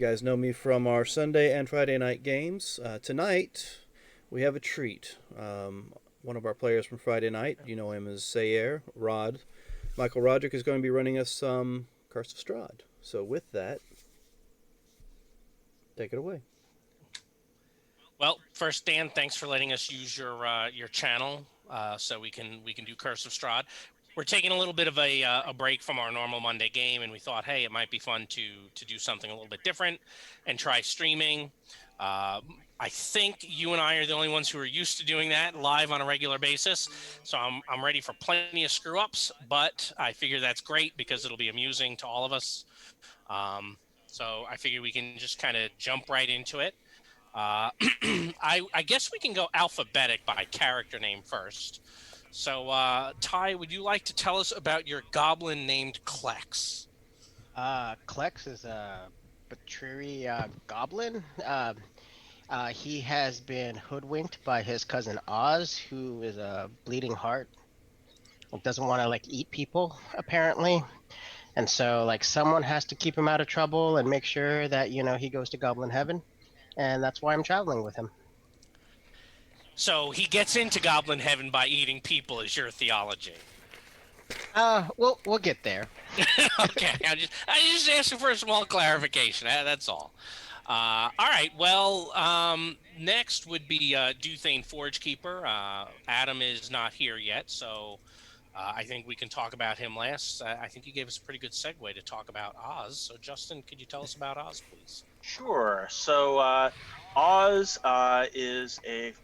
You guys know me from our Sunday and Friday night games. Tonight, we have a treat. One of our players from Friday night, you know him as Sayer, Rod. Michael Roderick is going to be running us some Curse of Strahd. So, with that, take it away. Well, first, Dan, thanks for letting us use your channel so we can do Curse of Strahd. We're taking a little bit of a break from our normal Monday game, and we thought, hey, it might be fun to do something a little bit different and try streaming. I think you and I are the only ones who are used to doing that live on a regular basis, so I'm ready for plenty of screw ups. But I figure that's great because it'll be amusing to all of us. Um, so I figure we can just kind of jump right into it. Uh, I guess we can go alphabetic by character name first. So, Ty, would you like to tell us about your goblin named Klex? Klex is a Baturi goblin. He has been hoodwinked by his cousin Oz, who is a bleeding heart. Doesn't want to eat people apparently, and so someone has to keep him out of trouble and make sure that he goes to Goblin Heaven, and that's why I'm traveling with him. So he gets into goblin heaven by eating people, is your theology? We'll get there. Okay, I just asking for a small clarification. That's all. All right. Well, next would be Duthane Forgekeeper. Adam is not here yet, so I think we can talk about him last. I think you gave us a pretty good segue to talk about Oz. So, Justin, could you tell us about Oz, please? Sure. So Oz is a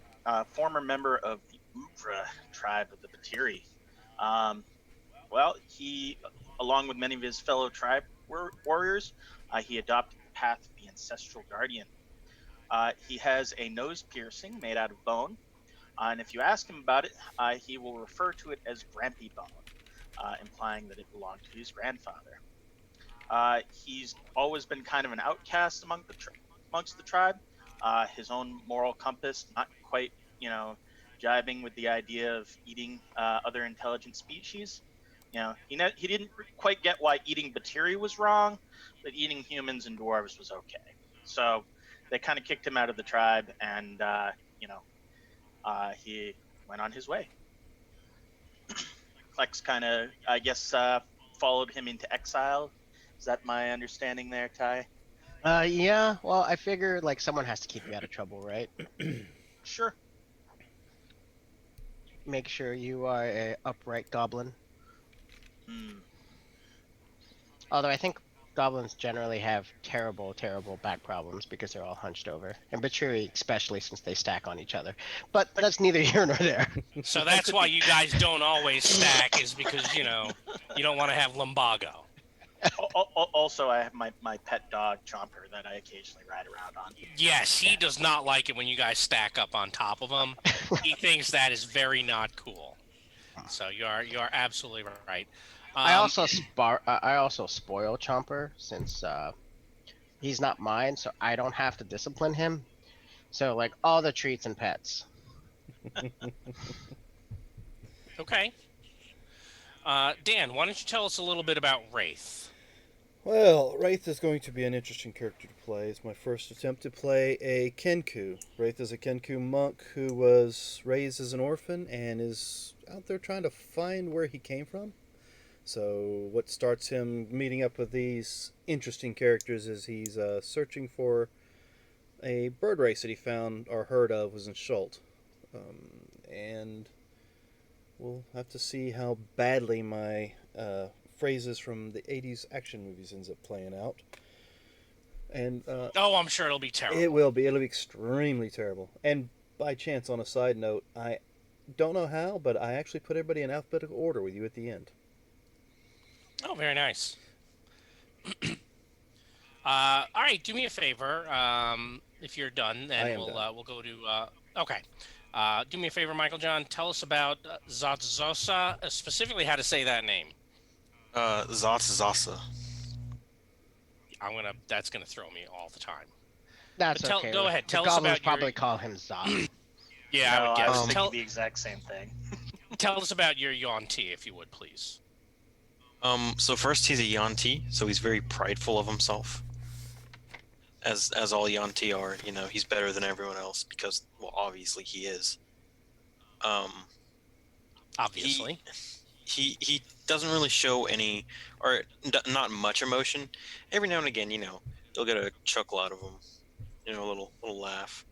former member of the Uvra tribe of the Batiri. Um, he, along with many of his fellow tribe warriors, he adopted the path of the ancestral guardian. He has a nose piercing made out of bone, and if you ask him about it, he will refer to it as Grampy Bone, implying that it belonged to his grandfather. He's always been kind of an outcast amongst the tribe. His own moral compass not quite, jibing with the idea of eating other intelligent species. He didn't quite get why eating Batiri was wrong, but eating humans and dwarves was okay. So they kind of kicked him out of the tribe, and he went on his way. Klex kind of, I guess, followed him into exile. Is that my understanding there, Ty? Yeah. Well, I figure someone has to keep you out of trouble, right? Sure. Make sure you are a upright goblin. Hmm. Although I think goblins generally have terrible, terrible back problems because they're all hunched over, and Baturi especially since they stack on each other. But that's neither here nor there. So That that's could why be. you guys don't always stack, is because you don't want to have lumbago. Also, I have my pet dog Chomper that I occasionally ride around on. Yes, he does not like it when you guys stack up on top of him. He thinks that is very not cool. So you are absolutely right. Um, I also spoil Chomper since he's not mine, so I don't have to discipline him. So all the treats and pets. okay. Dan, why don't you tell us a little bit about Wraith? Well, Wraith is going to be an interesting character to play. It's my first attempt to play a Kenku. Wraith is a Kenku monk who was raised as an orphan and is out there trying to find where he came from. So, what starts him meeting up with these interesting characters is he's searching for a bird race that he found or heard of was in Schult. And we'll have to see how badly my phrases from the 80s action movies ends up playing out. And Oh, I'm sure it'll be terrible. it will be. It'll be extremely terrible. And by chance, on a side note, I don't know how, but I actually put everybody in alphabetical order with you at the end. Oh, very nice. All right, do me a favor. If you're done, I then am done. we'll go to. Okay. Do me a favor, Michael John. Tell us about Zatzosa, specifically how to say that name. Zasa. That's gonna throw me all the time. But That's okay. go ahead. The Tell us goblins about your. probably call him Zot. Yeah, I No, would I guess. was thinking Tell the exact same thing. tell us about your Yuan-Ti, if you would, please. So first he's a Yanti, so he's very prideful of himself. as all Yanti are. You know, he's better than everyone else because, well, obviously he is. Um, he Obviously. he doesn't really show any or not much emotion. Every now and again, you know, you'll get a chuckle out of him. You know, a little laugh.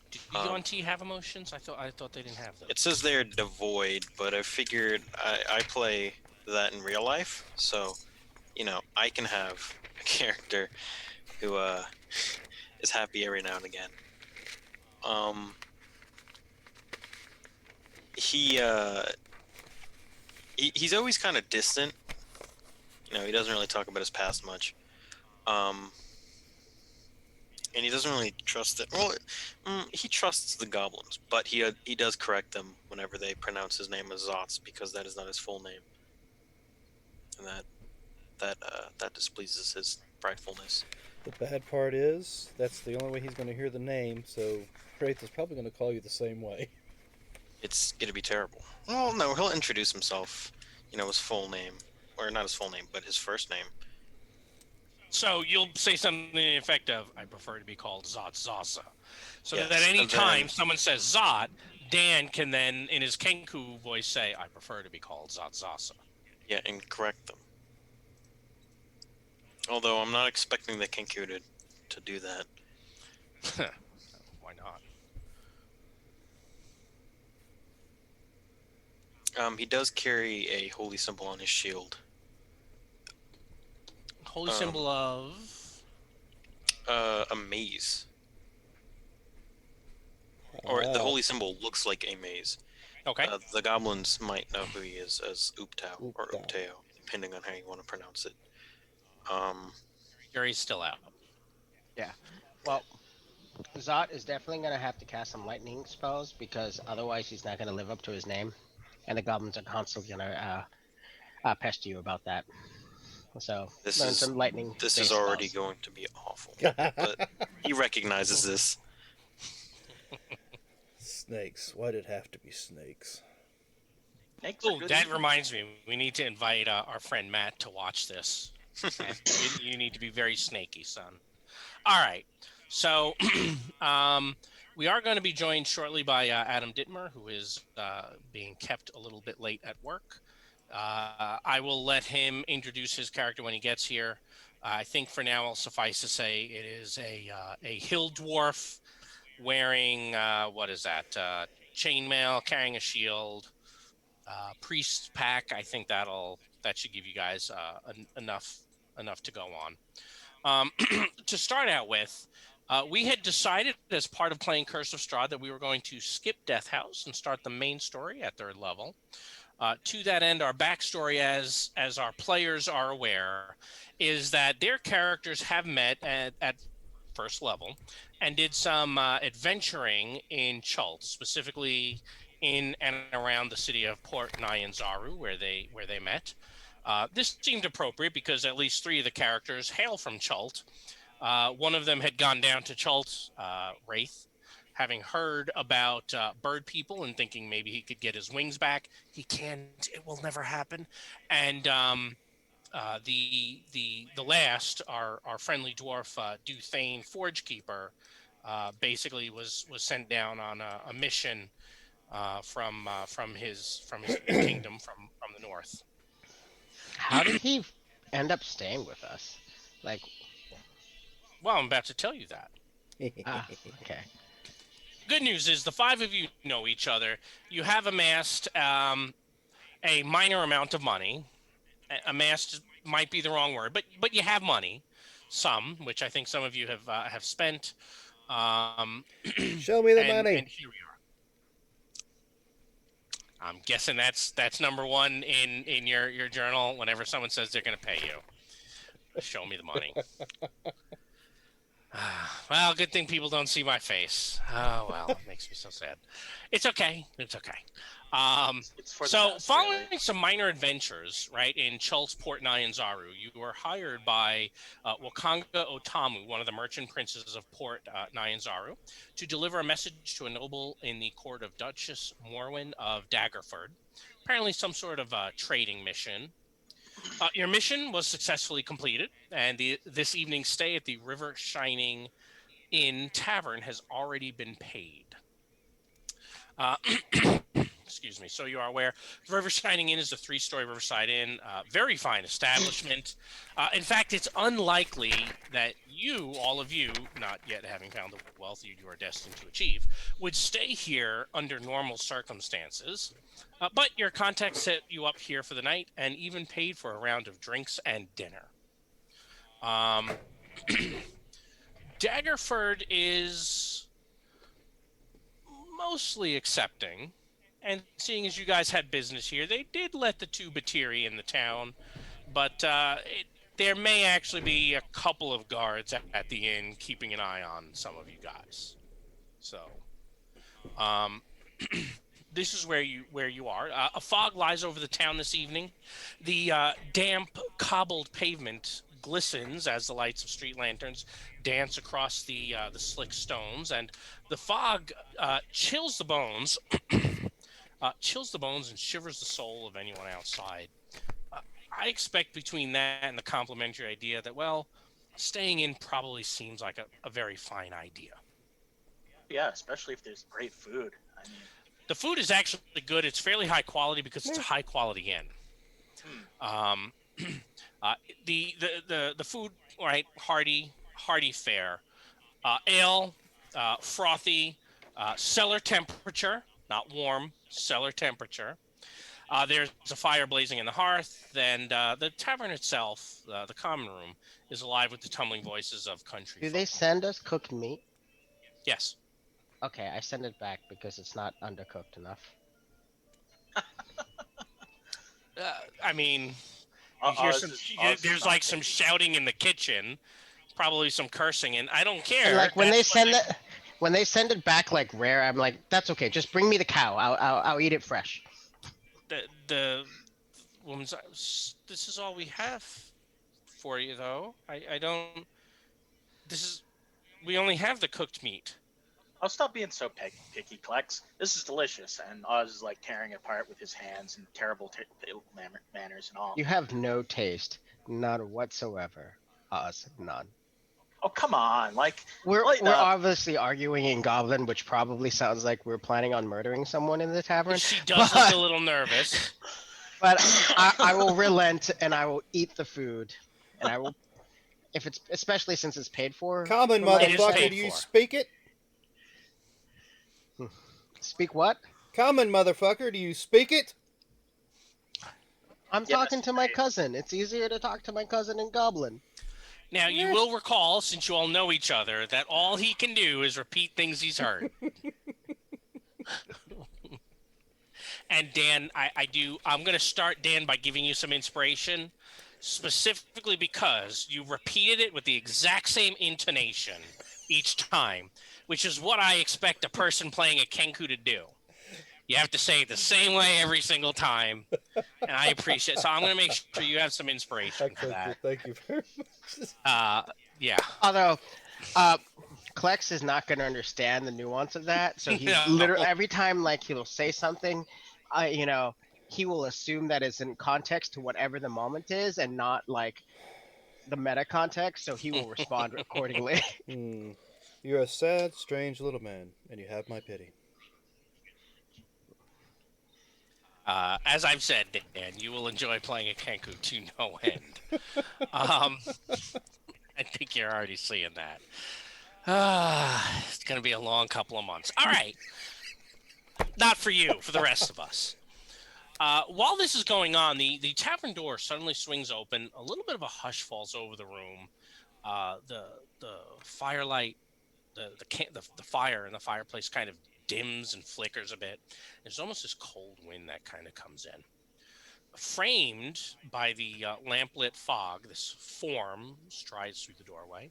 Do Um, Yuan-Ti have emotions? I thought they didn't have it those. says they're devoid, but I figured I play that in real life, so you know I can have a character who is happy every now and again. Um, he he's always kind of distant. You know, he doesn't really talk about his past much. Um, and he doesn't really trust it. Well, he trusts the goblins, but he does correct them whenever they pronounce his name as Zotz because that is not his full name, and that displeases his pridefulness. The bad part is that's the only way he's going to hear the name. So Wraith is probably going to call you the same way. It's gonna be terrible. Well, no, he'll introduce himself. You know, his full name, or not his full name, but his first name. So you'll say something to the effect of, "I prefer to be called Zot Zasa," so that Yes, any and time then someone says Zot, Dan can then, in his Kenku voice, say, "I prefer to be called Zot Zasa." yeah, and correct them. Although I'm not expecting the Kenku to do that. Why not? He does carry a holy symbol on his shield. Holy Um, symbol of. a maze, or the Ah, holy symbol looks like a maze. Okay. The goblins might know who he is as Uptao oop, or down. Uptao, depending on how you want to pronounce it. Um, Jury's still out. Yeah. Well, Zot is definitely gonna have to cast some lightning spells because otherwise he's not gonna live up to his name, and the goblins are constantly gonna pester you about that. So this learn is some lightning this is based already spells. going to be awful, but he recognizes this. Snakes. Why did it have to be snakes? Snakes are Oh, good that eating. reminds me. We need to invite our friend Matt to watch this. Okay. You need to be very snaky, son. All right. So um, we are going to be joined shortly by Adam Dittmer, who is being kept a little bit late at work. I will let him introduce his character when he gets here. I think for now, I'll suffice to say it is a hill dwarf wearing what is that? Chainmail, carrying a shield, priest pack. I think that should give you guys enough to go on. To start out with, we had decided as part of playing Curse of Strahd that we were going to skip Death House and start the main story at third level. To that end, our backstory, as our players are aware, is that their characters have met at first level and did some adventuring in Chult, specifically in and around the city of Port Nyanzaru, where they met. This seemed appropriate because at least three of the characters hail from Chult. One of them had gone down to Chult, Wraith, having heard about bird people and thinking maybe he could get his wings back. He can't. It will never happen. And the last, our friendly dwarf Duthane Forge Keeper, basically was sent down on a mission from his kingdom from the north. How did he end up staying with us? Like, Well, I'm about to tell you that. okay. Good news is the five of you know each other. You have amassed a minor amount of money. Amassed might be the wrong word, but you have money, some, which I think some of you have spent. Um, Show me the and money. here we are. I'm guessing that's number one in your journal. Whenever someone says they're going to pay you, show me the money. Well, good thing people don't see my face. Oh well, it makes me so sad. It's okay. It's okay. Um, It's for the so, best, following really. some minor adventures, right, in Chul's Port Nyanzaru, you were hired by Wakanga Otamu, one of the merchant princes of Port Nyanzaru, to deliver a message to a noble in the court of Duchess Morwen of Daggerford. Apparently, some sort of trading mission. Your mission was successfully completed, and this evening's stay at the River Shining Inn Tavern has already been paid. Uh, excuse me. So you are aware, the River Shining Inn is a three-story riverside inn, very fine establishment. In fact, it's unlikely that you, all of you, not yet having found the wealth you are destined to achieve, would stay here under normal circumstances. But your contact set you up here for the night and even paid for a round of drinks and dinner. Um, Daggerford is mostly accepting. And seeing as you guys had business here, they did let the two Batiri in the town, but there may actually be a couple of guards at the inn keeping an eye on some of you guys. So, um, this is where you are. A fog lies over the town this evening. The damp cobbled pavement glistens as the lights of street lanterns dance across the slick stones, and the fog chills the bones and shivers the soul of anyone outside. Uh, I expect between that and the complimentary idea that, well, staying in probably seems like a very fine idea. Yeah, especially if there's great food. I mean, The food is actually good. It's fairly high quality because it's a Yeah. high quality inn. hmm, Um, uh, the food, right? Hearty fare. Ale, frothy, cellar temperature, not warm, cellar temperature. There's a fire blazing in the hearth, and the tavern itself, the common room, is alive with the tumbling voices of country Do they folk. send us cooked meat? Yes. Okay, I send it back because it's not undercooked enough. I mean, you hear some. Oz is There's not like some picky. shouting in the kitchen, probably some cursing, and I don't And care. like That's what I. when they send it back like rare, I'm like, that's okay. Just bring me the cow. I'll eat it fresh. The woman's. This is all we have for you, though. I don't. This is. We only have the cooked meat. I'll stop being so picky, Klex. This is delicious. And Oz is like tearing it apart with his hands and terrible manners and all. You have no taste, none whatsoever. Us, none. Oh, come on. Like, lighten We're up. obviously arguing in Goblin, which probably sounds like we're planning on murdering someone in the tavern. She does look a But little nervous. but I will relent and I will eat the food, and I will if it's especially since it's paid Common for my It is motherfucker, paid do expense. you for. speak it? Speak what? Common motherfucker, do you speak it? I'm Yes, talking to my cousin. It's easier to talk to my cousin in Goblin. Now, you Eh. will recall, since you all know each other, that all he can do is repeat things he's heard. And Dan, I'm going to start, Dan, by giving you some inspiration, specifically because you repeated it with the exact same intonation each time, which is what I expect a person playing a Kenku to do. You have to say it the same way every single time, and I appreciate it. So I'm going to make sure you have some inspiration for that. Thank you very much. Uh, yeah. Although, uh, Klex is not going to understand the nuance of that, so he's literally No. every time like he'll say something, you know, he will assume that it's in context to whatever the moment is, and not like the meta context. So he will respond accordingly. Hmm. You're a sad, strange little man, and you have my pity. As I've said, Dan, you will enjoy playing a Kenku to no end. Um, I think you're already seeing that. It's going to be a long couple of months. All right. Not for you, for the rest of us. While this is going on, the tavern door suddenly swings open. A little bit of a hush falls over the room. The firelight, the fire in the fireplace kind of dims and flickers a bit. There's almost this cold wind that kind of comes in. Framed by the lamplit fog, this form strides through the doorway.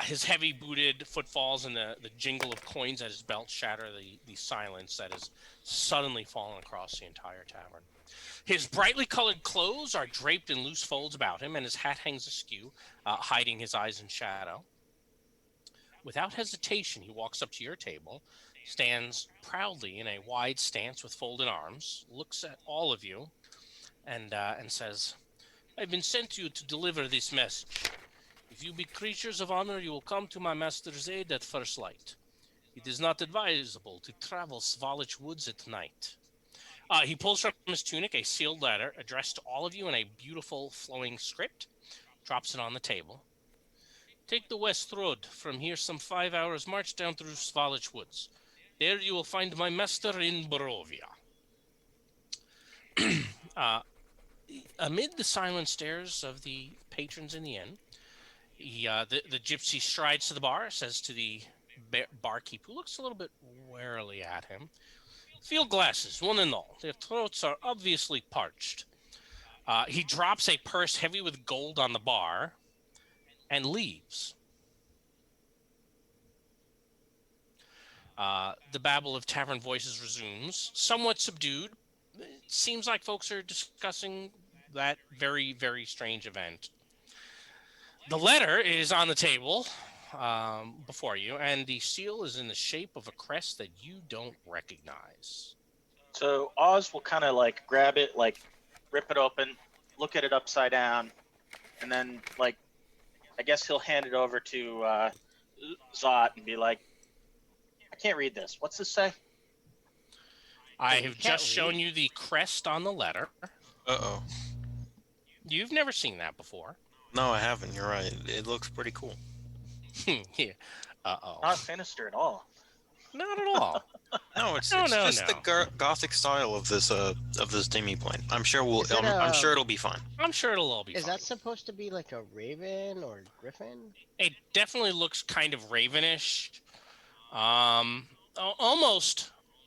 His heavy booted footfalls and the jingle of coins at his belt shatter the silence that has suddenly fallen across the entire tavern. His brightly colored clothes are draped in loose folds about him, and his hat hangs askew, hiding his eyes in shadow. Without hesitation, he walks up to your table, stands proudly in a wide stance with folded arms, looks at all of you, and says, I've been sent to you to deliver this message. If you be creatures of honor, you will come to my master's aid at first light. It is not advisable to travel Svalich woods at night. He pulls from his tunic a sealed letter addressed to all of you in a beautiful flowing script, drops it on the table. Take the west road. From here, some 5 hours march down through Svalich woods. There you will find my master in Barovia. uh, Amid the silent stares of the patrons in the inn, the gypsy strides to the bar, says to the barkeep, who looks a little bit warily at him, "Field glasses, one and all. Their throats are obviously parched." He drops a purse heavy with gold on the bar and leaves. The babble of tavern voices resumes, somewhat subdued. It seems like folks are discussing that very, very strange event. The letter is on the table before you, and the seal is in the shape of a crest that you don't recognize. So Oz will kind of like grab it, like rip it open, look at it upside down, and then like I guess he'll hand it over to Zot and be like, "I can't read this. What's this say?" I Wait, you have can't just read? shown you the crest on the letter. Uh-oh. You've never seen that before. No, I haven't. You're right. It looks pretty cool. Yeah. Uh-oh. Not sinister at all. Not at all. No, it's No, it's no, just no. the gothic style of this demi-plane. I'm sure Is it, I'm sure it'll be fine. I'm sure it'll all be Is fine. that supposed to be like a raven or griffin? It definitely looks kind of ravenish.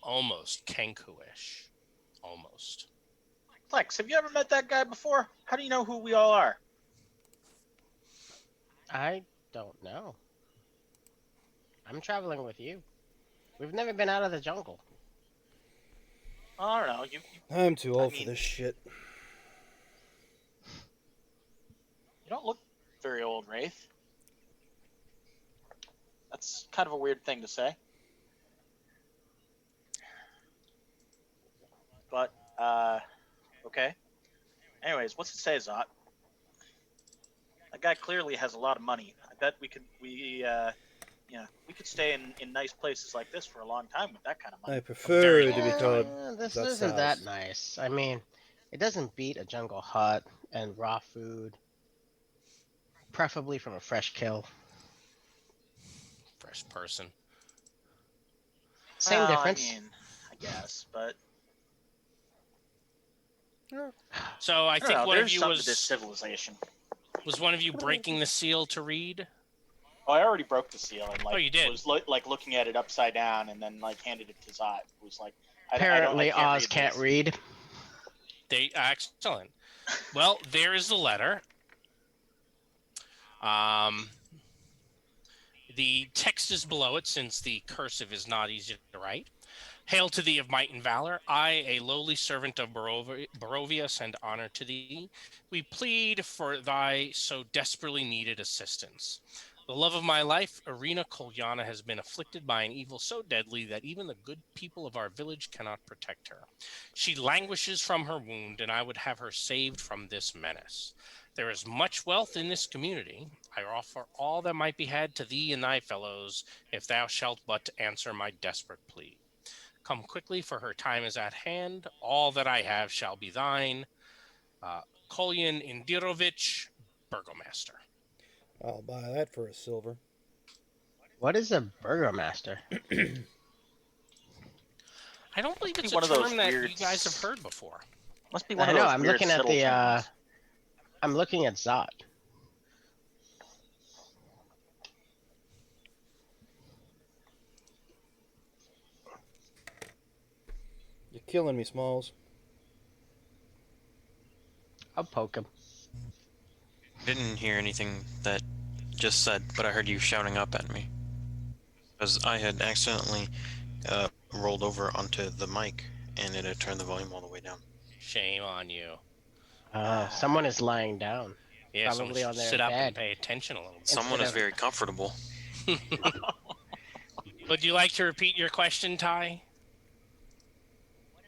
Almost Kenku-ish. Almost. Flex, have you ever met that guy before? How do you know who we all are? I don't know. I'm traveling with you. We've never been out of the jungle. I don't know. You I'm too old I mean- for this shit. don't look very old, Wraith. That's kind of a weird thing to say. But, okay. Anyways, what's it say, Zot? That guy clearly has a lot of money. I bet we could stay in nice places like this for a long time with that kind of money. I prefer to be long called. This that's isn't that house. nice. I mean, it doesn't beat a jungle hut and raw food. Preferably from a fresh kill. Fresh person. Same Well, difference. I mean, I guess, but So I I don't think know. one of There's you something to this civilization. was one of you breaking the seal to read. Oh, I already broke the seal and like Oh, you did? was like looking at it upside down and then like handed it to Zot, who was like, Apparently, I Oz can't this. read. Excellent. Well, there is the letter. The text is below it, since the cursive is not easy to write. Hail to thee of might and valor. I, a lowly servant of Barovia, send honor to thee. We plead for thy so desperately needed assistance. The love of my life, Irina Kolyana, has been afflicted by an evil so deadly that even the good people of our village cannot protect her. She languishes from her wound, and I would have her saved from this menace. There is much wealth in this community. I offer all that might be had to thee and thy fellows, if thou shalt but answer my desperate plea. Come quickly, for her time is at hand. All that I have shall be thine. Kolyan Indirovich, Burgomaster. I'll buy that for a silver. What is a burgomaster? I don't believe it's a One of those term that weird you guys have heard before. Must be one I of know. those I'm weird looking at civil the. terms. I'm looking at Zot. You're killing me, Smalls. I'll poke him. Didn't hear anything that just said, but I heard you shouting up at me. Because I had accidentally rolled over onto the mic, and it had turned the volume all the way down. Shame on you. Someone is lying down. Yeah, Probably someone on should their sit up and bed. pay attention a little bit. Someone Instead is of- very comfortable. Would you like to repeat your question, Ty?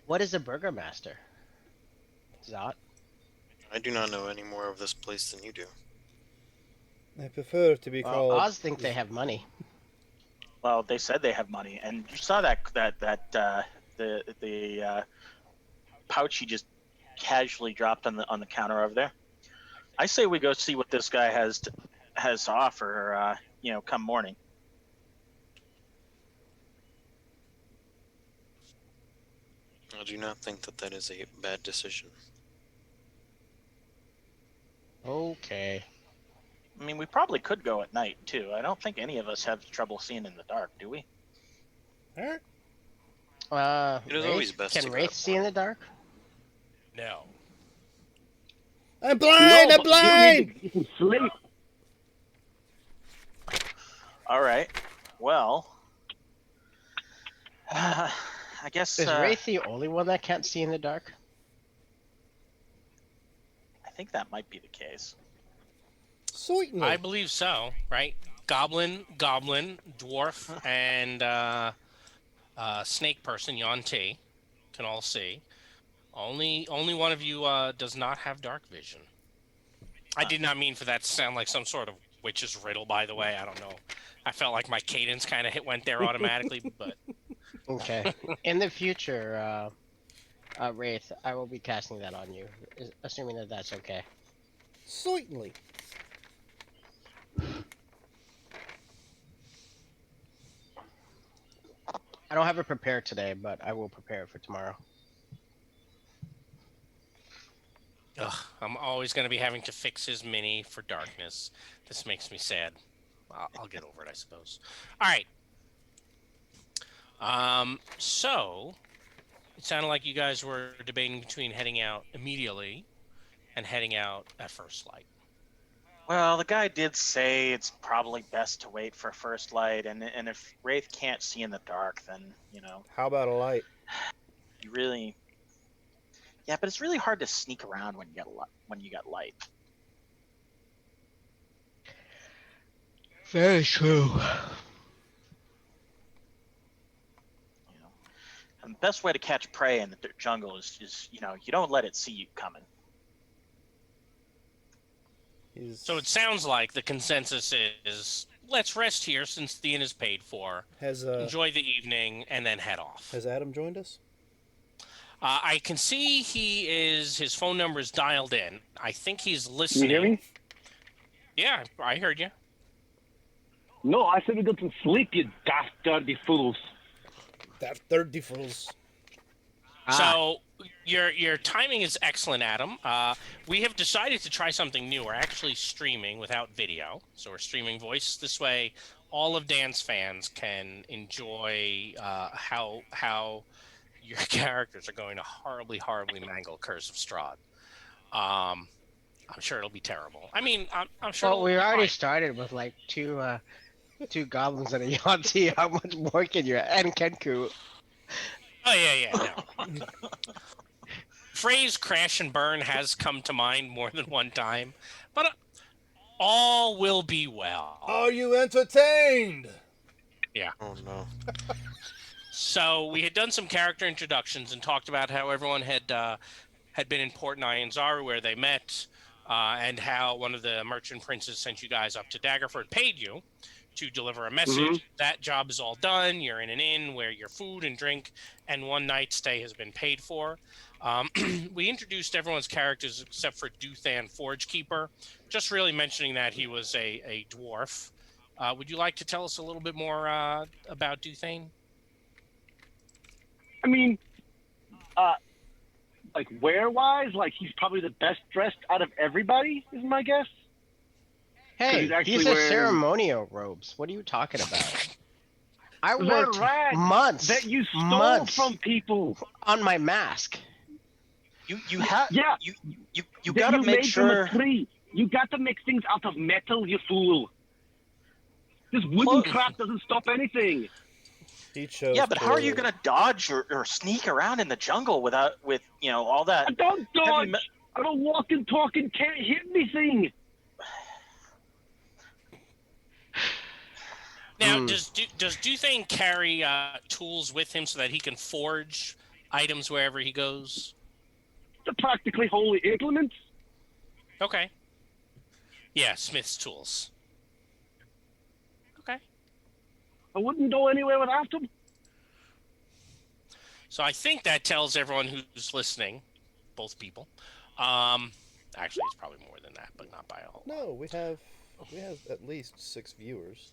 What is a burgomaster? Zot. I do not know any more of this place than you do. I prefer to be Well, called. Oz think they have money. Well, they said they have money, and you saw the pouch he just casually dropped on the counter over there. I say we go see what this guy has to offer. Come morning. I do not think that that is a bad decision. Okay. I mean, we probably could go at night too. I don't think any of us have trouble seeing in the dark, do we? Huh? It is always best Can to go Wraith at see in the morning. dark? No. I'm blind. No, I'm but you need blind. to get some sleep. All right. Well, I guess Is I Wraith the only one that can't see in the dark? think that might be the case. Certainly. I believe so, right? Goblin, dwarf, and snake person, Yon T, can all see. Only one of you does not have dark vision. I did not mean for that to sound like some sort of witch's riddle, by the way. I don't know. I felt like my cadence kind of went there automatically, but Okay. In the future, Wraith, I will be casting that on you, assuming that that's okay. Certainly. I don't have it prepared today, but I will prepare it for tomorrow. I'm always going to be having to fix his mini for darkness. This makes me sad. I'll get over it, I suppose. All right. So it sounded like you guys were debating between heading out immediately and heading out at first light. Well, the guy did say it's probably best to wait for first light, and if Wraith can't see in the dark, then How about a light? you really. Yeah, but it's really hard to sneak around when you got light. Very true. And the best way to catch prey in the jungle is you don't let it see you coming. So it sounds like the consensus is let's rest here since the inn is paid for. Has Enjoy the evening and then head off. has Adam joined us? I can see his phone number is dialed in. I think he's Can listening. you hear me? Yeah, I heard you. No, I said we got some sleep, you daft dirty fools. That third fools. So your timing is excellent, Adam. We have decided to try something new. We're actually streaming without video, so we're streaming voice. This way, all of Dan's fans can enjoy how your characters are going to horribly mangle Curse of Strahd. I'm sure it'll be terrible. I mean, I'm sure. Well, we already fine. started with like two goblins and a Yanti. How much more can you? And Kenku. Oh yeah. No. Phrase "crash and burn" has come to mind more than one time, but all will be well. Are you entertained? Oh no. So we had done some character introductions and talked about how everyone had been in Port Nyanzaru where they met, and how one of the merchant princes sent you guys up to Daggerford, paid you to deliver a message. Mm-hmm. That job is all done. You're in an inn where your food and drink and one night stay has been paid for. We introduced everyone's characters except for Duthan Forgekeeper, just really mentioning that he was a dwarf. Would you like to tell us a little bit more about Duthan? I mean, like wear-wise, like he's probably the best dressed out of everybody, is my guess. Hey, he's actually these are wearing- ceremonial robes. What are you talking about? I They're worked rags months that you stole months from people. on my mask. You have Yeah. you That gotta you make made from sure. a tree. You got to make things out of metal, you fool. This wooden Close. crap doesn't stop anything. He chose. Yeah, but how are you poorly. gonna dodge or sneak around in the jungle with all that? I don't Heavy dodge. me- I don't walk and talk and can't hit anything. Now, does Duthan carry tools with him so that he can forge items wherever he goes? They're practically holy implements. Okay. Yeah, Smith's tools. Okay. I wouldn't go anywhere without them. So I think that tells everyone who's listening, both people. Actually, it's probably more than that, but not by a whole lot. No, we have at least 6 viewers.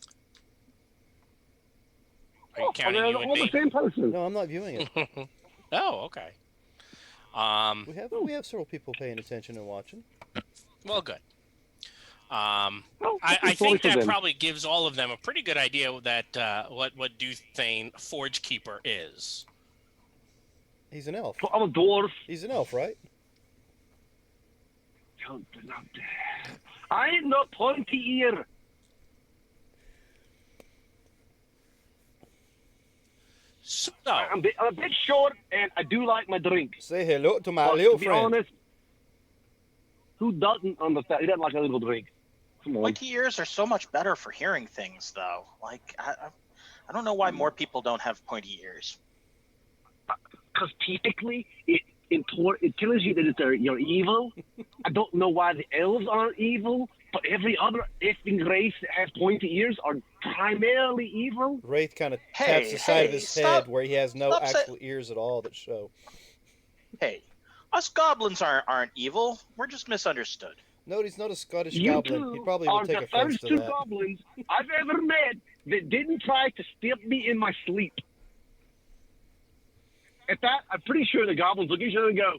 Are you counting they're you and all the me? same person. No, I'm not viewing it. Oh, okay. We have several people paying attention and watching. Well, good. Well, I sorry think for that them. probably gives all of them a pretty good idea that what Duthane Forge Keeper is. He's an elf. I'm a dwarf. He's an elf, right? I ain't no pointy ear. So, I'm a bit short, and I do like my drink. Say hello to my But little to be friend. honest, who doesn't understand? He doesn't like a little drink. Come on. Pointy ears are so much better for hearing things, though. Like, I don't know why more people don't have pointy ears. Because typically, it tells you that you're evil. I don't know why the elves aren't evil, but every other effing race that has pointy ears are primarily evil. Wraith kind of Hey, taps the side of hey, his stop- head where he has no stop say- actual ears at all that show. Hey, us goblins aren't evil. We're just misunderstood. No, he's not a Scottish You goblin. two He probably are would take the offense first to two that. goblins I've ever met that didn't try to stab me in my sleep. At that, I'm pretty sure the goblins look at each other and go,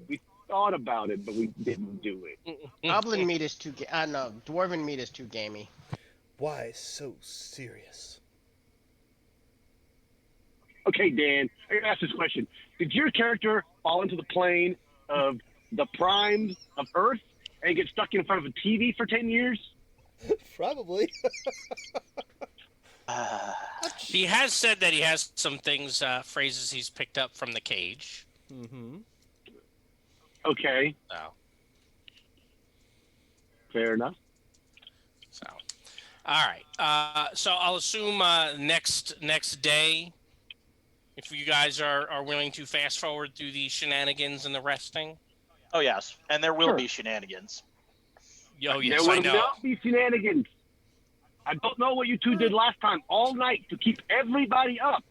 "We thought about it, but we didn't do it." Goblin meat is too. No, dwarven meat is too gamey. Why so serious? Okay, Dan, I gotta ask this question. Did your character fall into the plane of the primes of Earth and get stuck in front of a TV for 10 years? Probably. he has said that he has some things, phrases he's picked up from the cage. Mm-hmm. Okay, So, fair enough. all right. So I'll assume next day, if you guys are willing to fast forward through the shenanigans and the resting. Oh, yes. And there will Sure. be shenanigans. Oh, yes, There I will know. not be shenanigans. I don't know what you two did last time all night to keep everybody up,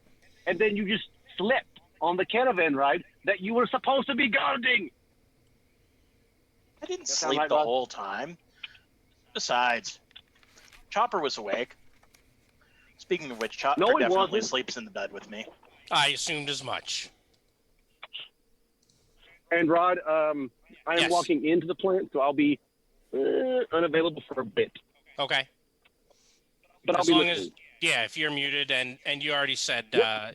and then you just slept on the caravan ride that you were supposed to be guarding. I didn't That sound sleep like the Rod? whole time. Besides, Chopper was awake. Speaking of which, Chopper No, he definitely wasn't. sleeps in the bed with me. I assumed as much. And Rod, I am Yes. walking into the plant, so I'll be unavailable for a bit. Okay. But I'll As be long listening. Yeah, if you're muted and you already said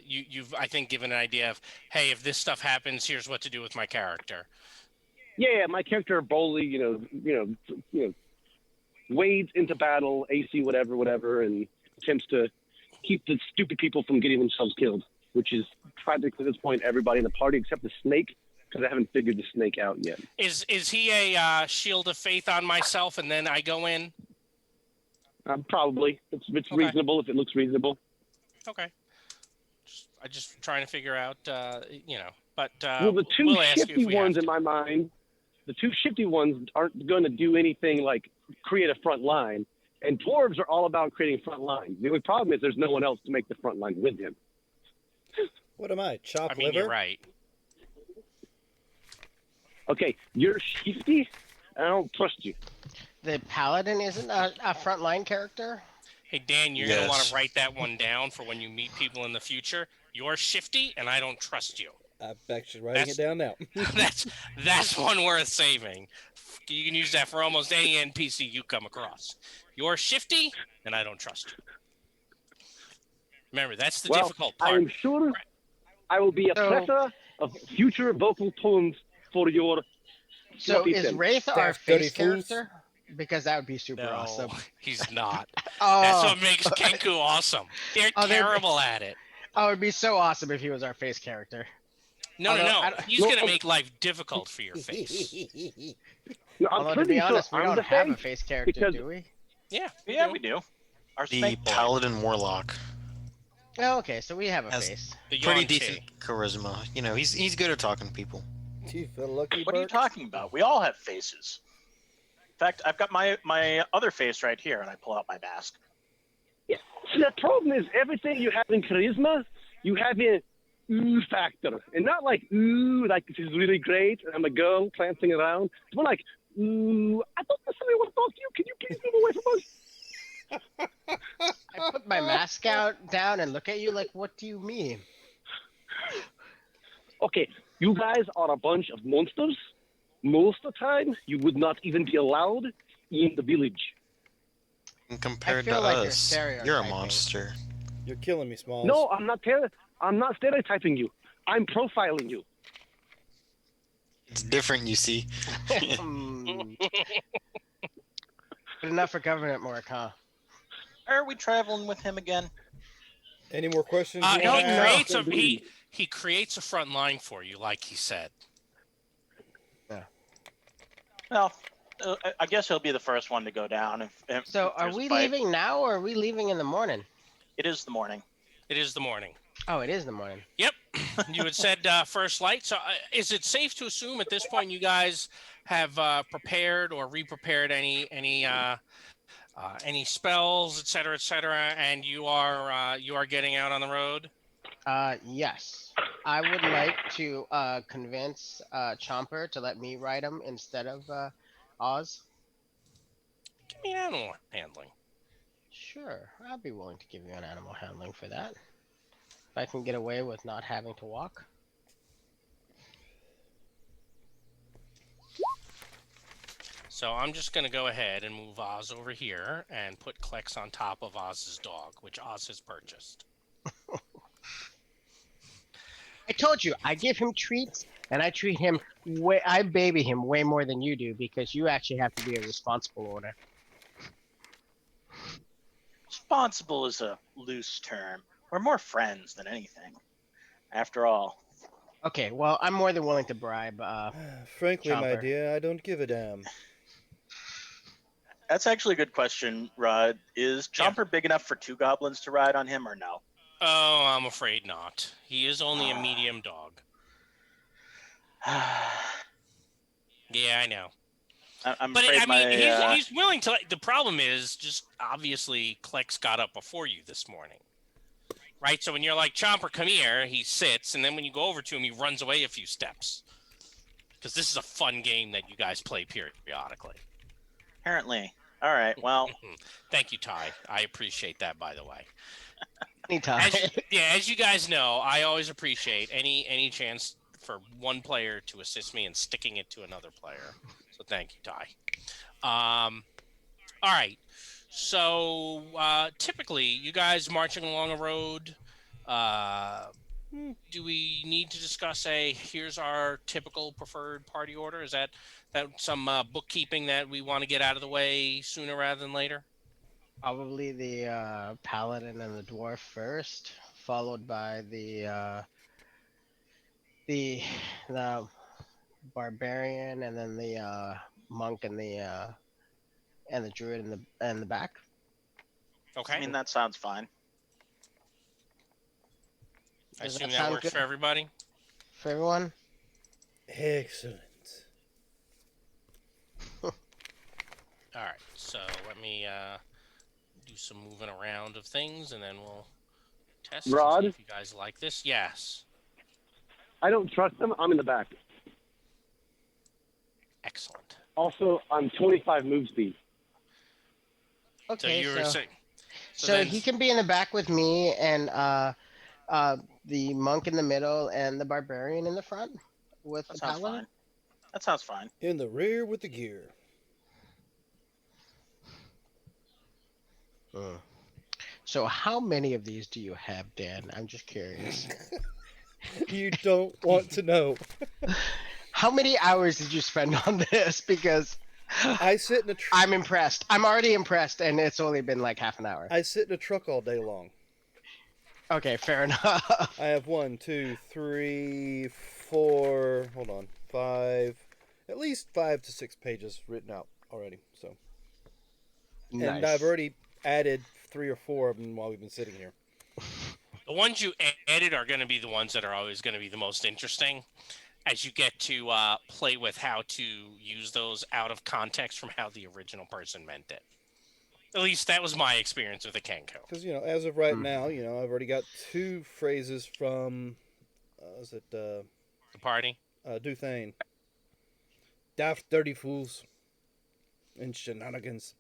you've I think given an idea of, hey, if this stuff happens, here's what to do with my character. Yeah, my character boldly, wades into battle, AC whatever, and attempts to keep the stupid people from getting themselves killed, which is practically at this point everybody in the party except the snake, because I haven't figured the snake out yet. Is he a shield of faith on myself and then I go in? Probably. It's Okay. reasonable if it looks reasonable. Okay. I just trying to figure out, But Well, the two we'll ask you if shifty we have ones in to. my mind, the two shifty ones aren't going to do anything like create a front line, and dwarves are all about creating front lines. The only problem is there's no one else to make the front line with him. What am I? Chopped I mean, liver? you're right. Okay, you're shifty. I don't trust you. The paladin isn't a frontline character. Hey, Dan, you're going to want Yes. to write that one down for when you meet people in the future. You're shifty, and I don't trust you. I'm actually writing it down now. That's one worth saving. You can use that for almost any NPC you come across. You're shifty, and I don't trust you. Remember, that's the difficult I part. am sure I will be a So- plethora of future vocal tones for your. So sloppy is sense. Wraith our Daft dirty face fools. character? Because that would be super No, awesome. he's not. Oh, That's what makes Kenku awesome. They're Oh, they're- terrible at it. oh, it'd be so awesome if he was our face character. No. Although, I don't- He's Well, going to make life difficult for your face. No, I'm Although to pretty be sure honest, we I'm don't the have a face. face character, because- do we? Yeah, Yeah, we do. Our The snake boy. Paladin Warlock. Oh, okay, so we have a Has- face. The Pretty Yuan decent Chi. charisma. He's good at talking to people. Do you feel lucky, What are you Bert? talking about? We all have faces. fact, I've got my other face right here, and I pull out my mask. Yeah. So the problem is everything you have in charisma, you have in ooh factor, and not like ooh like this is really great. And I'm a girl prancing around. It's more like ooh. I don't necessarily want to talk to you. Can you please move away from us? I put my mask down and look at you like, what do you mean? Okay, you guys are a bunch of monsters. Most of the time, you would not even be allowed in the village. And compared to feel like you're us, you're a stereotyping. monster. You're killing me, Smalls. No, I'm not stereotyping you. I'm profiling you. It's different, you see. Good enough for government work, huh? Are we traveling with him again? Any more questions? I you don't wanna know. ask? He creates a front line for you, like he said. Well, I guess he'll be the first one to go down. If So are there's a we fight. leaving now or are we leaving in the morning? It is the morning. It is the morning. Oh, it is the morning. Yep. You had said first light. So is it safe to assume at this point you guys have prepared or re-prepared any spells, et cetera, and you are getting out on the road? Yes. I would like to convince Chomper to let me ride him instead of Oz. Give me an animal handling. Sure, I'd be willing to give you an animal handling for that. If I can get away with not having to walk. So I'm just going to go ahead and move Oz over here and put Klex on top of Oz's dog, which Oz has purchased. I told you, I give him treats, and I treat him I baby him way more than you do because you actually have to be a responsible owner. Responsible is a loose term. We're more friends than anything. After all. Okay, well, I'm more than willing to bribe. Frankly, my Chomper. dear, I don't give a damn. That's actually a good question, Rod. Is Chomper big enough for 2 goblins to ride on him or no? Oh, I'm afraid not. He is only a medium dog. Yeah, I know. I'm But afraid I mean, my he's willing to. The problem is just obviously Klex got up before you this morning, right? So when you're like Chomper, come here, he sits, and then when you go over to him, he runs away a few steps. Because this is a fun game that you guys play periodically. apparently. All right. Well, Thank you, Ty. I appreciate that, by the way. Anytime. As you guys know, I always appreciate any chance for one player to assist me in sticking it to another player. So thank you, Ty. All right. So typically, you guys marching along a road. Do we need to discuss here's our typical preferred party order? Is that some bookkeeping that we want to get out of the way sooner rather than later? Probably the paladin and the dwarf first, followed by the barbarian, and then the monk and the druid in the back. Okay. I mean, that sounds fine. I Does assume that that sound works good for everybody. for everyone? Excellent. All right. So let me do some moving around of things, and then we'll test and Rod? see if you guys like this. Yes. I don't trust them. I'm in the back. Excellent. Also, I'm 25 move speed. Okay, So you were saying. so then, he can be in the back with me, and the monk in the middle, and the barbarian in the front with That the sounds paladin. fine. That sounds fine. In the rear with the gear. So how many of these do you have, Dan? I'm just curious. You don't want to know. How many hours did you spend on this? Because I sit in a I'm impressed. I'm already impressed, and it's only been like half an hour. I sit in a truck all day long. Okay, fair enough. I have 1, 2, 3, 4. Hold on, 5. At least 5 to 6 pages written out already. So, and Nice. I've already added 3 or 4 of them while we've been sitting here. the ones you added are going to be the ones that are always going to be the most interesting. as you get to play with how to use those out of context from how the original person meant it. At least that was my experience with the Kenko. Because as of right Mm. now, I've already got two phrases from, is it The party. Duthane? Daft dirty fools and shenanigans.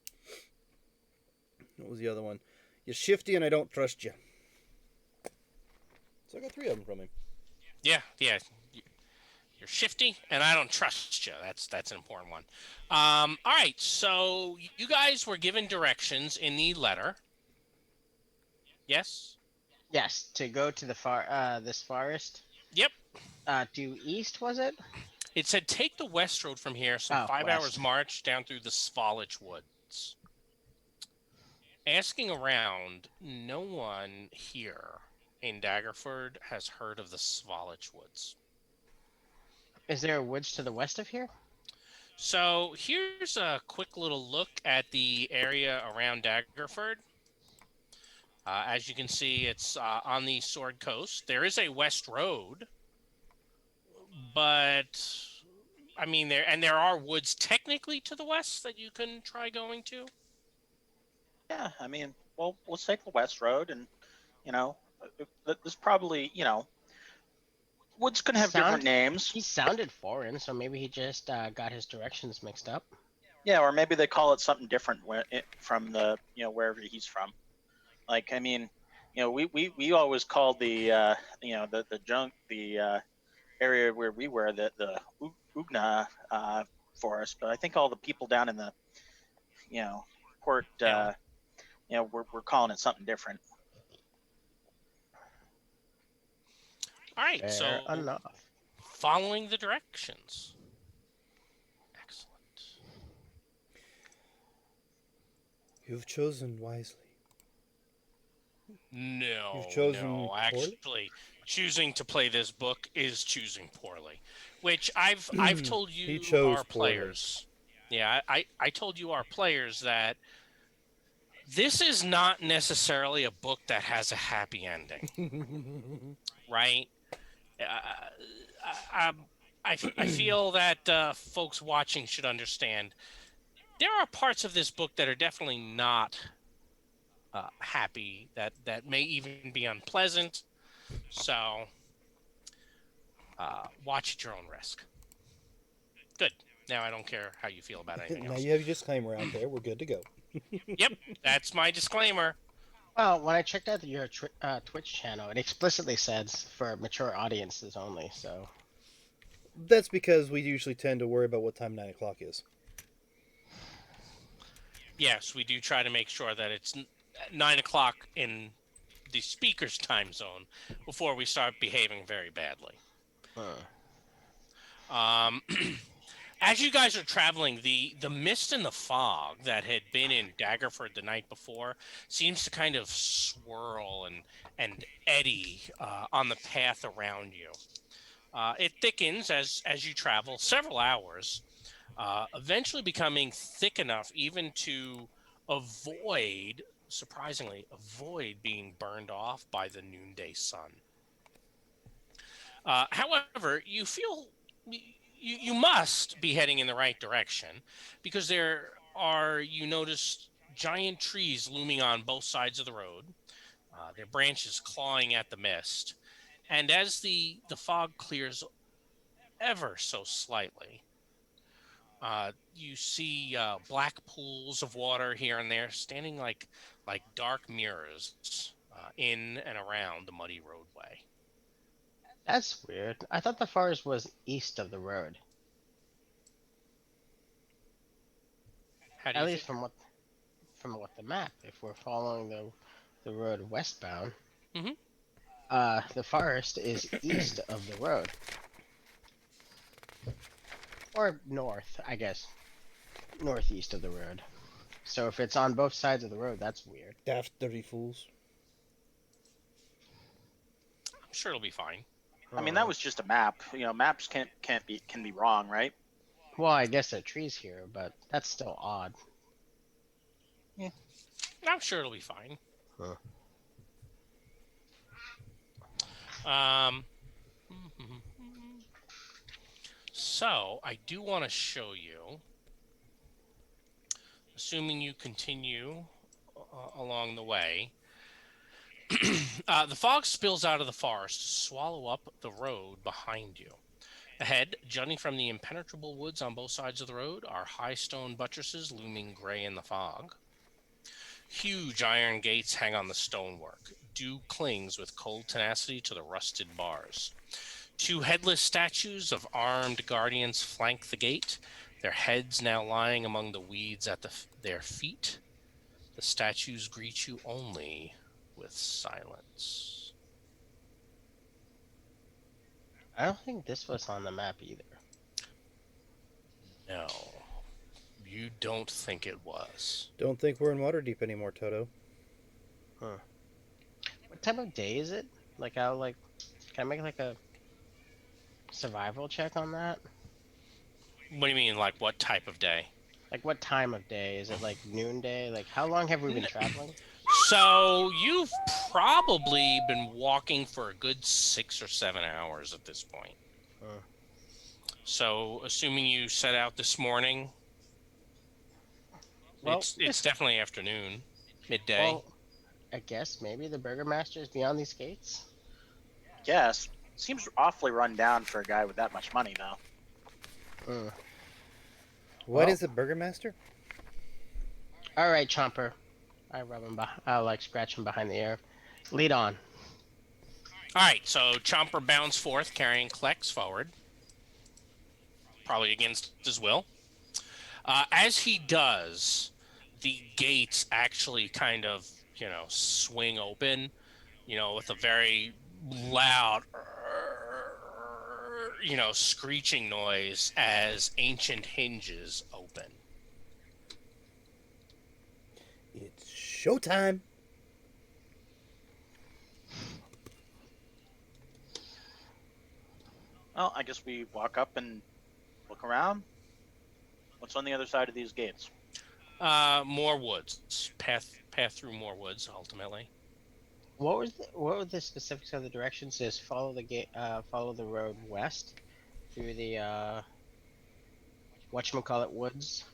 What was the other one? You're shifty and I don't trust you. So I got three of them from him. Yeah, yeah. You're shifty, and I don't trust you. That's an important one. All right, so you guys were given directions in the letter. Yes. Yes, to go to the this forest. Yep. Due east, was it? It said take the west road from here, some Oh, 5 hours west. march down through the Svalich woods. Asking around, no one here in Daggerford has heard of the Svalich woods. Is there woods to the west of here? So here's a quick little look at the area around Daggerford. As you can see, it's on the Sword Coast. There is a west road, but I mean there are woods technically to the west that you can try going to. Yeah, I mean, well, let's take the West Road, and you know, there's probably woods can have different Sound. names. He sounded foreign, so maybe he just got his directions mixed up. Yeah, or maybe they call it something different from the wherever he's from. Like, I mean, we always called the the junk the area where we were the Ugna forest, but I think all the people down in the port Hill. we're calling it something different. All right, Fair so enough. following the directions. Excellent. You've chosen wisely. No, You've chosen no. poorly? Actually, choosing to play this book is choosing poorly, which I've told He you chose our poorly. players. Yeah, I told you our players that this is not necessarily a book that has a happy ending, right? I, I feel that folks watching should understand there are parts of this book that are definitely not happy, that may even be unpleasant. So watch at your own risk. Good. Now I don't care how you feel about anything Now else. you have your disclaimer out there. We're good to go. Yep, that's my disclaimer. Well, when I checked out your Twitch channel, it explicitly says for mature audiences only. So That's because we usually tend to worry about what time 9 o'clock is. Yes, we do try to make sure that it's 9 o'clock in the speaker's time zone before we start behaving very badly. Um, as you guys are traveling, the mist and the fog that had been in Daggerford the night before seems to kind of swirl and eddy on the path around you. It thickens as you travel several hours, eventually becoming thick enough even to avoid, surprisingly, avoid being burned off by the noonday sun. However, you feel you must be heading in the right direction because you notice giant trees looming on both sides of the road, their branches clawing at the mist. And as the fog clears ever so slightly, you see black pools of water here and there, standing like dark mirrors in and around the muddy roadway. that's weird. I thought the forest was east of the road. How do At you least feel? from what the map. If we're following the road westbound, Hmm. the forest is east of the road, or north, I guess, northeast of the road. So if it's on both sides of the road, that's weird. Daft dirty fools. I'm sure it'll be fine. I mean, that was just a map. Maps can be wrong, right? Well, I guess there are trees here, but that's still odd. Yeah. I'm sure it'll be fine. Huh. Um, So I do want to show you, assuming you continue along the way. The fog spills out of the forest to swallow up the road behind you. Ahead, jutting from the impenetrable woods on both sides of the road, are high stone buttresses looming gray in the fog. Huge iron gates hang on the stonework. Dew clings with cold tenacity to the rusted bars. Two headless statues of armed guardians flank the gate, their heads now lying among the weeds at their feet. The statues greet you only with silence. I don't think this was on the map either. No, you don't think it was. Don't think we're in Waterdeep anymore, Toto. Huh. What type of day is it? Like, can I make like a survival check on that? What do you mean, like what type of day? Like, what time of day? Is it like noonday? Like, how long have we been traveling? So you've probably been walking for a good 6 or 7 hours at this point. Huh. So assuming you set out this morning, Well, it's definitely afternoon, midday. Well, I guess maybe the Burgermaster is beyond these gates. Yes. Seems awfully run down for a guy with that much money, though. What Well- is a Burgermaster? All right, Chomper. I like scratch him behind the ear. Lead on. All right, so Chomper bounds forth, carrying Klex forward, probably against his will. As he does, the gates actually kind of, swing open, with a very loud, screeching noise as ancient hinges open. It's showtime. Well, I guess we walk up and look around. What's on the other side of these gates? More woods. Path through more woods, ultimately. What were the specifics of the directions? Is follow the gate, follow the road west through the whatchamacallit woods,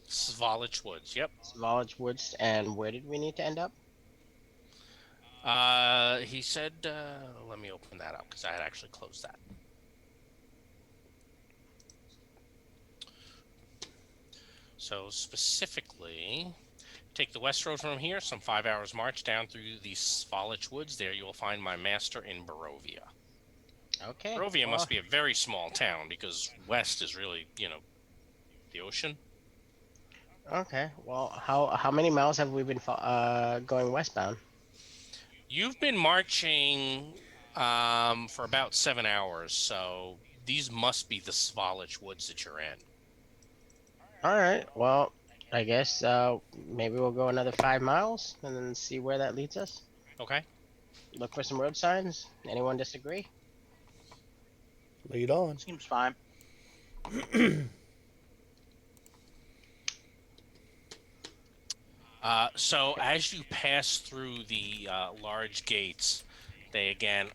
Svalich Woods, yep. Svalich woods, and where did we need to end up? He said, let me open that up because I had actually closed that. So specifically, take the west road from here, some 5 hours march down through the Svalich Woods. There you will find my master in Barovia. Okay. Barovia well, must be a very small town because west is really, the ocean. Okay. Well, how many miles have we been going westbound? You've been marching for about 7 hours, so these must be the Svalich Woods that you're in. All right. Well, I guess maybe we'll go another 5 miles and then see where that leads us. Okay. Look for some road signs. Anyone disagree? Lead on. Seems fine. So as you pass through the large gates, they again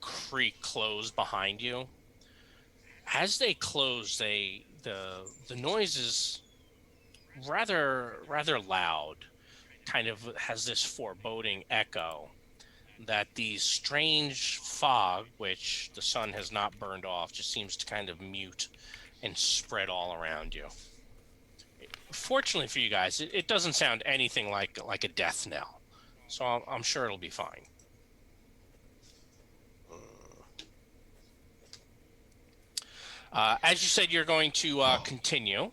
creak close behind you. As they close, the noise is rather loud. Kind of has this foreboding echo that the strange fog, which the sun has not burned off, just seems to kind of mute and spread all around you. Fortunately for you guys, it doesn't sound anything like a death knell, so I'm sure it'll be fine. As you said, you're going to continue.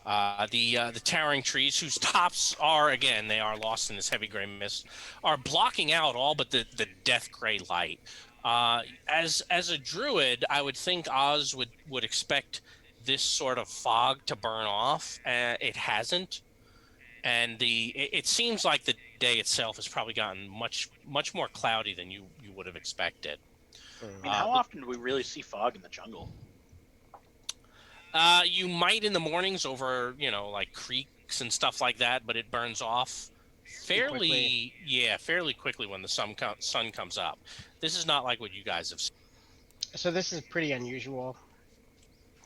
The towering trees, whose tops are, again, they are lost in this heavy gray mist, are blocking out all but the death gray light. As a druid, I would think Oz would expect this sort of fog to burn off. It hasn't, and it seems like the day itself has probably gotten much more cloudy than you would have expected. I mean, how often do we really see fog in the jungle? You might in the mornings over, like creeks and stuff like that, but it burns off fairly quickly when the sun comes up. This is not like what you guys have seen. So this is pretty unusual.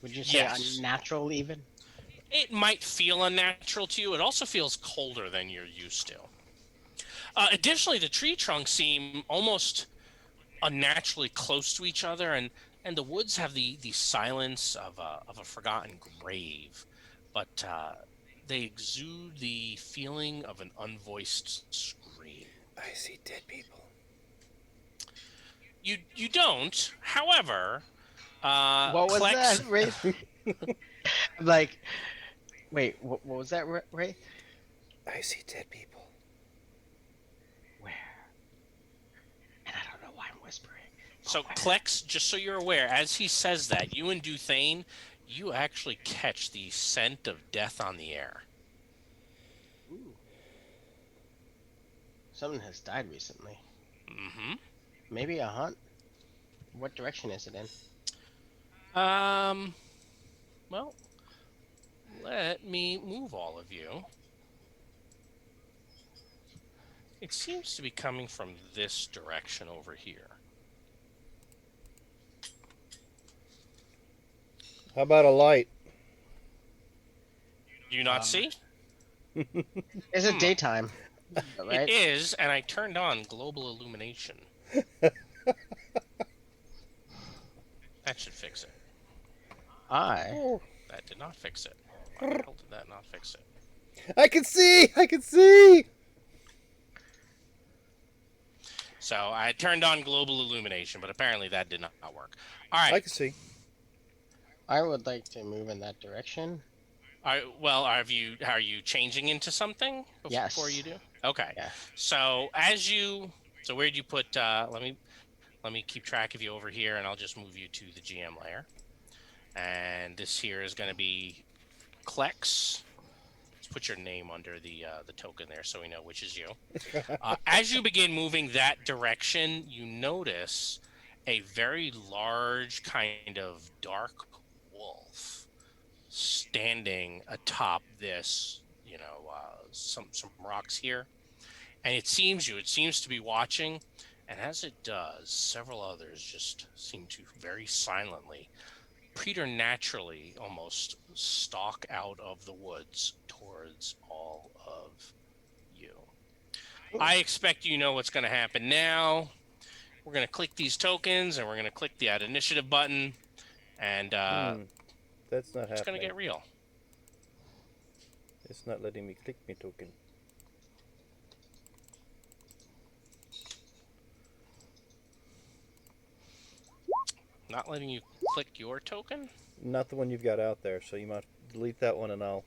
Would you say Yes. unnatural even? It might feel unnatural to you. It also feels colder than you're used to. Additionally, the tree trunks seem almost unnaturally close to each other, and the woods have the silence of a forgotten grave, but they exude the feeling of an unvoiced scream. I see dead people. You don't, however, What was Klex. that, Wraith? Like, wait, what was that, Wraith? I see dead people. Where? And I don't know why I'm whispering. So But where? Klex, just so you're aware, as he says that, you and Duthane, you actually catch the scent of death on the air. Ooh, someone has died recently. Mm-hmm. Maybe a hunt? What direction is it in? Um. Well, let me move all of you. It seems to be coming from this direction over here. How about a light? Do you not see? Is it Hmm. daytime? It Right? is, and I turned on global illumination. That should fix it. I. Oh, That did not fix it. Why the hell did that not fix it? I can see! I can see! So I turned on global illumination, but apparently that did not work. All I right. can see. I would like to move in that direction. Well, are you changing into something before Yes. you do? Okay. Yeah. So where'd you put? Let me keep track of you over here, and I'll just move you to the GM layer. And this here is going to be Klex. Let's put your name under the token there, so we know which is you. As you begin moving that direction, you notice a very large kind of dark wolf standing atop this, some rocks here, and it seems to be watching, and as it does, several others just seem to very silently, preternaturally almost stalk out of the woods towards all of you. I expect you know what's going to happen now. We're going to click these tokens and we're going to click the add initiative button, and That's not it's going to happening. get real. It's not letting me click my token. Not letting you click your token? Not the one you've got out there, so you might delete that one and I'll.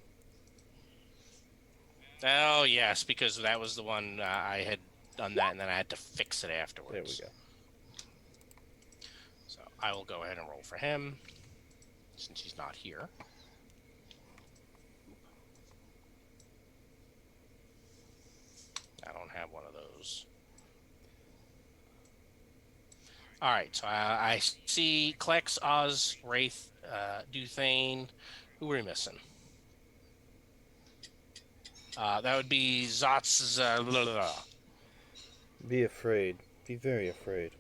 Oh, yes, because that was the one I had done that and then I had to fix it afterwards. There we go. So I will go ahead and roll for him since he's not here. I don't have one of those. All right, so I see Klex, Oz, Wraith, Duthane. Who are we missing? That would be Zot's. Blah, blah, blah. Be afraid. Be very afraid.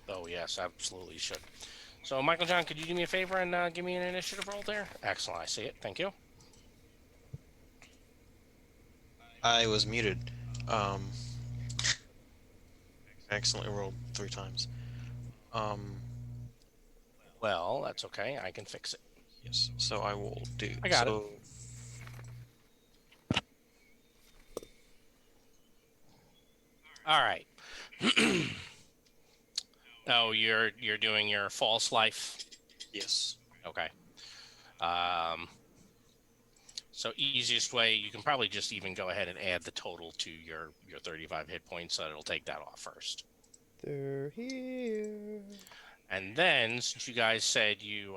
Oh, yes, absolutely you should. So, Michael John, could you do me a favor and give me an initiative roll there? Excellent, I see it. Thank you. I was muted. Um, I accidentally rolled 3 times. Well, that's okay. I can fix it. Yes. So I will do. I got it. All right. Oh, you're doing your false life. Yes. Okay. Um. So easiest way, you can probably just even go ahead and add the total to your 35 hit points, so it'll take that off first. They're here. And then, since you guys said you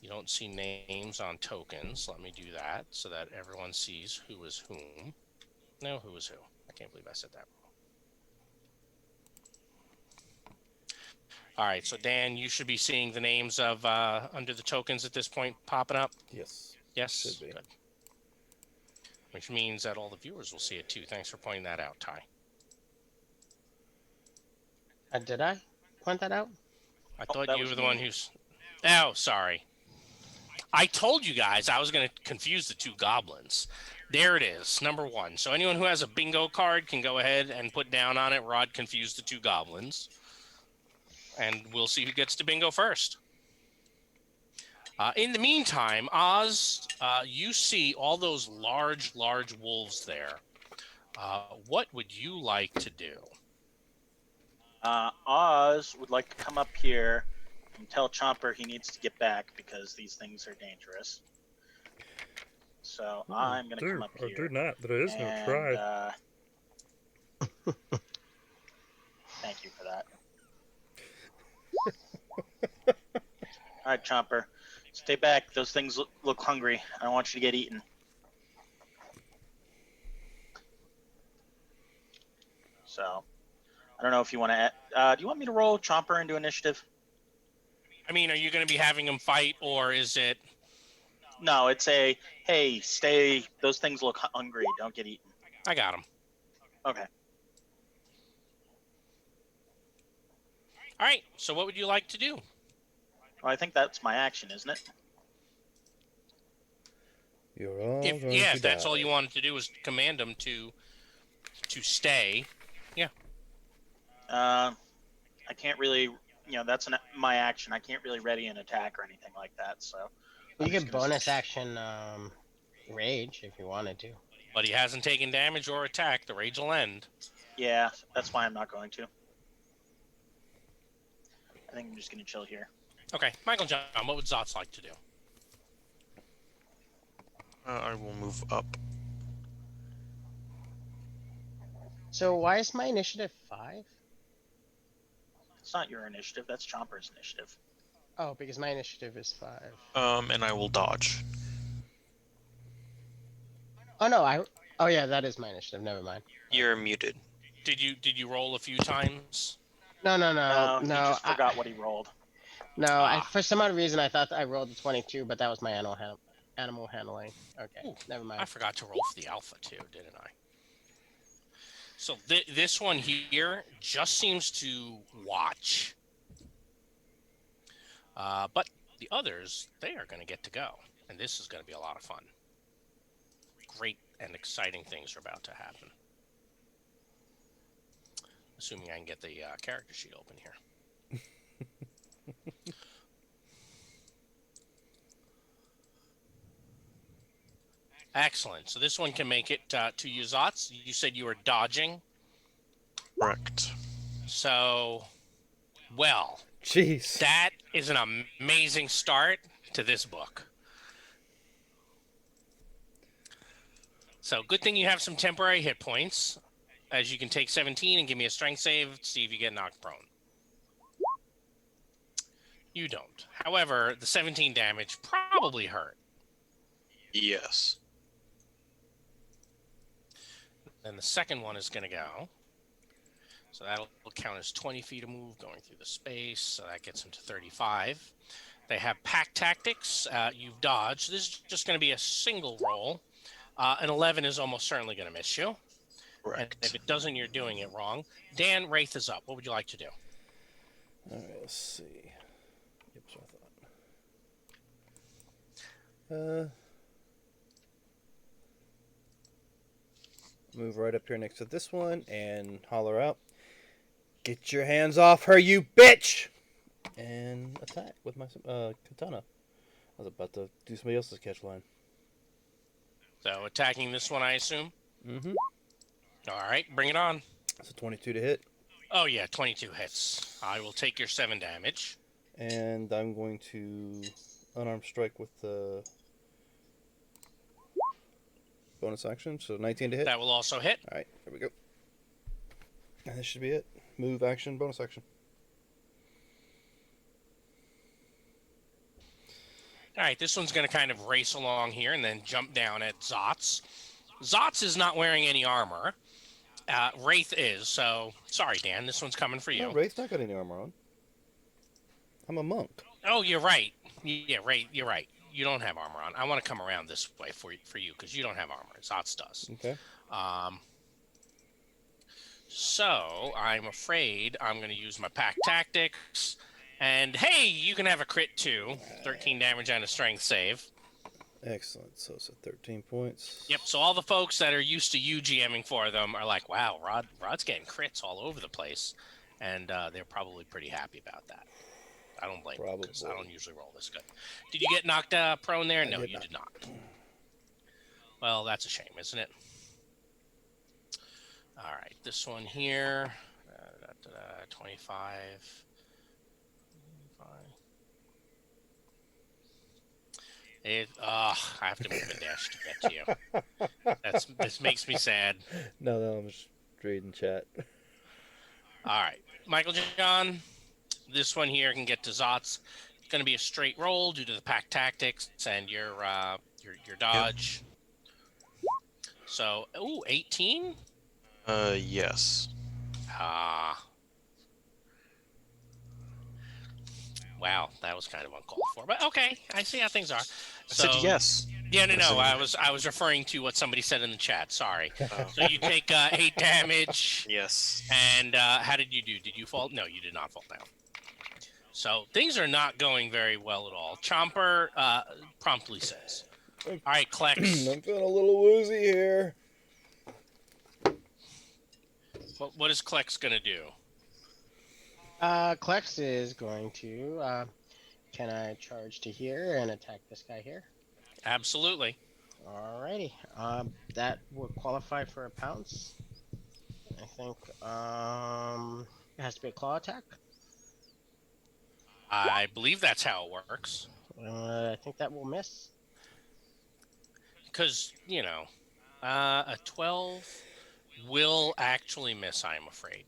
don't see names on tokens, let me do that so that everyone sees who is whom. No, who is who. I can't believe I said that wrong. All right, so Dan, you should be seeing the names of under the tokens at this point popping up. Yes. Yes, Should be. good. Which means that all the viewers will see it too. Thanks for pointing that out, Ty. Did I point that out? I Oh, thought that you was were the one me. who's. Oh, sorry. I told you guys I was going to confuse the two goblins. There it is, number one. So anyone who has a bingo card can go ahead and put down on it, Rod confused the two goblins. And we'll see who gets to bingo first. In the meantime, Oz, you see all those large, large wolves there. What would you like to do? Oz would like to come up here and tell Chomper he needs to get back because these things are dangerous. So I'm going to come up here. not. There is And thank you for that. All right, Chomper. Stay back. Those things look hungry. I don't want you to get eaten. So, I don't know if you want to. Do you want me to roll Chomper into initiative? I mean, are you going to be having them fight, or is it? No, it's a hey, stay. Those things look hungry. Don't get eaten. I got them. Okay. All right. So, what would you like to do? Well, I think that's my action, isn't it? You're all If going yeah, to if that's die. all you wanted to do was command them to stay. I can't really. That's my action. I can't really ready an attack or anything like that. So You I'm just could gonna bonus action rage if you wanted to. But he hasn't taken damage or attack. The rage will end. Yeah, that's why I'm not going to. I think I'm just gonna chill here. Okay, Michael John, what would Zots like to do? I will move up. So why is my initiative 5? It's not your initiative. That's Chomper's initiative. Oh, because my initiative is 5. And I will dodge. Oh no, Oh yeah, that is my initiative. Never mind. You're muted. Did you roll a few times? No. No, he just forgot what he rolled. For some odd reason I thought I rolled a 22, but that was my animal handling. Okay, Ooh, never mind. I forgot to roll for the alpha too, didn't I? So this one here just seems to watch. But the others, they are going to get to go. And this is going to be a lot of fun. Great and exciting things are about to happen. Assuming I can get the character sheet open here. Excellent. So this one can make it to you, Zots. You said you were dodging. Correct. So, well, Jeez. that is an amazing start to this book. So good thing you have some temporary hit points, as you can take 17 and give me a strength save, see if you get knocked prone. You don't. However, the 17 damage probably hurt. Yes. Then the second one is going to go. So that'll count as 20 feet of move going through the space. So that gets him to 35. They have pack tactics. You've dodged. This is just going to be a single roll. An 11 is almost certainly going to miss you. Correct. And if it doesn't, you're doing it wrong. Dan, Wraith is up. What would you like to do? All right, let's see. Yep, that's what I thought. Move right up here next to this one and holler out, "Get your hands off her, you bitch!" And attack with my katana. I was about to do somebody else's catch line. So attacking this one, I assume? Mm-hmm. All right, bring it on. It's a 22 to hit. Oh, yeah, 22 hits. I will take your 7 damage. And I'm going to unarmed strike with the bonus action. So 19 to hit. That will also hit. All right, here we go. And this should be it. Move action, bonus action. All right, this one's going to kind of race along here and then jump down at Zots. Zots is not wearing any armor. Wraith is, so sorry, Dan. This one's coming for you. No, Wraith's not got any armor on. I'm a monk. Oh, you're right. Yeah, right. You're right. You don't have armor on. I want to come around this way for you because you don't have armor. Zots does. Okay. So I'm afraid I'm going to use my pack tactics And hey, you can have a crit too. 13 damage and a strength save. Excellent. So it's at 13 points. Yep. So all the folks that are used to you GMing for them are like, "Wow, Rod's getting crits all over the place," and they're probably pretty happy about that. I don't blame them because I don't Probably. usually roll this good. Did you get knocked prone there? I No, did you not. did not. Well, that's a shame, isn't it? All right, this one here, 25. I have to move a dash to get to you. This makes me sad. No, I'm just reading chat. All right, Michael John. This one here can get to Zots. It's going to be a straight roll due to the pack tactics and your dodge. So, 18. Yes. Ah, wow, that was kind of uncalled for. But okay, I see how things are. I So, said yes. yeah, no, I said- I was referring to what somebody said in the chat. Sorry. Oh. So you take 8 damage, Yes. and how did you do? Did you fall? No, you did not fall down. So things are not going very well at all. Chomper promptly says, "All right, Klex, I'm feeling a little woozy here. what is Klex gonna do?" Klex is going to. Can I charge to here and attack this guy here? Absolutely. Alrighty. That would qualify for a pounce. I think. It has to be a claw attack. I believe that's how it works. I think that will miss. Because, a 12 will actually miss, I'm afraid.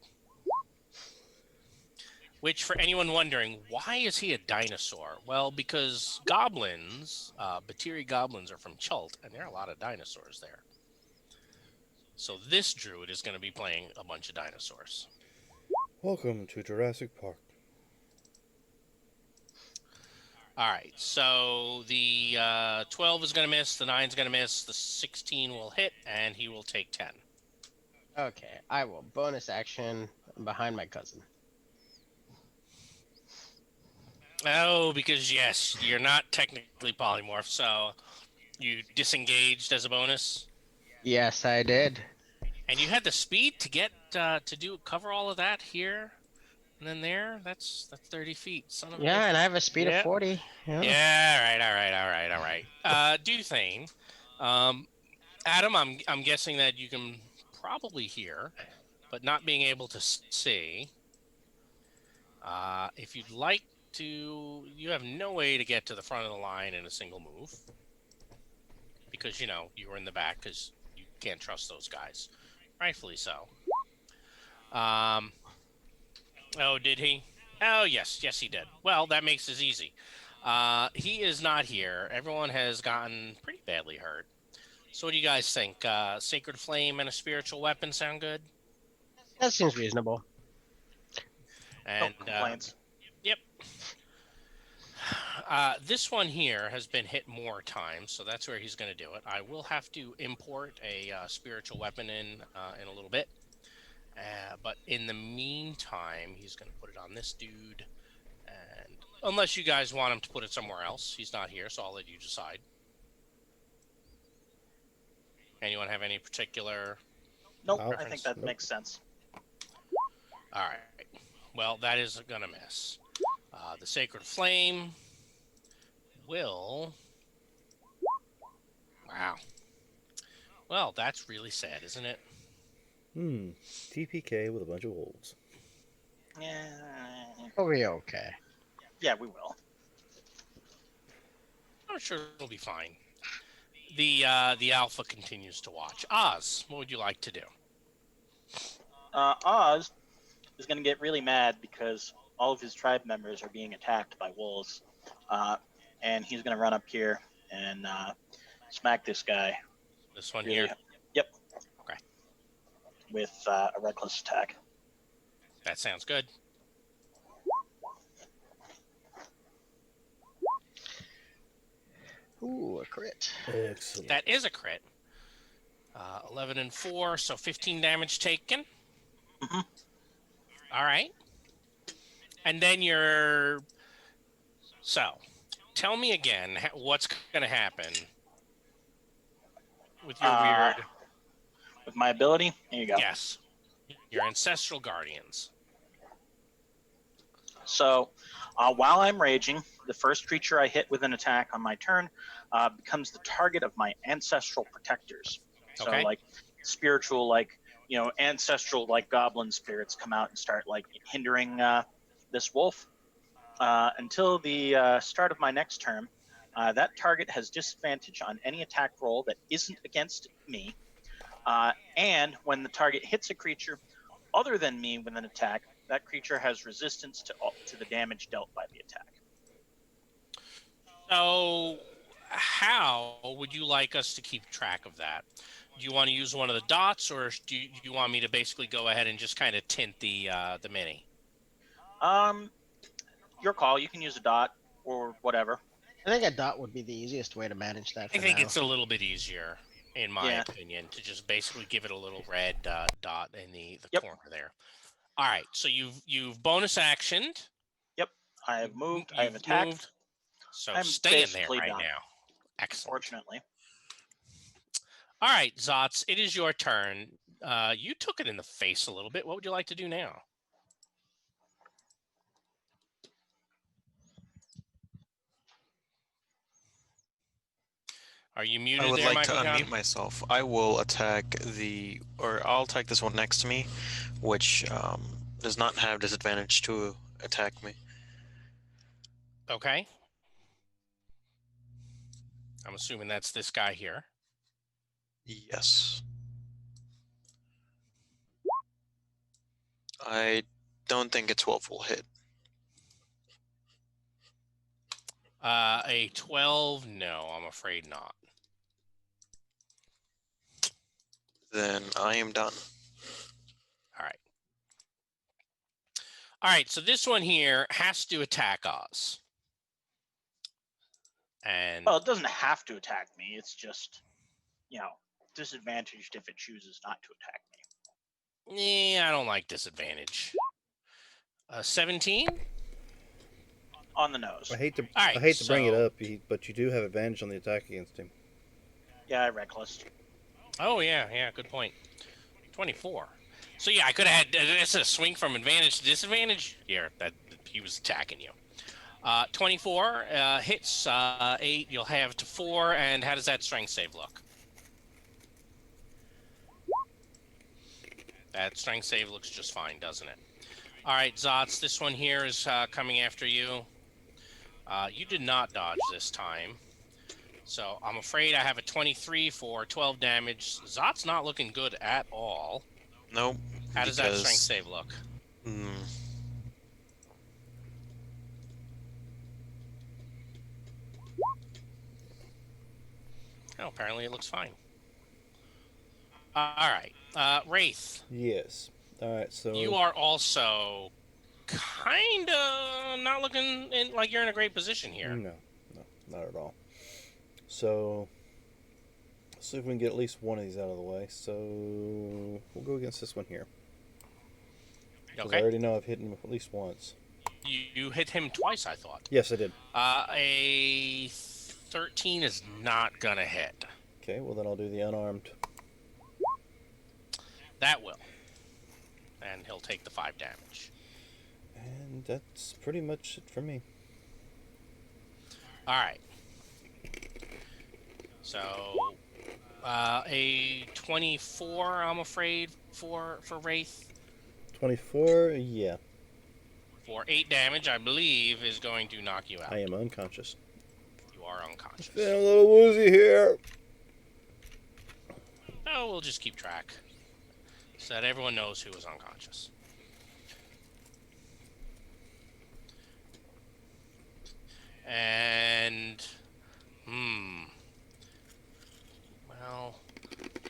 Which, for anyone wondering, why is he a dinosaur? Well, because goblins, Batiri goblins are from Chult, and there are a lot of dinosaurs there. So this druid is going to be playing a bunch of dinosaurs. Welcome to Jurassic Park. All right, so the 12 is going to miss, the 9 is going to miss, the 16 will hit, and he will take 10. Okay, I will bonus action behind my cousin. Oh, because yes, you're not technically polymorph, so you disengaged as a bonus, Yes, I did. and you had the speed to get to cover all of that here and then there. That's 30 feet, son of a Yeah, bitch. and I have a speed of Yeah. 40. Yeah. Yeah, all right. Duthane, Adam, I'm guessing that you can probably hear, but not being able to see. If you'd like to, you have no way to get to the front of the line in a single move because you were in the back because you can't trust those guys, rightfully so. Oh, did he? Oh, yes, he did. Well, that makes this easy. He is not here. Everyone has gotten pretty badly hurt. So, what do you guys think? Sacred Flame and a spiritual weapon sound good? That seems reasonable. No And complaints. yep. This one here has been hit more times, so that's where he's going to do it. I will have to import a spiritual weapon in a little bit. But in the meantime, he's going to put it on this dude. And unless you guys want him to put it somewhere else, he's not here, so I'll let you decide. Anyone have any particular? Nope, Nope. I think that Nope. makes sense. All right. Well, that is going to miss. The Sacred Flame will. Wow. Well, that's really sad, isn't it? TPK with a bunch of wolves. Yeah, We'll be okay. yeah, we will. I'm sure it'll be fine. The alpha continues to watch. Oz, what would you like to do? Oz is going to get really mad because all of his tribe members are being attacked by wolves, and he's going to run up here and smack this guy. This one Really, here. yep. Okay. With a reckless attack. That sounds good. Ooh, a crit. Excellent. That is a crit. 11 and 4, so 15 damage taken. Mhm. All right. And then you're so. Tell me again what's going to happen with your Uh, weird. with my ability, here you go. Yes, your ancestral guardians. So, while I'm raging, the first creature I hit with an attack on my turn becomes the target of my ancestral protectors. So, Okay. like spiritual, ancestral, like goblin spirits come out and start like hindering this wolf until the start of my next turn. That target has disadvantage on any attack roll that isn't against me. And when the target hits a creature other than me with an attack, that creature has resistance to the damage dealt by the attack. So, how would you like us to keep track of that? Do you want to use one of the dots, or do you want me to basically go ahead and just kind of tint the mini? Your call. You can use a dot or whatever. I think a dot would be the easiest way to manage that I for think now. it's a little bit easier, in my Yeah. opinion, to just basically give it a little red dot in the Yep. corner there. All right, so you've bonus actioned. Yep. I have moved. I have You've attacked. moved. So I'm stay in there basically right done. now. Excellent. Fortunately. All right, Zots, it is your turn. You took it in the face a little bit. What would you like to do now? Are you muted I would there, like to Michael John? unmute myself. I will attack I'll attack this one next to me, which does not have disadvantage to attack me. Okay. I'm assuming that's this guy here. Yes. I don't think a 12 will hit. A 12? No, I'm afraid not. Then I am done. All right. All right, so this one here has to attack Oz. And Well, it doesn't have to attack me. It's just, disadvantaged if it chooses not to attack me. I don't like disadvantage. 17? On the nose. I hate to All right, bring it so- up, but you do have advantage on the attack against him. Yeah, I reckless. Oh, yeah, good point. 24. So, yeah, I could have had it's a swing from advantage to disadvantage. Here, that he was attacking you. 24 hits 8. You'll have to 4. And how does that strength save look? That strength save looks just fine, doesn't it? All right, Zots, this one here is coming after you. You did not dodge this time. So I'm afraid I have a 23 for 12 damage. Zot's not looking good at all. Nope. How does that strength save look? Oh, apparently it looks fine. All right. Wraith. Yes. All right. So You are also kind of not looking like you're in a great position here. No, not at all. So let's see if we can get at least one of these out of the way. So we'll go against this one here. Because I Okay. already know I've hit him at least once. You hit him twice, I thought. Yes, I did. A 13 is not going to hit. Okay, well then I'll do the unarmed. That will. And he'll take the 5 damage. And that's pretty much it for me. All right. So, a 24, I'm afraid, for Wraith. 24, yeah. For 8 damage, I believe, is going to knock you out. I am unconscious. You are unconscious. Feeling a little woozy here. Oh, we'll just keep track so that everyone knows who is unconscious. And, well,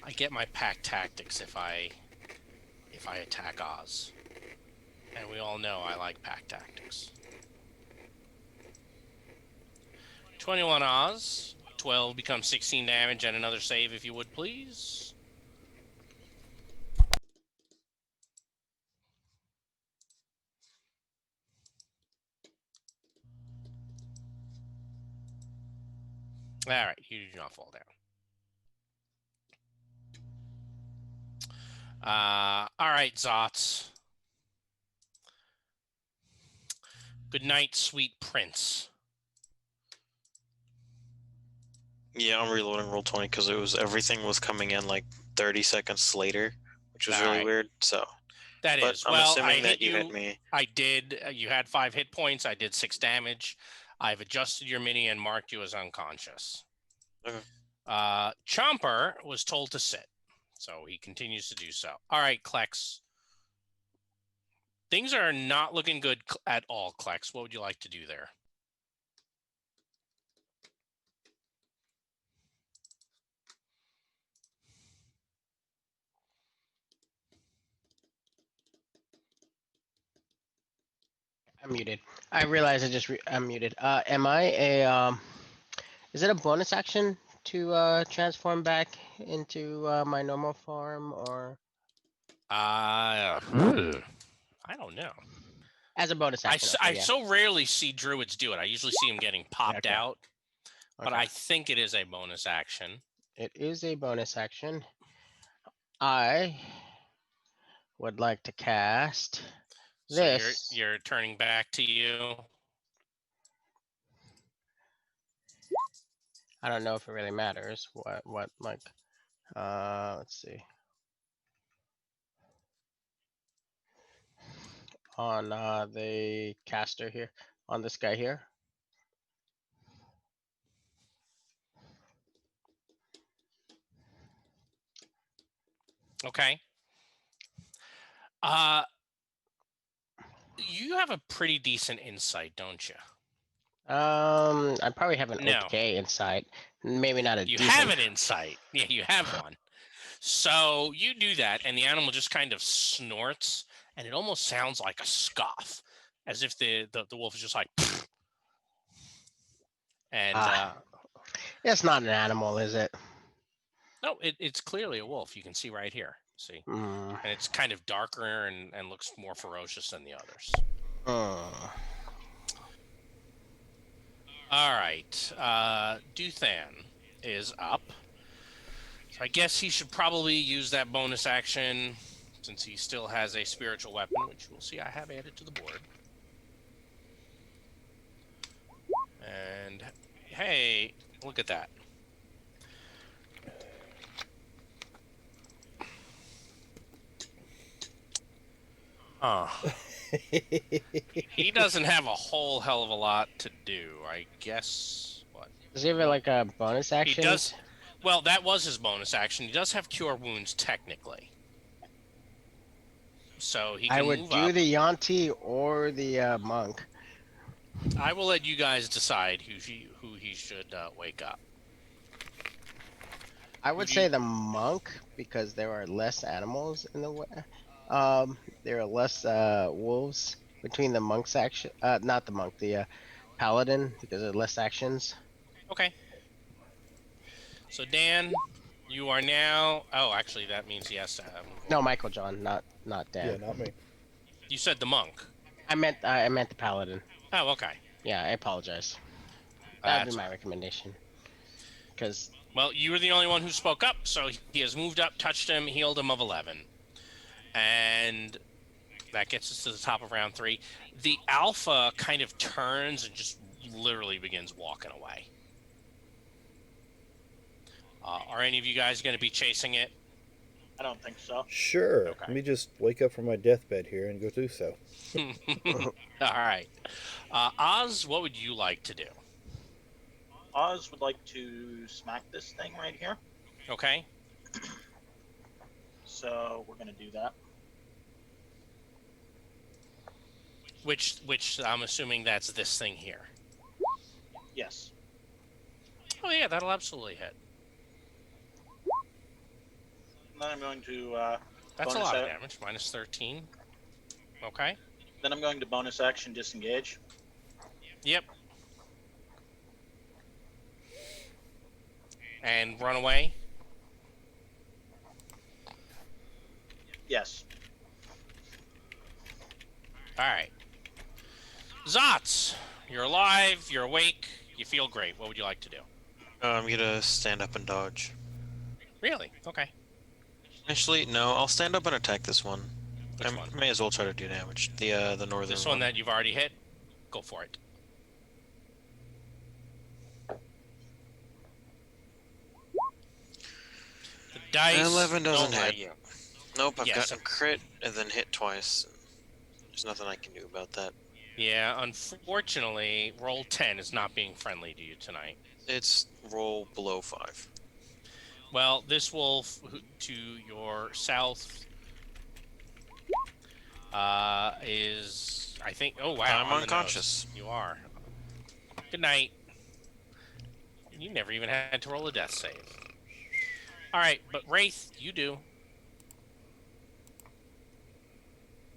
I get my pack tactics if I attack Oz. And we all know I like pack tactics. 21 Oz. 12 becomes 16 damage and another save if you would, please. All right, you do not fall down. All right, Zots. Good night, sweet prince. Yeah, I'm reloading roll 20 because everything was coming in like 30 seconds later, which was All really right. weird. So, That but is. I'm Well, I assuming that hit you hit you. me. I did. You had 5 hit points. I did 6 damage. I've adjusted your mini and marked you as unconscious. Okay. Chomper was told to sit, so he continues to do so. All right, Klex. Things are not looking good at all, Klex. What would you like to do there? I'm muted. I realize I just I'm muted. Am I is it a bonus action to transform back into my normal form, or I don't know. as a bonus action? Okay, I yeah. so rarely see druids do it. I usually see them getting popped Okay. out, but Okay. I think it is a bonus action. It is a bonus action. I would like to cast So this. you're turning back to you. I don't know if it really matters. What like let's see. On the caster here, on this guy here. Okay. You have a pretty decent insight, don't you? I probably have an No. okay insight. Maybe not a You decent. have an insight. Yeah, you have one. So you do that, and the animal just kind of snorts, and it almost sounds like a scoff, as if the wolf is just like, "Pfft." And It's not an animal, is it? no, it's clearly a wolf. You can see right here. See, Mm. and it's kind of darker and looks more ferocious than the others. All right, Duthan is up. So I guess he should probably use that bonus action since he still has a spiritual weapon, which we'll see I have added to the board. And hey, look at that. He doesn't have a whole hell of a lot to do, I guess. What? Does he have like a bonus He action? does. Well, that was his bonus action. He does have cure wounds technically, so he I can would move do up. the Yanti or the monk. I will let you guys decide who he should wake up. I would say the monk because there are less animals in the way. There are less wolves between the monk's action. Not the monk, the paladin because there are less actions. Okay. So Dan, you are now. Oh, actually, that means he has to move. No, Over. Michael John, not Dan. Yeah, not me. You said the monk. I meant the paladin. Oh, okay. Yeah, I apologize. That would be my recommendation. Because well, you were the only one who spoke up, so he has moved up, touched him, healed him of 11, and that gets us to the top of round 3. The alpha kind of turns and just literally begins walking away. Are any of you guys going to be chasing it? I don't think so. Sure. Okay. Let me just wake up from my deathbed here and go do so. All right. Oz, what would you like to do? Oz would like to smack this thing right here. Okay. So we're going to do that. Which I'm assuming that's this thing here. Yes. Oh, yeah, that'll absolutely hit. And then I'm going to That's a lot of damage. Minus 13. Okay. Then I'm going to bonus action disengage. Yep. And run away? Yes. All right. Zots, you're alive, you're awake, you feel great. What would you like to do? I'm gonna stand up and dodge. Really? Okay. Actually, no. I'll stand up and attack this one. Which I one? may as well try to do damage. The northern This one one. that you've already hit? Go for it. The dice 11 doesn't don't lie hit. you. Nope, I've Yes. gotten crit and then hit twice. There's nothing I can do about that. Yeah, unfortunately, roll 10 is not being friendly to you tonight. It's roll below 5. Well, this wolf to your south is, I think, oh wow, I'm on the unconscious. nose. You are. Good night. You never even had to roll a death save. All right, but Wraith, you do.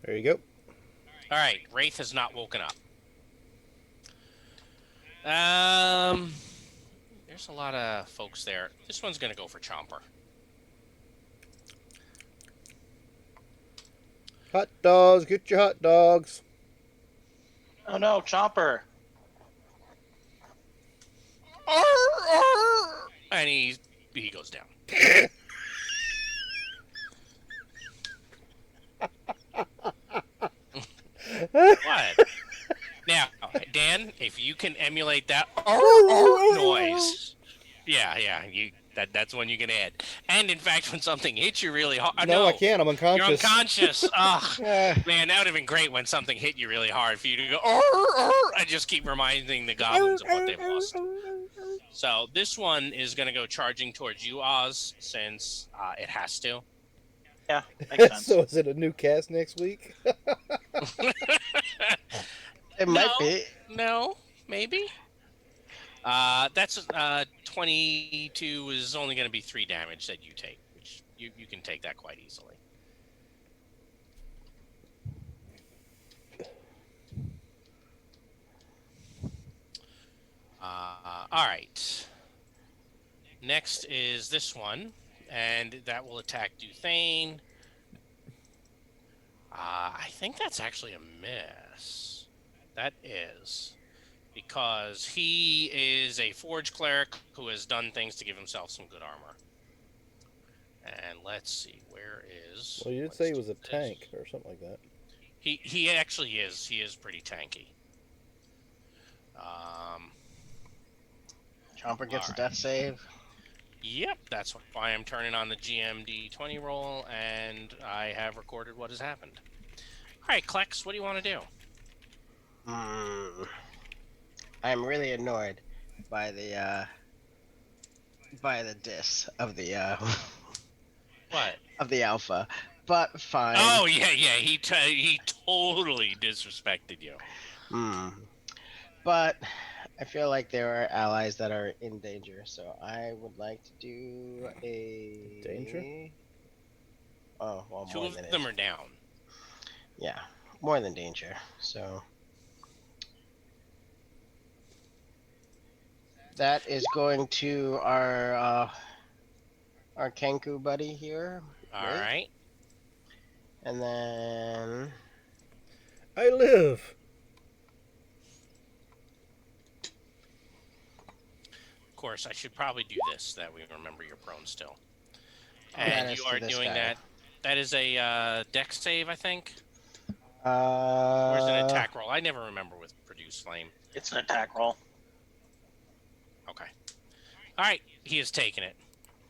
There you go. All right, Wraith has not woken up. There's a lot of folks there. This one's gonna go for Chomper. Hot dogs, get your hot dogs. Oh no, Chomper! And he goes down. What? Now, Dan, if you can emulate that noise, yeah, that's one you can add. And in fact, when something hits you really hard, No, I can't. I'm you're unconscious. unconscious. Ugh, Yeah. man, that would have been great when something hit you really hard for you to go and just keep reminding the goblins of what they've lost. So this one is going to go charging towards you, Oz, since it has to. Yeah, makes sense. So is it a new cast next week? It might be. No, maybe. That's 22 is only going to be 3 damage that you take, which you can take that quite easily. All right. Next is this one, and that will attack Duthane. I think that's actually a miss. That is. Because he is a forge cleric who has done things to give himself some good armor. And let's see, where is... Well, you did say he was a tank or something like that. He actually is. He is pretty tanky. Chomper gets a Alright. death save. Yep, that's why I'm turning on the GMD20 roll, and I have recorded what has happened. All right, Klex, what do you want to do? I'm really annoyed by the diss of the What? of the alpha, but fine. Oh yeah, he totally disrespected you. But I feel like there are allies that are in danger, so I would like to do a Danger? Oh, well, 2 more of than them are down. Yeah, more than danger. So that is going to our Kenku buddy here. All right. And then I live. Of course, I should probably do this so that we remember you're prone still. That And is you to are this doing guy. that. That is a dex save, I think. uh Or is it an attack roll? I never remember with Produce Flame. It's an attack roll. Okay. All right, he has taken it.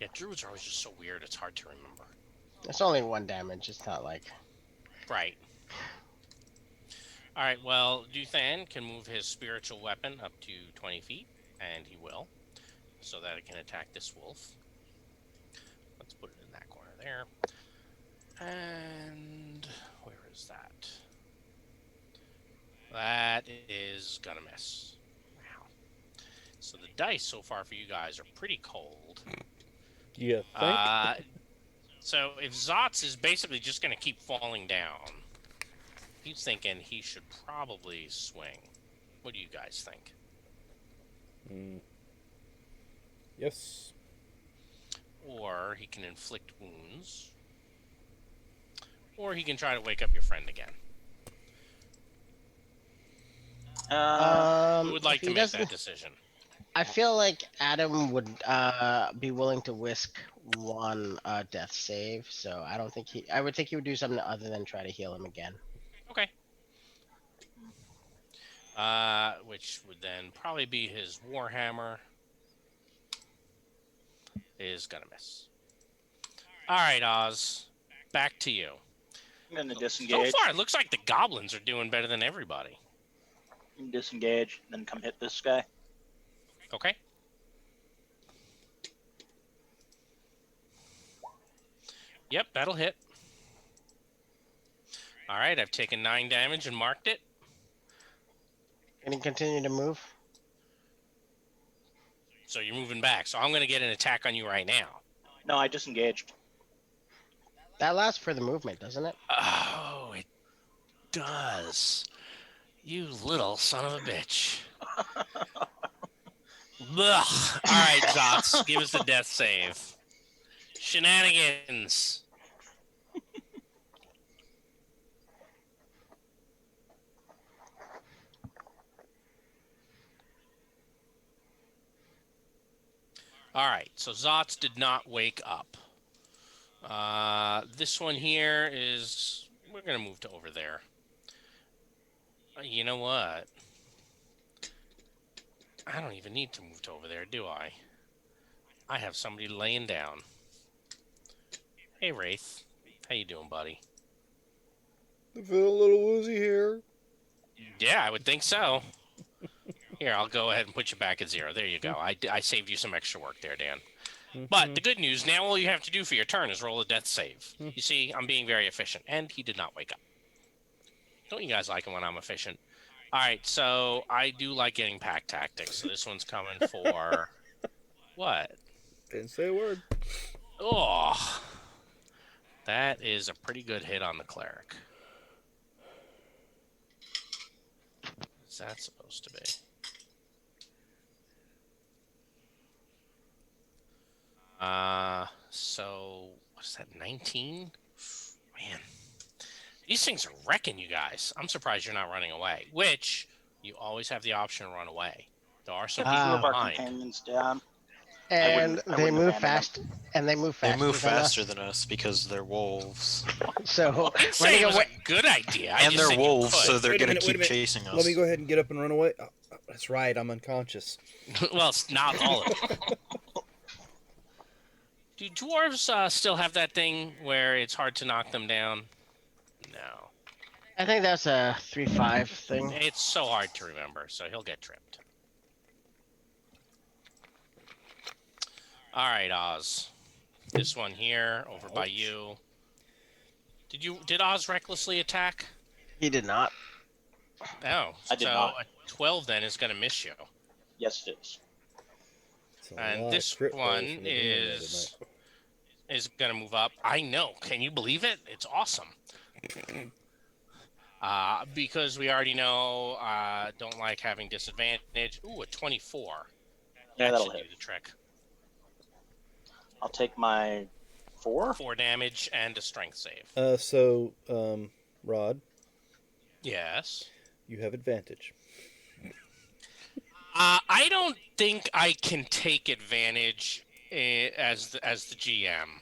Yeah, druids are always just so weird. It's hard to remember. It's only 1 damage. It's not like Right. All right, well, Duthan can move his spiritual weapon up to 20 feet, and he will, so that it can attack this wolf. Let's put it in that corner there. And where is that? That is gonna miss. Wow. So the dice so far for you guys are pretty cold. You think? So if Zotz is basically just gonna keep falling down, he's thinking he should probably swing. What do you guys think? Yes. Or he can inflict wounds. Or he can try to wake up your friend again. Who would like if to he make doesn't- that decision? I feel like Adam would be willing to risk one death save, so I don't think he. I would think he would do something other than try to heal him again. Okay. Which would then probably be his Warhammer. Is gonna miss. All right, Oz. Back to you. I'm going to So disengage. far, it looks like the goblins are doing better than everybody. Disengage, then come hit this guy. Okay. Yep, that'll hit. All right, I've taken 9 damage and marked it. Can he continue to move? So you're moving back. So I'm going to get an attack on you right now. No, I disengaged. That lasts for the movement, doesn't it? Oh, it does. You little son of a bitch. Ugh. All right, Zots, give us the death save. Shenanigans. All right, so Zots did not wake up. This one here is... We're going to move to over there. You know what? I don't even need to move to over there, do I? I have somebody laying down. Hey, Wraith. How you doing, buddy? I feel a little woozy here. Yeah, I would think so. Here, I'll go ahead and put you back at 0. There you go. I saved you some extra work there, Dan. But the good news, now all you have to do for your turn is roll a death save. You see, I'm being very efficient. And he did not wake up. Don't you guys like it when I'm efficient? All right, so I do like getting pack tactics. So this one's coming for... What? Didn't say a word. Oh, that is a pretty good hit on the cleric. What's that supposed to be? So what's that? 19? Man, these things are wrecking you guys. I'm surprised you're not running away. Which you always have the option to run away. There are some people Move our behind. companions down. And I they wouldn't move abandon fast. And they move They faster. move than faster us. than us because they're wolves. So I didn't say running it was away. a good idea. I And just they're said you wolves, could. so they're Wait a gonna minute, wait a keep minute. chasing us. Let me go ahead and get up and run away. Oh, that's right, I'm unconscious. Well, it's not all of them. Do dwarves still have that thing where it's hard to knock them down? No. I think that's a 3-5 thing. It's so hard to remember, so he'll get tripped. All right, Oz. This one here, over by you. Did Oz recklessly attack? He did not. Oh, I did so not. a 12 then is going to miss you. Yes, it is. It's a And lot of this crit rolls one from the DM the other is going to move up. I know. Can you believe it? It's awesome. Because we already know don't like having disadvantage. Ooh, a 24. Yeah, That that'll should hit. do the trick. I'll take my 4. 4 damage and a strength save. night. Rod, Yes. you have advantage. I don't think I can take advantage as the GM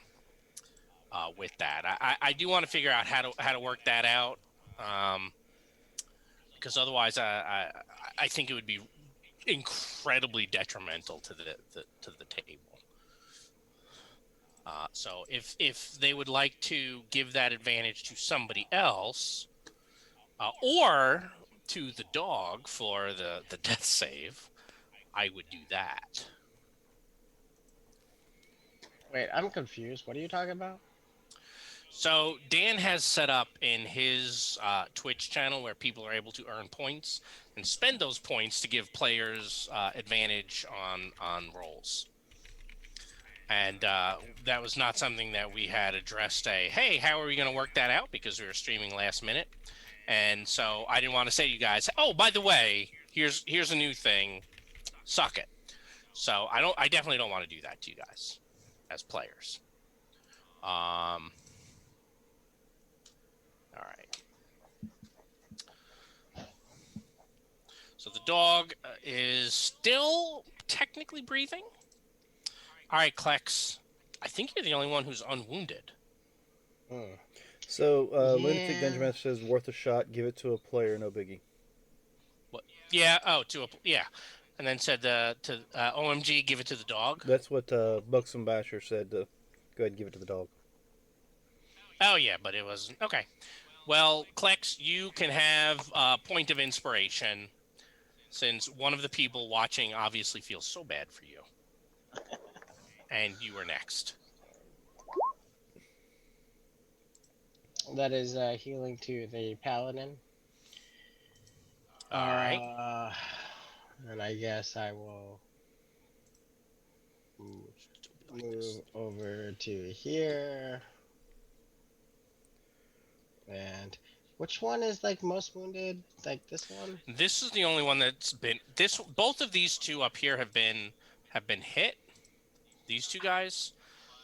with that. I do want to figure out how to work that out, because otherwise I think it would be incredibly detrimental to the table. So if they would like to give that advantage to somebody else, or to the dog for the death save, I would do that. Wait, I'm confused. What are you talking about? So Dan has set up in his Twitch channel where people are able to earn points and spend those points to give players advantage on rolls. And that was not something that we had addressed hey, how are we going to work that out? Because we were streaming last minute. And so I didn't want to say to you guys, oh, by the way, here's a new thing. Suck it. So I definitely don't want to do that to you guys as players. All right. So the dog is still technically breathing. All right, Klex. I think you're the only one who's unwounded. Hmm. So, Lunatic Yeah. Dungeon Master says, worth a shot, give it to a player, no biggie. What? Yeah. Oh, yeah. And then said to OMG, give it to the dog. That's what Buxom Basher said, to go ahead and give it to the dog. Oh yeah, but it wasn't okay. Well, Klex, you can have a point of inspiration, since one of the people watching obviously feels so bad for you, and you are next. That is healing to the paladin. All right. And I guess I will move over to here. And which one is like most wounded? Like this one? This is the only one that's been this. Both of these two up here have been hit. These two guys,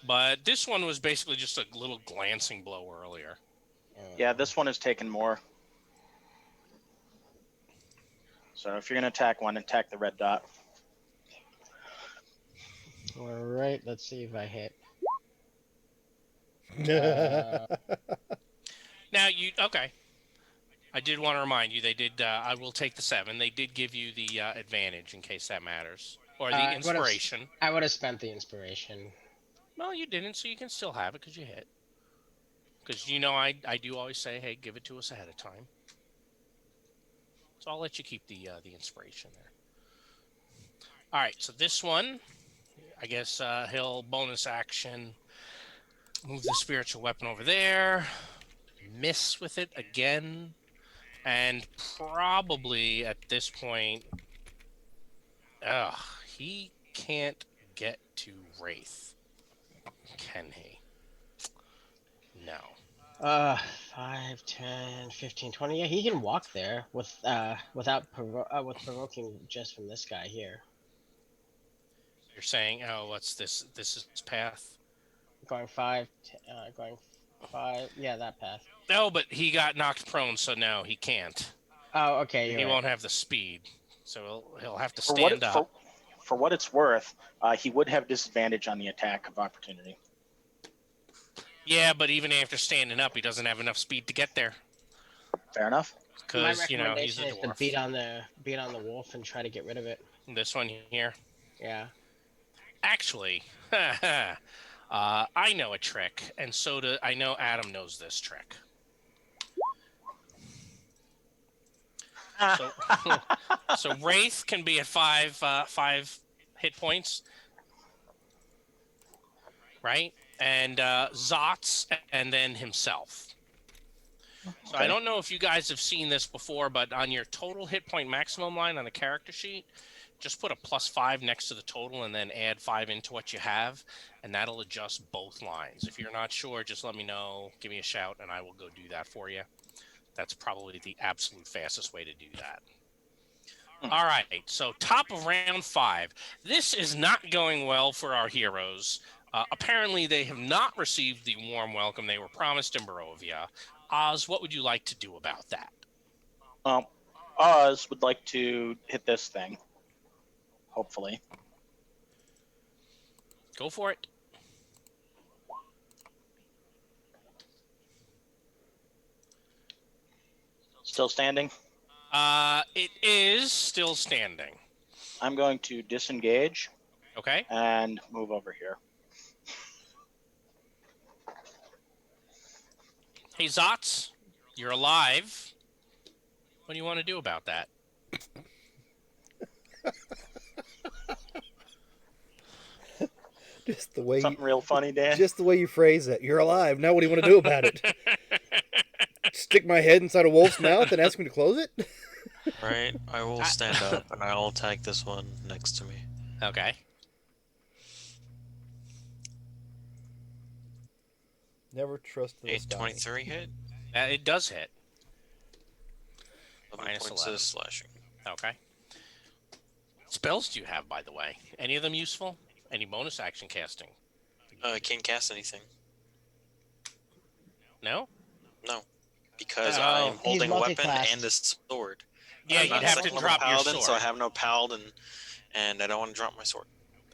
but this one was basically just a little glancing blow earlier. Yeah, this one is taking more. So if you're going to attack one, attack the red dot. All right, let's see if I hit. Now okay. I did want to remind you they did. I will take the 7. They did give you the advantage in case that matters, or the inspiration. I would have spent the inspiration. Well, you didn't, so you can still have it because you hit. Because I do always say, hey, give it to us ahead of time. So I'll let you keep the inspiration there. All right, so this one, I guess he'll bonus action, move the spiritual weapon over there, miss with it again, and probably at this point, he can't get to Wraith, can he? No. 5, 10, 15, 20. Yeah, he can walk there with with provoking just from this guy here. You're saying, oh, what's this? This is his path? Going 5, going 5. Yeah, that path. No, but he got knocked prone, so no, he can't. Oh, okay. He You're won't right. have the speed, so he'll have to stand up. For what it's worth, he would have disadvantage on the attack of opportunity. Yeah, but even after standing up, he doesn't have enough speed to get there. Fair enough. My Because he's a recommendation is to dwarf. beat on the wolf and try to get rid of it. This one here. Yeah. Actually, I know a trick, and I know Adam knows this trick. So, so Wraith can be at 5 hit points, right? And Zotz, and then himself. So I don't know if you guys have seen this before, but on your total hit point maximum line on the character sheet, just put a +5 next to the total and then add 5 into what you have, and that'll adjust both lines. If you're not sure, just let me know, give me a shout, and I will go do that for you. That's probably the absolute fastest way to do that. All right, so top of round 5. This is not going well for our heroes. Apparently, they have not received the warm welcome they were promised in Barovia. Oz, what would you like to do about that? Oz would like to hit this thing. Hopefully. Go for it. Still standing? It is still standing. I'm going to disengage. Okay. And move over here. Hey, Zotz, you're alive. What do you want to do about that? Just the way Something real funny, Dan. Just the way you phrase it. You're alive. Now what do you want to do about it? Stick my head inside a wolf's mouth and ask him to close it? Right. I will stand up and I'll attack this one next to me. Okay. Never trust the 823 hit. It does hit. 11 points of slashing. Okay. What spells do you have, by the way? Any of them useful? Any bonus action casting? I can't cast anything. No? No. Because I'm holding a weapon multi-classed. and a sword. Yeah, I'm you'd not have to second level drop your paladin, sword. so I have no paladin and I don't want to drop my sword.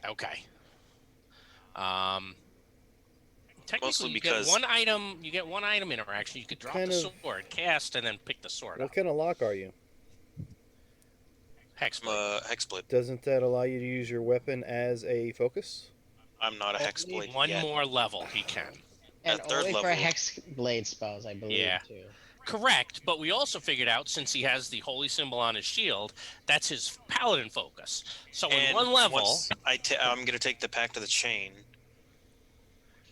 Okay. Um, technically, Mostly you because get one item. You get one item interaction. You could drop kind the of- sword, cast, and then pick the sword What up. kind of lock are you? Hexblade. Hexblade. Doesn't that allow you to use your weapon as a focus? I'm not a Only Hexblade One yet. more level, he can. and At third only for level, hex blade spells, I believe, Yeah. too. Correct, but we also figured out since he has the holy symbol on his shield, that's his paladin focus. So in and one level, once I'm gonna take the Pact of the Chain,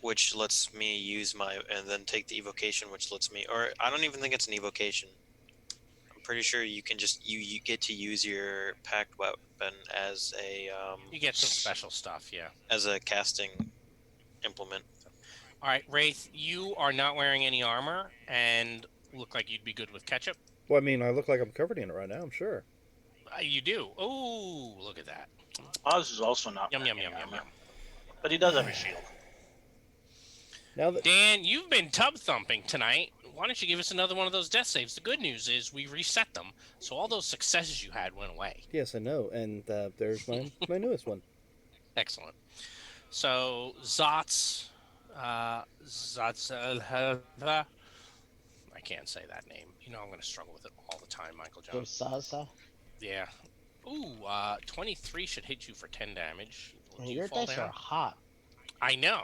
which lets me use and then take the evocation, which lets me, or I don't even think it's an evocation. I'm pretty sure you can just you get to use your pact weapon as a you get some special stuff. Yeah. as a casting implement. All right, Wraith, you are not wearing any armor and look like you'd be good with ketchup. Well, I mean, I look like I'm covered in it right now. I'm sure. You do. Oh, look at that. Oz is also not Yum wearing yum yum any yum armor, yum. but he does have a shield. Now that Dan, you've been tub thumping tonight. Why don't you give us another one of those death saves? The good news is we reset them, so all those successes you had went away. yes, I know, and there's my newest one. Excellent. So Zots, Zots, I can't say that name. You know I'm going to struggle with it all the time, Michael John. Salsa. Yeah. Ooh, 23 should hit you for 10 damage. Do you Your fall dice down? are hot. I know.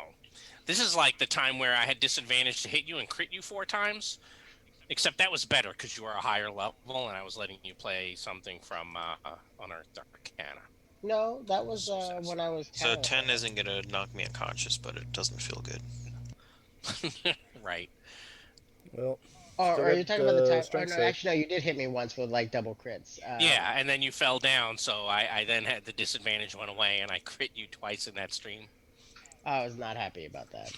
This is like the time where I had disadvantage to hit you and crit you 4 times. Except that was better because you were a higher level and I was letting you play something from Unearthed Arcana. No, that was Success. when I was 10. So 10 isn't gonna knock me unconscious, but it doesn't feel good. Right. Well, Or still are got you talking about the time? Oh, strength no, save. actually, no, you did hit me once with like double crits. Yeah, and then you fell down, so I then had the disadvantage went away and I crit you twice in that stream. I was not happy about that.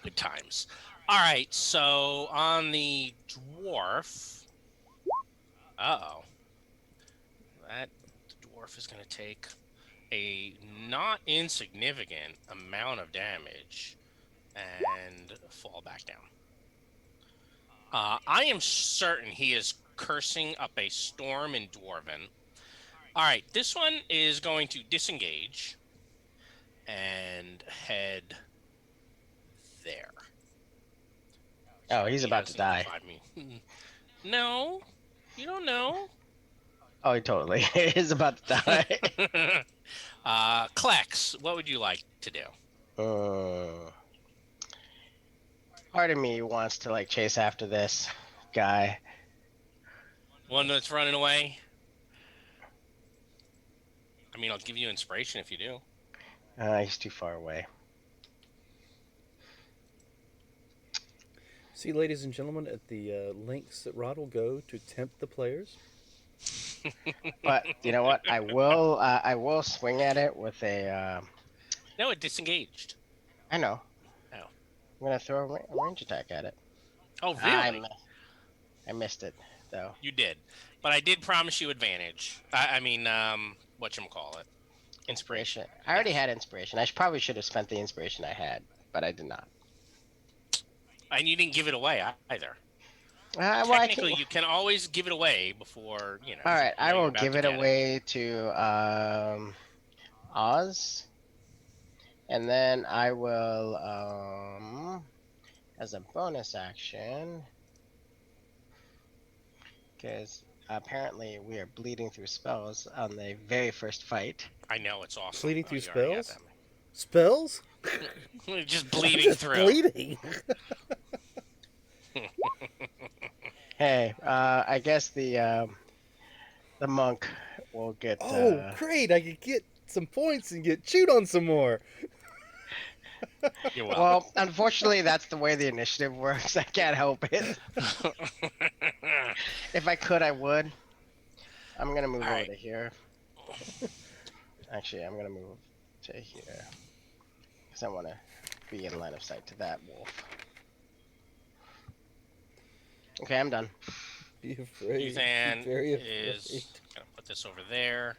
Good times. All right, so on the dwarf. Uh-oh. That dwarf is going to take a not insignificant amount of damage and fall back down. I am certain he is cursing up a storm in Dwarven. All right, this one is going to disengage and head there. Oh, he's He about has to die. notified me. No, you don't know. Oh, he totally is about to die. Klex, what would you like to do? Part of me wants to like chase after this guy. One that's running away? I mean, I'll give you inspiration if you do. He's too far away. See, ladies and gentlemen, at the lengths that Rod will go to tempt the players. But you know what? I will swing at it with a. No, it disengaged. I know. Oh. I'm gonna throw a range attack at it. Oh, really? I missed it though. You did. But I did promise you advantage. I mean, whatchamacallit? Inspiration. I already had inspiration. I probably should have spent the inspiration I had, but I did not. And you didn't give it away either. Well, Technically, you can always give it away before, you know. All right, I you're will about give to it get away to Oz, and then I will, as a bonus action, because apparently we are bleeding through spells on the very first fight. I know, it's awesome. Bleeding through you already got spells? Spells? that. Just bleeding Just through. bleeding. Hey, I guess the monk will get. Oh, great! I could get some points and get chewed on some more. You're welcome. Well, unfortunately, that's the way the initiative works. I can't help it. If I could, I would. I'm gonna move All over right. to here. Actually, I'm gonna move to here because I want to be in line of sight to that wolf. Okay, I'm done. Be afraid. Ethan Be very is afraid. gonna put this over there.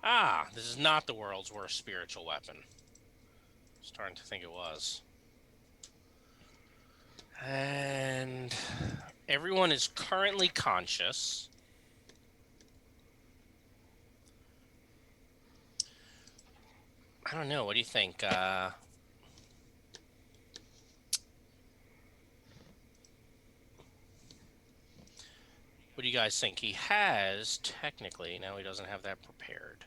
Ah, this is not the world's worst spiritual weapon. Starting to think it was. And everyone is currently conscious. I don't know. What do you think? What do you guys think? He has technically. Now he doesn't have that prepared.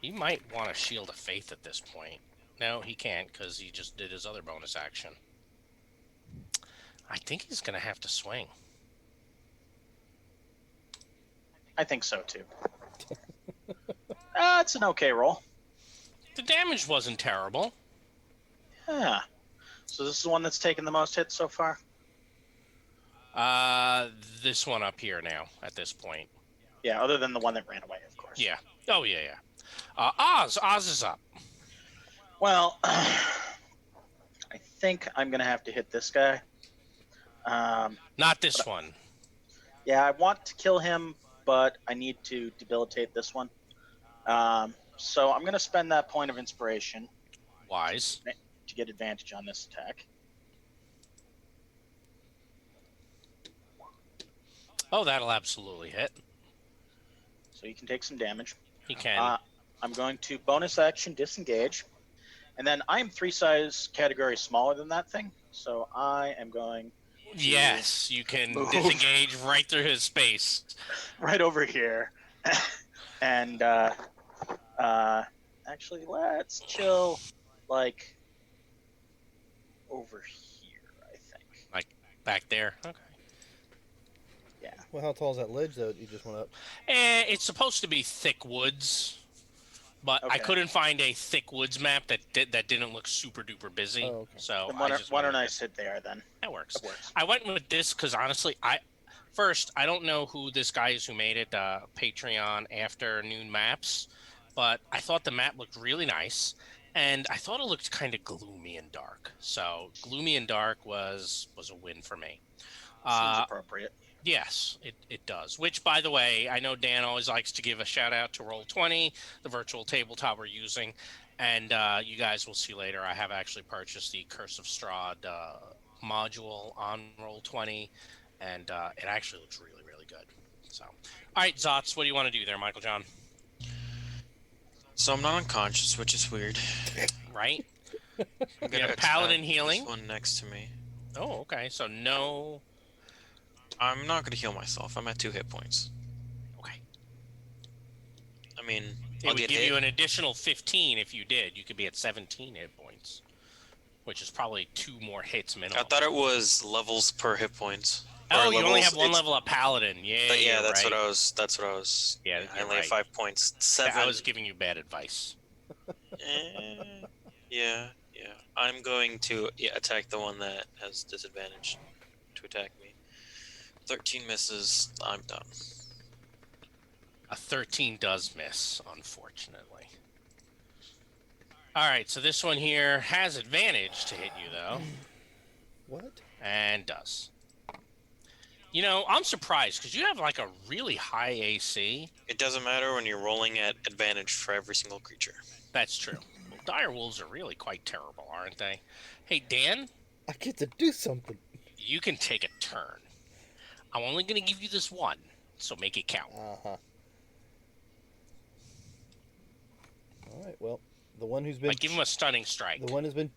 He might want a Shield of Faith at this point. No, he can't because he just did his other bonus action. I think he's gonna have to swing. I think so too. It's an okay roll. The damage wasn't terrible. Yeah. So this is the one that's taken the most hits so far. This one up here now at this point. Yeah, other than the one that ran away, of course. Yeah. Oh yeah, yeah. Oz is up. Well, I think I'm gonna have to hit this guy. Not this one. Yeah, I want to kill him, but I need to debilitate this one. So I'm gonna spend that point of inspiration Wise. to get advantage on this attack. Oh, that'll absolutely hit. So you can take some damage. He can. I'm going to bonus action disengage, and then I am 3 size categories smaller than that thing. So I am going Yes, you can move. disengage right through his space. right over here, and actually let's chill like over here. I think. Like back there. Okay. Yeah. Well, how tall is that ledge that you just went up? It's supposed to be thick woods, but I Okay. couldn't find a thick woods map that didn't look super duper busy. Oh, okay. So Then I why just don't went I with sit there then? that works. That works. I went with this because honestly, I don't know who this guy is who made it. Patreon afternoon maps, but I thought the map looked really nice, and I thought it looked kind of gloomy and dark. So gloomy and dark was a win for me. Seems appropriate. Yes, it does. Which, by the way, I know Dan always likes to give a shout out to Roll20, the virtual tabletop we're using. And you guys will see later, I have actually purchased the Curse of Strahd module on Roll20. And it actually looks really, really good. So, all right, Zots, what do you want to do there, Michael John? So I'm not unconscious, which is weird. Right? I'm You gonna have Paladin attack healing? This one next to me. Oh, okay. So, no. I'm not gonna heal myself. I'm at 2 hit points. Okay. I mean, It I'll would get give hit. you an additional 15 if you did. You could be at 17 hit points, which is probably 2 more hits minimum. I thought it was levels per hit points. Oh, Or you only levels- have one it's- level of Paladin. Yeah, But yeah, you're that's right. what I was. That's what I was. Yeah, I you're only have right. 5 points. 7. I was giving you bad advice. Yeah. I'm going to attack the one that has disadvantage to attack me. 13 misses. I'm done. A 13 does miss, unfortunately. All right, so this one here has advantage to hit you, though, What? and does. You know, I'm surprised because you have like a really high AC. It doesn't matter when you're rolling at advantage for every single creature. That's true. Well, dire wolves are really quite terrible, aren't they? Hey, Dan, I get to do something. you can take a turn. I'm only going to give you this one, so make it count. Uh-huh. All right, well, the one who's been... Like, give him a stunning strike. The one has been...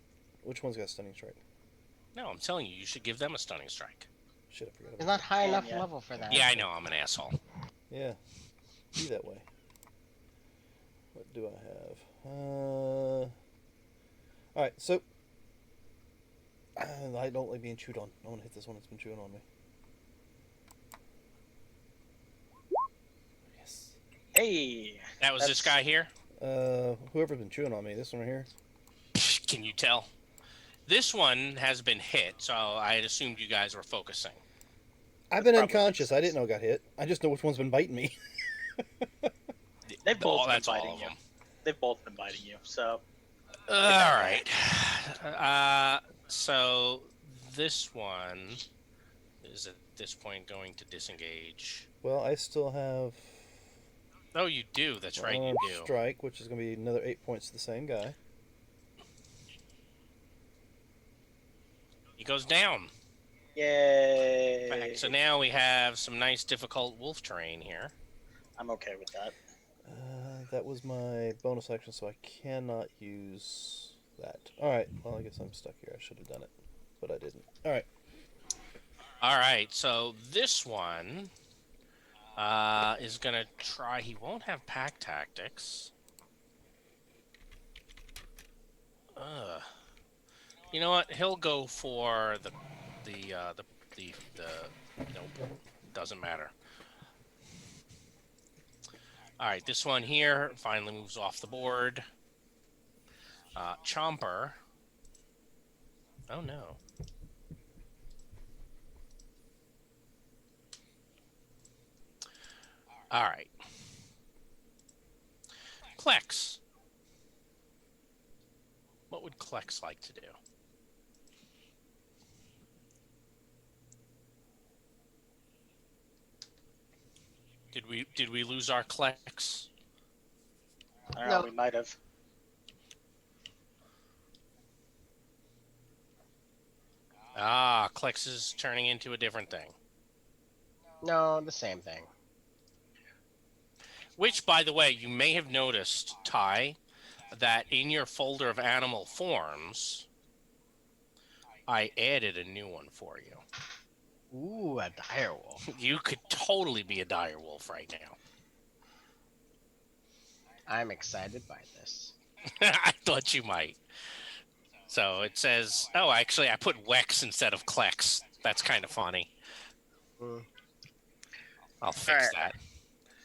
Which one's got a stunning strike? No, I'm telling you, you should give them a stunning strike. Shit, I forgot It's about not high enough Yeah. level for that. Yeah, I know, I'm an asshole. that. Yeah, be that way. What do I have? All right, so... I don't like being chewed on. I want to hit this one that's been chewing on me. Yes. Hey. That was this guy here? Whoever's been chewing on me, this one right here. Can you tell? This one has been hit, so I had assumed you guys were focusing. I've been probably unconscious. I didn't know I got hit. I just know which one's been biting me. They've both been That's all biting of you. them. They've both been biting you. So All right. So this one is at this point going to disengage. Well, I still have Oh, you do. That's right, you unarmed do. strike, which is going to be another 8 points to the same guy. He goes down. yay. Back. So now we have some nice difficult wolf terrain here. I'm okay with that. that was my bonus action, so I cannot use that. Alright, well, I guess I'm stuck here. I should have done it, but I didn't. Alright. All right, so this one is going to try. He won't have pack tactics. You know what? He'll go for the nope. Doesn't matter. All right, this one here finally moves off the board. Chomper. Oh no. All right. Klex. What would Klex like to do? Did we lose our Klex? I don't No. know, we might have. Ah, Klex is turning into a different thing. No, the same thing. Which, by the way, you may have noticed, Ty, that in your folder of animal forms, I added a new one for you. Ooh, a direwolf. You could totally be a direwolf right now. I'm excited by this. I thought you might. So it says, oh, actually, I put Wex instead of Klex. That's kind of funny. Mm. I'll fix Alright. that.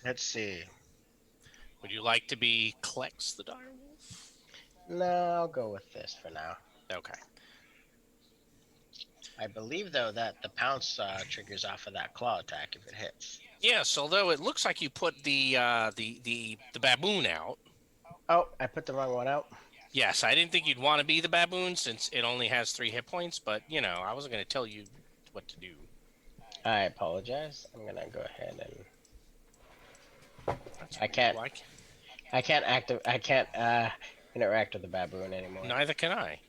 Let's see. Would you like to be Klex the direwolf? No, I'll go with this for now. Okay. I believe, though, that the pounce triggers off of that claw attack if it hits. Yes, although it looks like you put the baboon out. Oh, I put the wrong one out. Yes, I didn't think you'd want to be the baboon since it only has 3 hit points, but, you know, I wasn't going to tell you what to do. I apologize. I'm gonna go ahead and That's I can't- like. I can't interact with the baboon anymore. Neither can I.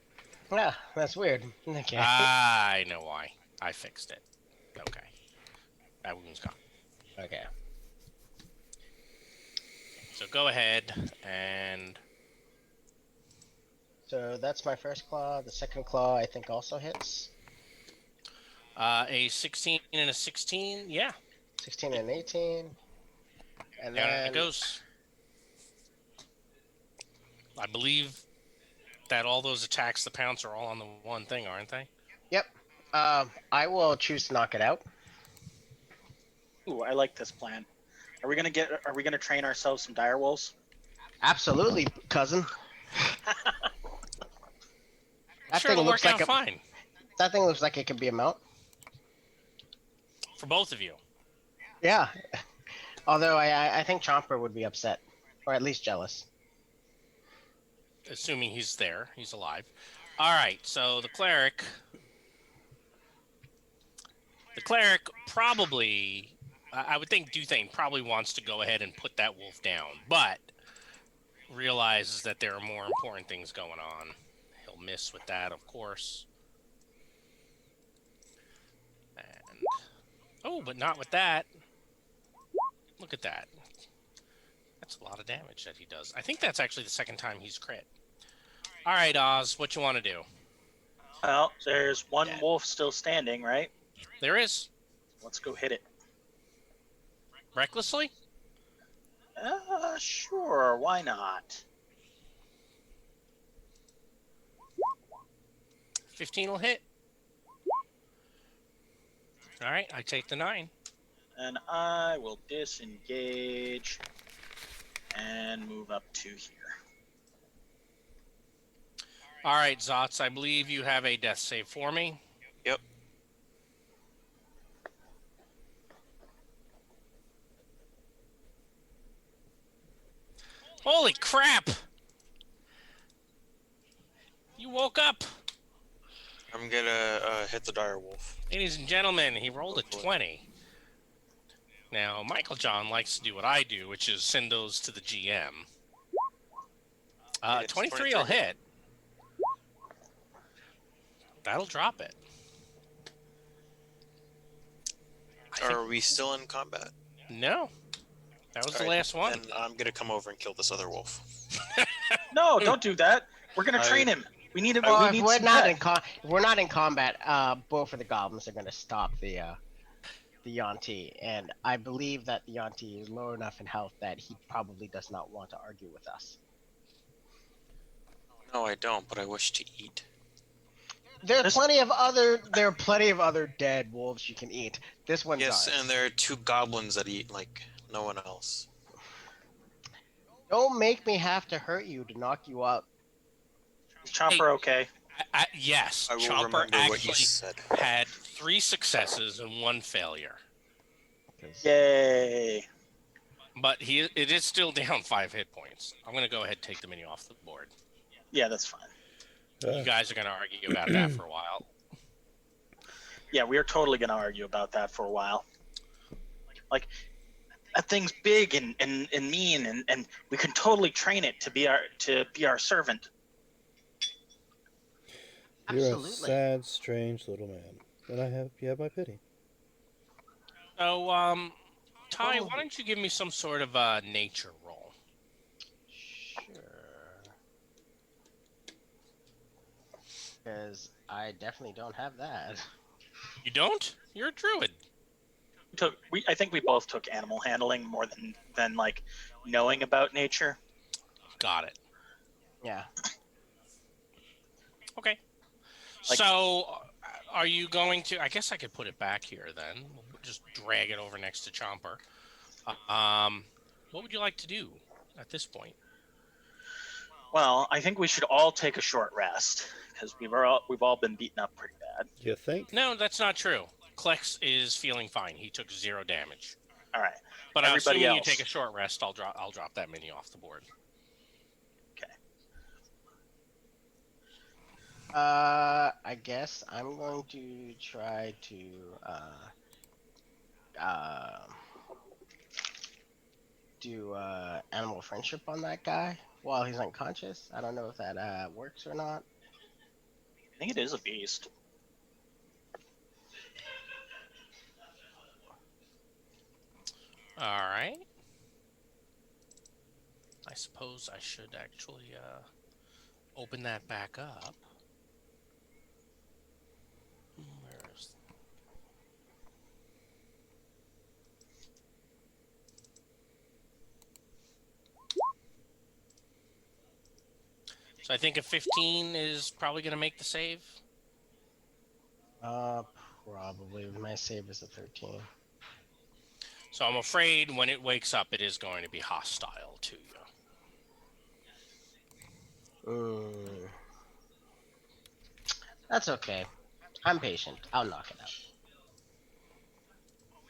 Yeah, that's weird. Okay. I know why. I fixed it. Okay. Baboon's gone. Okay. So go ahead and... So that's my first claw. The second claw, I think, also hits. a 16 and a 16, yeah. 16 and 18. And There then it goes. I believe that all those attacks, the pounce, are all on the one thing, aren't they? Yep. I will choose to knock it out. Ooh, I like this plan. Are we gonna train ourselves some dire wolves? Absolutely, cousin. That Sure, thing it'll looks work like out fine that thing looks like it could be a mount. for both of you. Yeah. Although I think Chomper would be upset, or at least jealous. Assuming he's there, he's alive. All right, so the cleric probably, I would think Duthane probably wants to go ahead and put that wolf down, but realizes that there are more important things going on. He'll miss with that, of course. And oh, but not with that. Look at that. That's a lot of damage that he does. I think that's actually the second time he's crit. All right, Oz, what you want to do? Well, there's one Yeah. wolf still standing, right? There is. Let's go hit it. Recklessly? Sure, why not? 15 will hit. All right, I take the 9. And I will disengage and move up to here. All right, Zots, I believe you have a death save for me. Yep. Holy crap! You woke up! I'm gonna hit the dire wolf. Ladies and gentlemen, he rolled a 20. Now, Michael John likes to do what I do, which is send those to the GM. It's 23 will hit. That'll drop it. Are we still in combat? No. That was the Alright, last one. Then I'm gonna come over and kill this other wolf. No, don't do that. We're gonna I- train him. We need him. Well, we if need we're some not pet. if we're not in combat, both of the goblins are going to stop the Yonti, and I believe that the Yonti is low enough in health that he probably does not want to argue with us. No, I don't, but I wish to eat. There are This- plenty of other dead wolves you can eat. This one's Yes, ours. and there are 2 goblins that eat like no one else. Don't make me have to hurt you to knock you up. Is Chomper okay? Yes, I will Chomper remember what you actually said. had 3 successes and 1 failure. 'Cause- Yay! But it is still down 5 hit points. I'm going to go ahead and take the mini off the board. Yeah, that's fine. You guys are going to argue about that for a while. Yeah, we are totally gonna argue about that for a while. Like, that thing's big and mean, and we can totally train it to be our servant. You're a Absolutely. sad, strange little man, and you have my pity. So, Ty, why don't you give me some sort of a nature roll? Sure. Because I definitely don't have that. You don't? You're a druid. I think we both took animal handling more than like knowing about nature. Got it. Yeah. Okay. Like- So, are you going to? I guess I could put it back here then. We'll just drag it over next to Chomper. What would you like to do at this point? Well, I think we should all take a short rest because we've all been beaten up pretty bad. You think? No, that's not true. Klex is feeling fine. He took 0 damage. All right. But Everybody assuming else. you take a short rest, I'll drop that mini off the board. I guess I'm going to try to do animal friendship on that guy while he's unconscious. I don't know if that works or not. I think it is a beast. All right. I suppose I should actually open that back up. Where's... So I think a 15 is probably going to make the save. Probably. My save is a 13. So I'm afraid when it wakes up, it is going to be hostile to you. That's okay. I'm patient. I'll knock it out.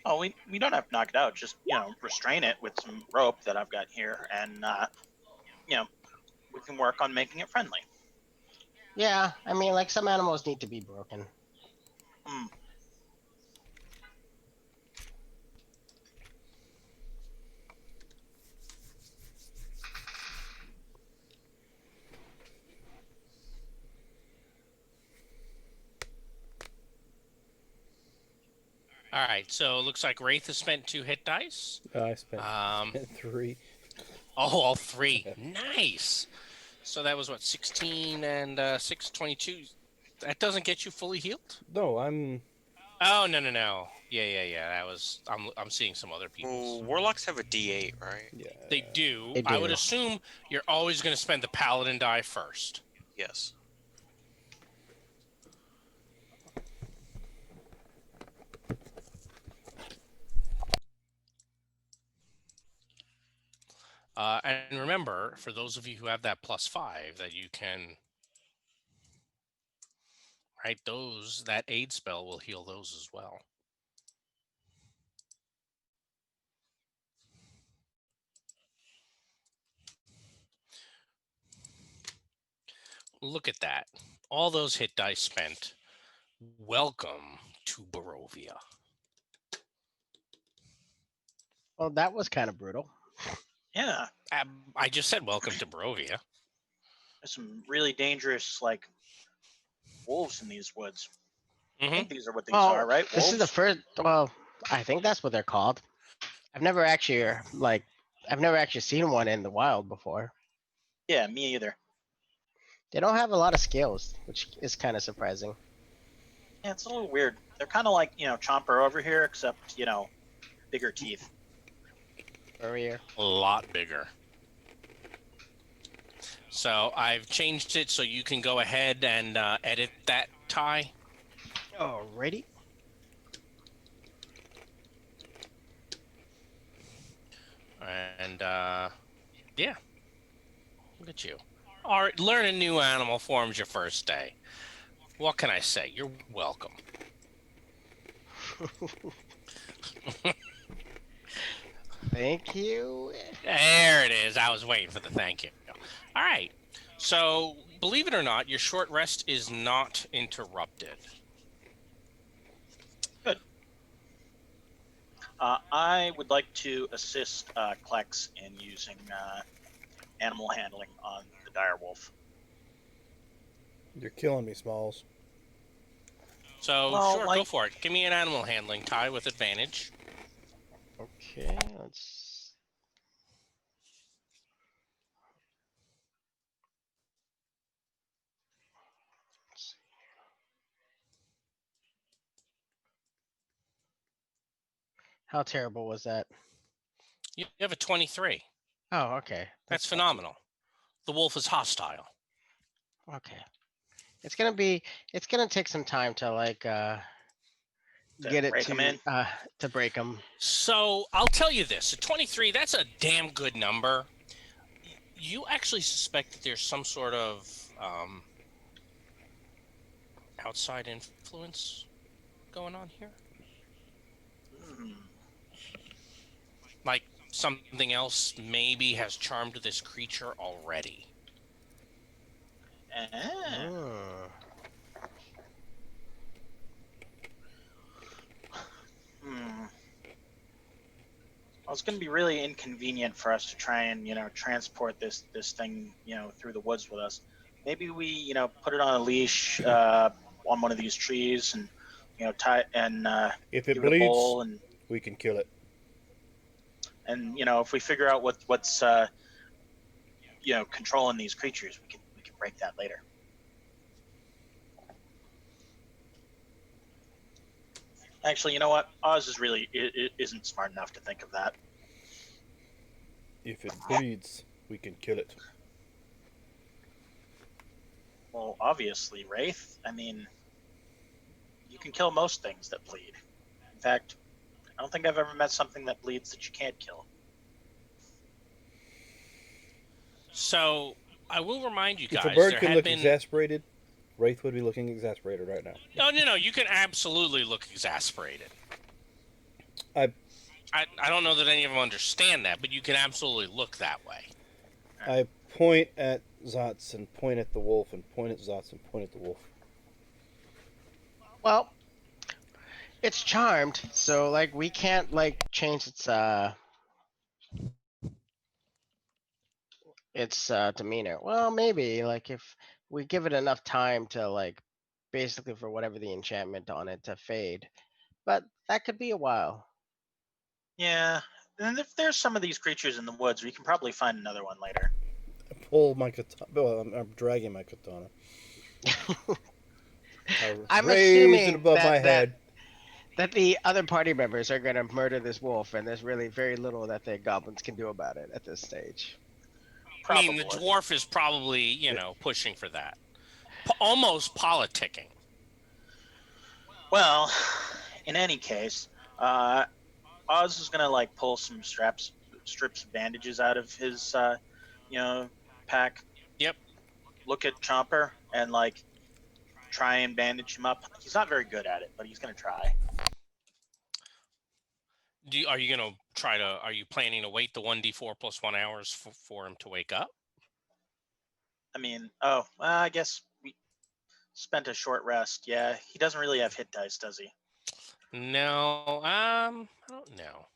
Oh, we don't have to knock it out. Just restrain it with some rope that I've got here, and we can work on making it friendly. Yeah, I mean, like some animals need to be broken. Hmm. All right, so it looks like Wraith has spent 2 hit dice. I spent Um, 3. Oh, all 3. Nice. So that was what, 16 and 6, 22. That doesn't get you fully healed? No, I'm. Oh, no. Yeah. That was I'm seeing some other people. Well, warlocks have a D8, right? Yeah. They do. They I would do. assume you're always going to spend the paladin die first. Yes. And remember, for those of you who have that +5, that you can, right? That aid spell will heal those as well. Look at that. All those hit dice spent. Welcome to Barovia. Well, that was kind of brutal. Yeah, I just said welcome to Barovia. there's some really dangerous wolves in these woods. I think these are what these are, right? This is the Wolves? first. Well, I think that's what they're called. I've never actually I've never actually seen one in the wild before. Yeah, me either. They don't have a lot of scales, which is kind of surprising. Yeah, it's a little weird. They're kind of like Chomper over here, except bigger teeth. Furrier. A lot bigger. So I've changed it so you can go ahead and edit that, Ty. Alrighty. And yeah, look at you. All right, learn a new animal form's your first day. What can I say? You're welcome. Thank you. There it is. I was waiting for the thank you. All right. So, believe it or not, your short rest is not interrupted. Good. I would like to assist Klex in using animal handling on the direwolf. You're killing me, Smalls. So, Well, sure, like- go for it. Give me an animal handling, Ty, with advantage. Okay, let's. See. How terrible was that? You have a 23. Oh, okay. That's not phenomenal. The wolf is hostile. too- Okay. It's gonna take some time to like get it break 'em in? to break them. So, I'll tell you this. A 23, that's a damn good number. You actually suspect that there's some sort of outside influence going on here? Hmm. Like something else maybe has charmed this creature already. Hmm. Hmm. Well, it's going to be really inconvenient for us to try and transport this thing through the woods with us. Maybe we put it on a leash on one of these trees and tie and If it give it a bleeds, bowl and we can kill it. if we figure out what's controlling these creatures, we can break that later. Actually, you know what? Oz is really isn't smart enough to think of that. If it bleeds, we can kill it. Well, obviously, Wraith. I mean, you can kill most things that bleed. In fact, I don't think I've ever met something that bleeds that you can't kill. So I will remind you guys If a bird there can had look been exasperated, Wraith would be looking exasperated right now. no, you can absolutely look exasperated. I I don't know that any of them understand that, but you can absolutely look that way. I point at Zotz and point at the wolf and point at Zotz and point at the wolf. Well, it's charmed, so like we can't like change its demeanor. Well, maybe like if we give it enough time to like basically for whatever the enchantment on it to fade, but that could be a while. Yeah, and if there's some of these creatures in the woods, we can probably find another one later. I pull my katana. Well, I'm dragging my katana. I I'm raise it assuming above my head. that the other party members are gonna murder this wolf, and there's really very little that the goblins can do about it at this stage. I mean, the Probably. dwarf is probably, pushing for that. Almost politicking. Well, in any case, Oz is gonna like pull some strips of bandages out of his pack. Yep. Look at Chomper and like try and bandage him up. He's not very good at it, but he's gonna try. Are you planning to wait the 1d4 plus 1 hours for him to wake up? I mean, I guess we spent a short rest. Yeah, he doesn't really have hit dice, does he? No, I don't know.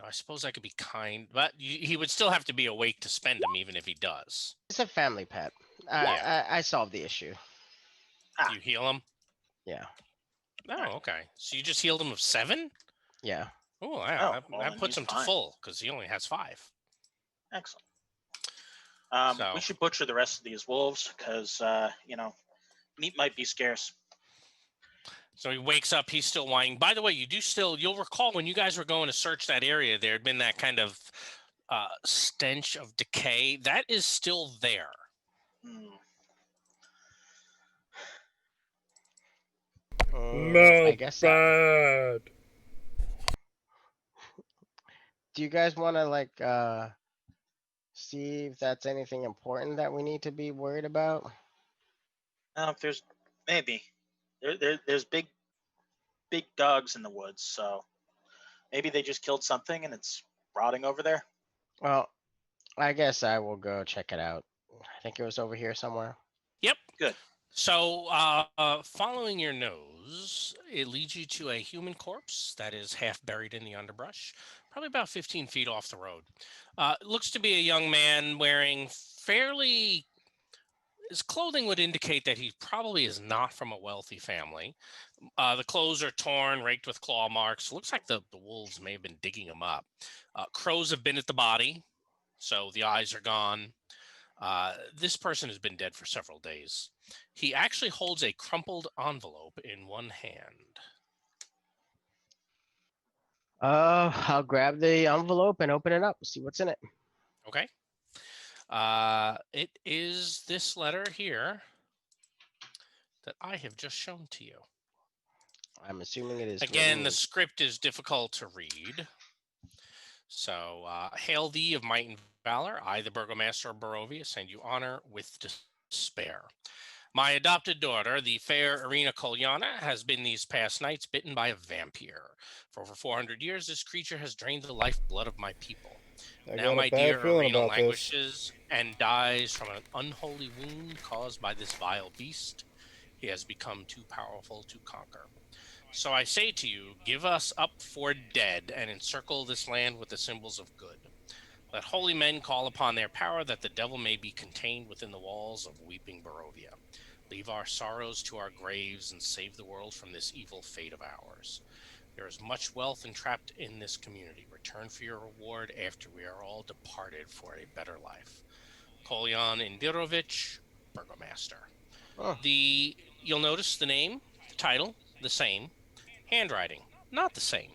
I suppose I could be kind, but he would still have to be awake to spend them, even if he does. It's a family pet. Yeah. I solved the issue. Ah. You heal him? Yeah, Oh, okay. So you just healed him of 7? yeah. Oh, wow. Oh, That, well, that then puts he's him to fine. full because he only has 5. Excellent. So, We should butcher the rest of these wolves because, meat might be scarce. so he wakes up. He's still whining. By the way, you'll recall when you guys were going to search that area, there had been that kind of stench of decay. That is still there. Hmm. I guess. bad. Do you guys want to see if that's anything important that we need to be worried about? If there's maybe there's big dogs in the woods, so maybe they just killed something and it's rotting over there. Well, I guess I will go check it out. I think it was over here somewhere. Yep. Good. So, following your nose, it leads you to a human corpse that is half buried in the underbrush, probably about 15 feet off the road. Looks to be a young man wearing fairly. His clothing would indicate that he probably is not from a wealthy family. The clothes are torn, raked with claw marks. Looks like the wolves may have been digging him up. Crows have been at the body, so the eyes are gone. This person has been dead for several days. He actually holds a crumpled envelope in one hand. I'll grab the envelope and open it up. See what's in it. Okay. It is this letter here that I have just shown to you. I'm assuming it is. Again, written the script is difficult to read. So, hail thee of might and valor. I, the burgomaster of Barovia, send you honor with despair. My adopted daughter, the fair Irina Kolyana, has been these past nights bitten by a vampire. For over 400 years, this creature has drained the lifeblood of my people. I Now got my a bad dear feeling Irina about this. languishes and dies from an unholy wound caused by this vile beast. He has become too powerful to conquer. So I say to you, give us up for dead and encircle this land with the symbols of good. Let holy men call upon their power that the devil may be contained within the walls of weeping Barovia. Leave our sorrows to our graves and save the world from this evil fate of ours. There is much wealth entrapped in this community. Return for your reward after we are all departed for a better life. Kolyan Indirovich, Burgomaster. Oh, You'll notice the name, the title, the same. Handwriting, not the same.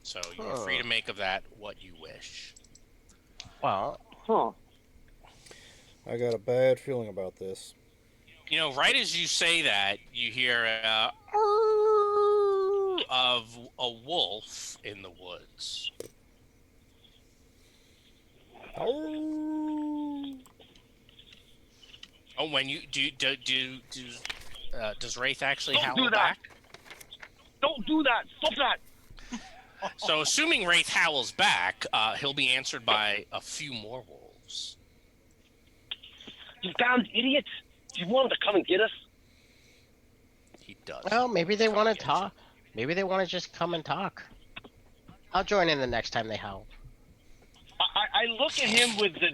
So you are free to make of that what you wish. well, Huh. I got a bad feeling about this. You know, right as you say that, you hear of a wolf in the woods. Oh. Oh, when you does Wraith actually Don't howl do that. back? Don't do that. Stop that. So, assuming Wraith howls back, he'll be answered by a few more wolves. You damned idiot. You wanted to come and get us. He does. well, maybe they want to get you. talk. Maybe they want to just come and talk. I'll join in the next time they howl. I look at him with the,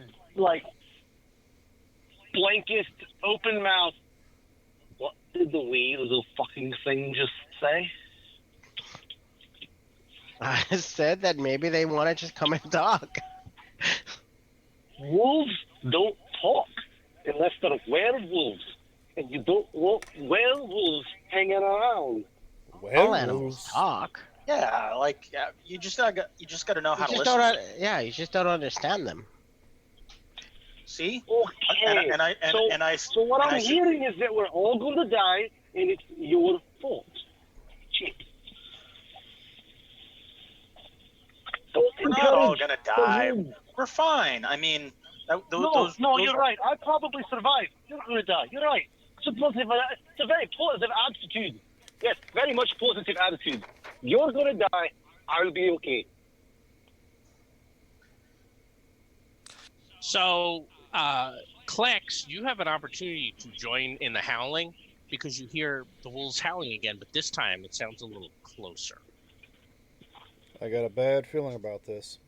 blankest open mouth. What did the wee little fucking thing just say? I said that maybe they want to just come and talk. Wolves don't talk unless they're werewolves. And you don't want werewolves hanging around. All animals talk. Yeah, you just gotta know how to You just listen. don't. You just don't understand them. See? Okay. So what I'm hearing is that we're all going to die, and it's your fault. Shit. Don't We're not all encourage gonna the die. wolves. We're fine. I mean, No, you're right. I probably survived. You're going to die. You're right. It's a very positive attitude. Yes, very much positive attitude. You're going to die. I'll be okay. So, Klex, you have an opportunity to join in the howling because you hear the wolves howling again, but this time it sounds a little closer. I got a bad feeling about this.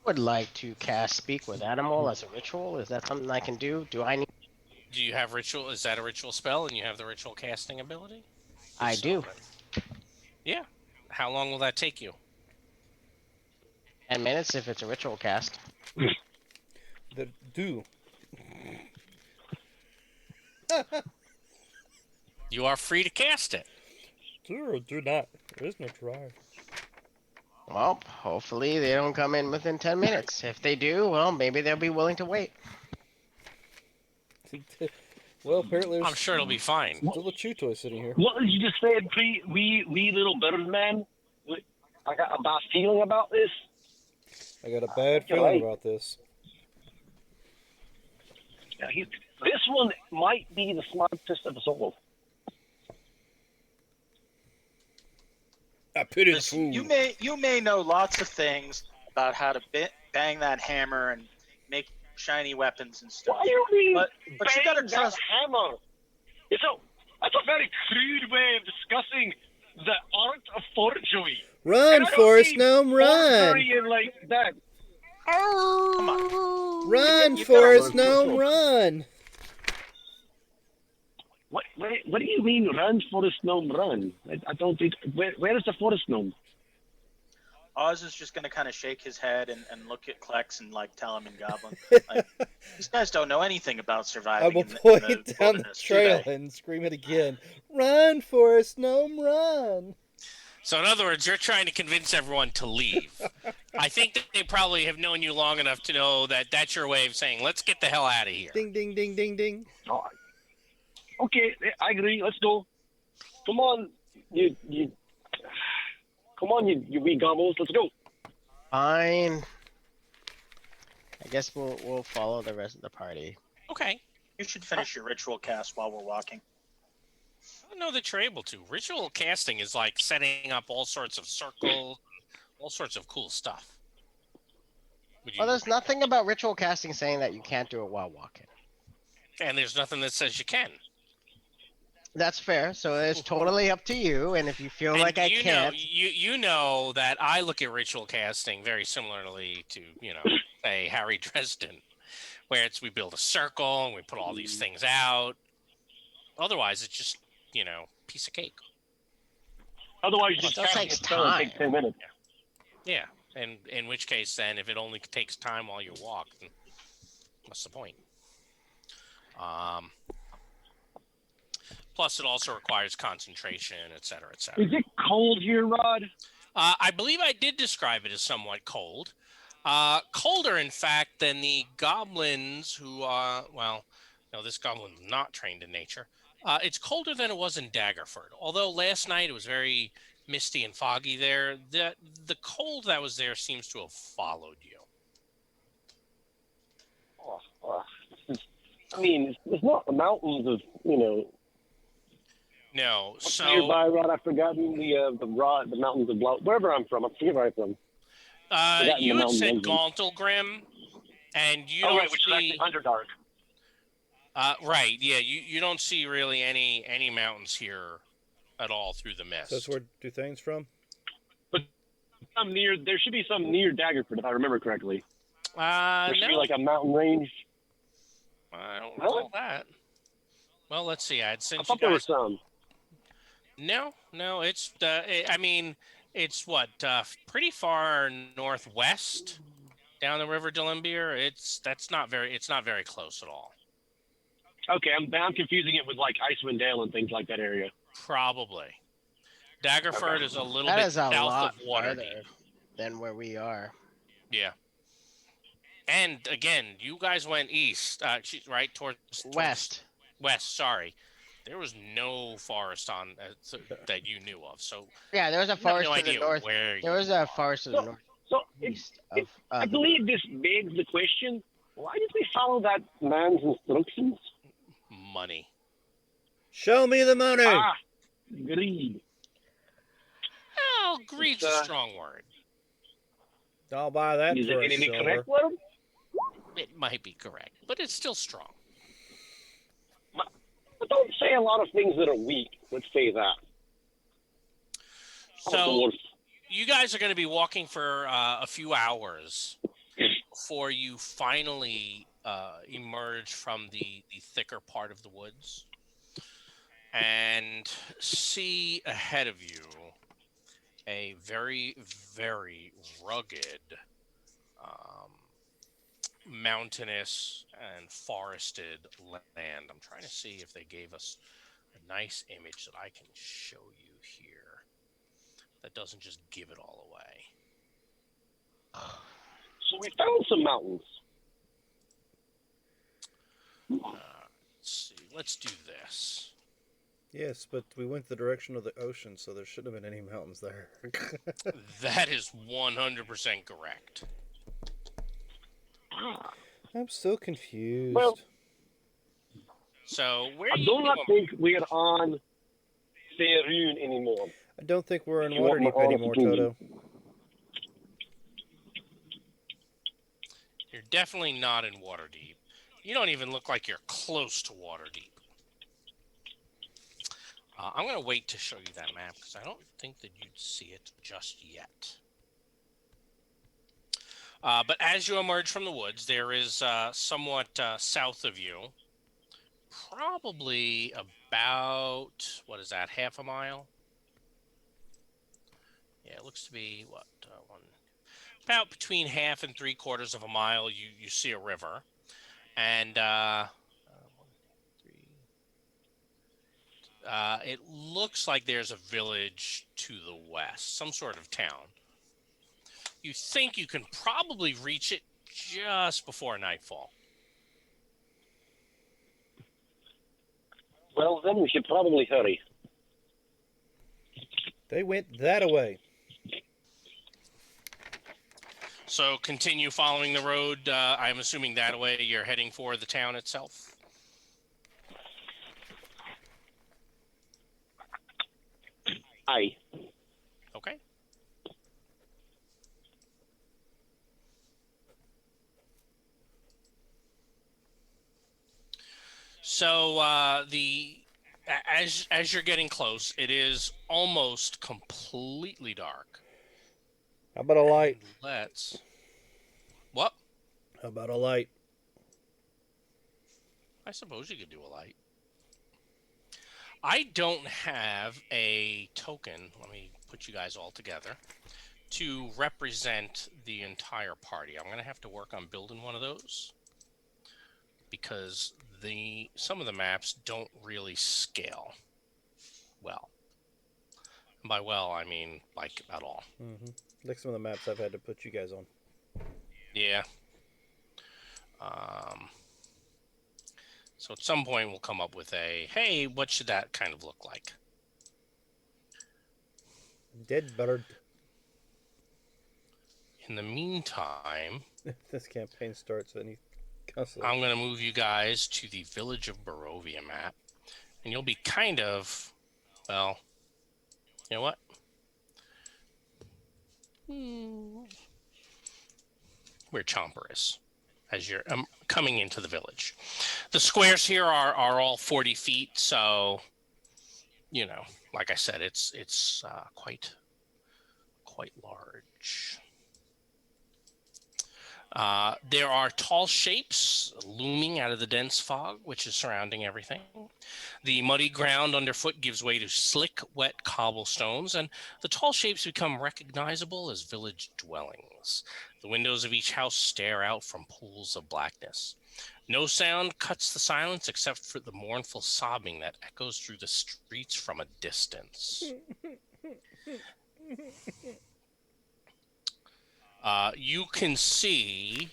Would like to cast Speak with Animal as a ritual. Is that something I can do? Do I need? Do you have ritual? Is that a ritual spell and you have the ritual casting ability? I If so, do. then Yeah. How long will that take you? 10 minutes if it's a ritual cast. The do. You are free to cast it. Do or do not. There is no try. Well, hopefully they don't come in within 10 minutes. If they do, well, maybe they'll be willing to wait. Well, apparently I'm there's sure it'll be fine. still a chew toy sitting here. What did you just say, wee little birdman? I got a bad feeling about this. I got a bad You're feeling right. about this. Yeah, this one might be the smartest of us all. I pity the This- fool. you may know lots of things about how to bang that hammer and make shiny weapons and stuff. Why are we But you gotta bang trust. that hammer? That's a very crude way of discussing the art of forgery. Run, And I don't Forest mean Gnome, run! forgery in like that. Come on. Run, You gotta Forest learn Gnome, control. run! What do you mean, run, forest gnome, run? I don't think. Where is the forest gnome? Oz is just gonna kind of shake his head and look at Klex and like tell him in Goblin, like, these guys don't know anything about I surviving will in the point down the wilderness, do trail they? and scream it again. Run, Forest Gnome, run! So in other words, you're trying to convince everyone to leave. I think that they probably have known you long enough to know that that's your way of saying, let's get the hell out of here. Ding, ding, ding, ding, ding. Oh, okay, I agree. Let's go. Come on, you. Come on, you wee gobbles. Let's go. Fine. I guess we'll follow the rest of the party. Okay. You should finish your ritual cast while we're walking. I don't know that you're able to. Ritual casting is like setting up all sorts of circles, all sorts of cool stuff. Well, there's nothing about ritual casting saying that you can't do it while walking. And there's nothing that says you can. That's fair. So it's totally up to you. And if you feel And like I you can't, know, you know that I look at ritual casting very similarly to, say Harry Dresden, where we build a circle and we put all these things out. Otherwise, it's just, piece of cake. Otherwise, Well, just it still casting takes a spell and time. take 10 minutes. Yeah. And in which case, then, if it only takes time while you walk, then what's the point? Plus, it also requires concentration, et cetera, et cetera. Is it cold here, Rod? I believe I did describe it as somewhat cold. Colder, in fact, than the goblins who, this goblin's not trained in nature. It's colder than it was in Daggerford. Although last night it was very misty and foggy there, the cold that was there seems to have followed you. I mean, it's not the mountains of, No, what's so nearby, Rod? I've forgotten the mountains of Blau. Wherever I'm from, I forget where I'm from. Forgotten you the had mountain said ranges. Gauntlgrim, and you Oh, don't right, which is see. actually Underdark. Right, yeah, you don't see really any mountains here at all through the mist. So that's where Duthane's from? There should be some near Daggerford, if I remember correctly. There should be No, like a mountain range. I don't Really? recall that. Well, let's see. I'd I sent you thought there were guys. some. No, it's it's what pretty far northwest down the River Delimbier. It's not very close at all. Okay, I'm confusing it with like Icewind Dale and things like that area. Probably. Daggerford is a little that bit is a south lot of Waterdeep. farther than where we are. Yeah. And again, you guys went east, right towards West. West. Sorry, there was no forest on that you knew of. So Yeah, there was a you have forest no to the idea north. where There was a forest to the So northeast of. I believe this begs the question: why did we follow that man's instructions? money. Show me the money! Ah, greed. Oh, greed's a It's, strong word. I'll buy that Is for it a any silver. correct word? It might be correct, but it's still strong. But don't say a lot of things that are weak. Let's say that. So you guys are going to be walking for a few hours before you finally emerge from the thicker part of the woods. and see ahead of you a very, very rugged, um, mountainous and forested land. I'm trying to see if they gave us a nice image that I can show you here that doesn't just give it all away. So we found some mountains. Let's see. Let's do this. Yes, but we went the direction of the ocean, so there shouldn't have been any mountains there. That is 100% correct. I'm so confused. Well, So where I do do you not think we are on Faerun anymore. I don't think we're in If you want my Waterdeep honest anymore, opinion. Toto. You're definitely not in Waterdeep. You don't even look like you're close to Waterdeep. I'm going to wait to show you that map because I don't think that you'd see it just yet. But as you emerge from the woods, there is somewhat south of you, probably about, what is that, half a mile? Yeah, it looks to be, about between half and 3/4 of a mile, you see a river. And it looks like there's a village to the west, some sort of town. You think you can probably reach it just before nightfall. Well, then we should probably hurry. They went that away. So continue following the road. I'm assuming that way you're heading for the town itself. Aye. Okay. So as you're getting close, it is almost completely dark. How about a light? What? How about a light? I suppose you could do a light. I don't have a token. Let me put you guys all together to represent the entire party. I'm going to have to work on building one of those because some of the maps don't really scale well. And by well, I mean like at all. Mm-hmm. Like some of the maps I've had to put you guys on. Yeah. So at some point we'll come up with hey, what should that kind of look like? Dead bird. In the meantime, This campaign starts any constantly. I'm going to move you guys to the Village of Barovia map. And you'll be kind of, well, you know what? Where Chomper is as you're coming into the village. The squares here are all 40 feet, so, you know, like I said, it's quite large. There are tall shapes looming out of the dense fog, which is surrounding everything. The muddy ground underfoot gives way to slick, wet cobblestones, and the tall shapes become recognizable as village dwellings. The windows of each house stare out from pools of blackness. No sound cuts the silence except for the mournful sobbing that echoes through the streets from a distance. You can see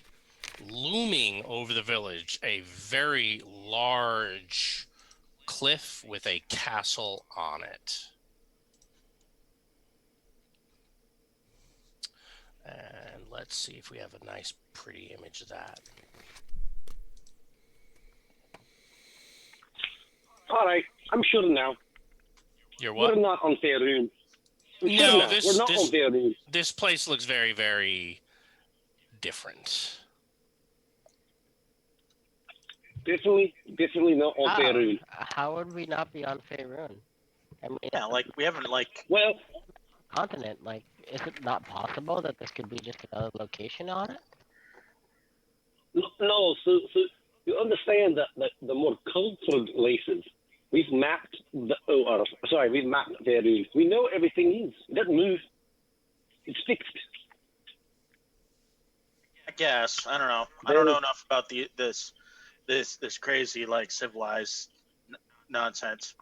looming over the village a very large cliff with a castle on it. And let's see if we have a nice, pretty image of that. All right, I'm sure now. You're what? We're not on Faerun. No, We're not on Faerun. This place looks very, very different. Definitely not on Faerun. How would we not be on Faerun? I mean, Yeah, like we haven't like Well, continent. Like, is it not possible that this could be just another location on it? no. So you understand that the more cultured races We've mapped we've mapped their roof. We know what everything is. It doesn't move. It's fixed. I guess I don't know. I don't know enough about this crazy like civilized nonsense.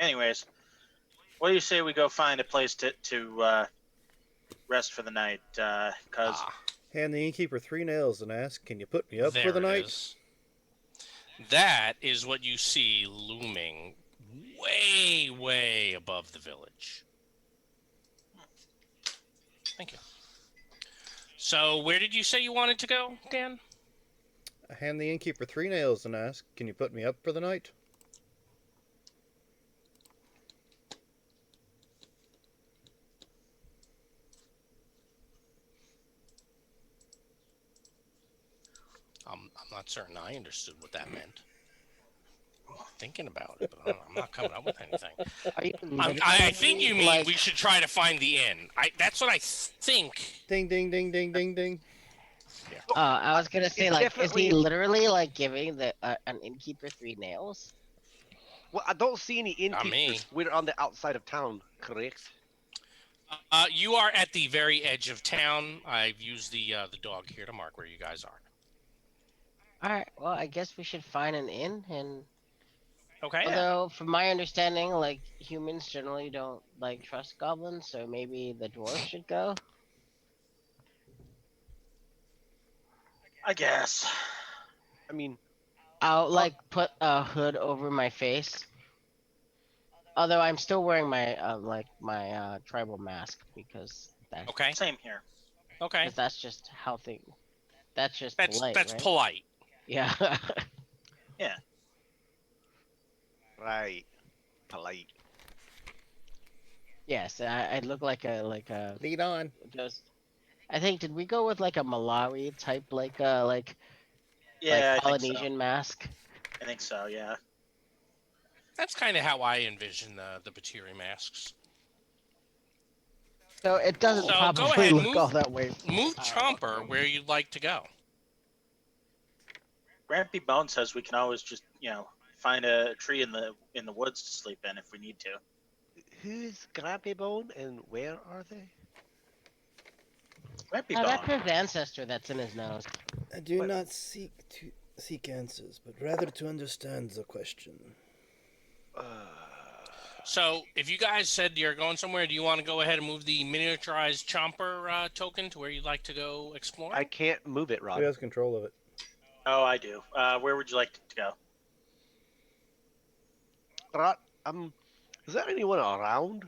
Anyways, what do you say we go find a place to rest for the night? Cause Hand the innkeeper 3 nails and ask, "Can you put me up there for the it night?" is. That is what you see looming way, way above the village. Thank you. So, where did you say you wanted to go, Dan? Hand the innkeeper 3 nails and ask, "Can you put me up for the night?" I'm not certain I understood what that meant. I'm thinking about it, but I'm not coming up with anything. Are you I think you mean like, we should try to find the inn. That's what I think. Ding, ding, ding, ding, ding, ding. I was gonna say, It's like, is he definitely- literally like giving the an innkeeper 3 nails? Well, I don't see any Not me. innkeepers. We're on the outside of town, correct? You are at the very edge of town. I've used the dog here to mark where you guys are. All right. Well, I guess we should find an inn. And Okay. although, from my understanding, like humans generally don't like trust goblins, so maybe the dwarves should go. I guess. I mean, I'll like put a hood over my face. Although I'm still wearing my my tribal mask because Okay. Same here. Okay. that's just how things. That's just That's polite, right? polite. Yeah. Yeah. right, polite. Yes, I look like a Lead on. just. I think did we go with like a Malawi type like Yeah, I think so. Polynesian mask? I think so. Yeah. That's kind of how I envision the Batiri masks. So it doesn't So, probably go ahead, look move- all that way. Move Chomper where you'd like to go. Grampy Bone says we can always just find a tree in the woods to sleep in if we need to. Who's Grampy Bone and where are they? Grampy Oh, Bone. that's his ancestor that's in his nose. I do What? not seek answers, but rather to understand the question. So, if you guys said you're going somewhere, do you want to go ahead and move the miniaturized Chomper token to where you'd like to go explore? I can't move it, Rod. Who has control of it? Oh, I do. Where would you like to go? Rod, is there anyone around?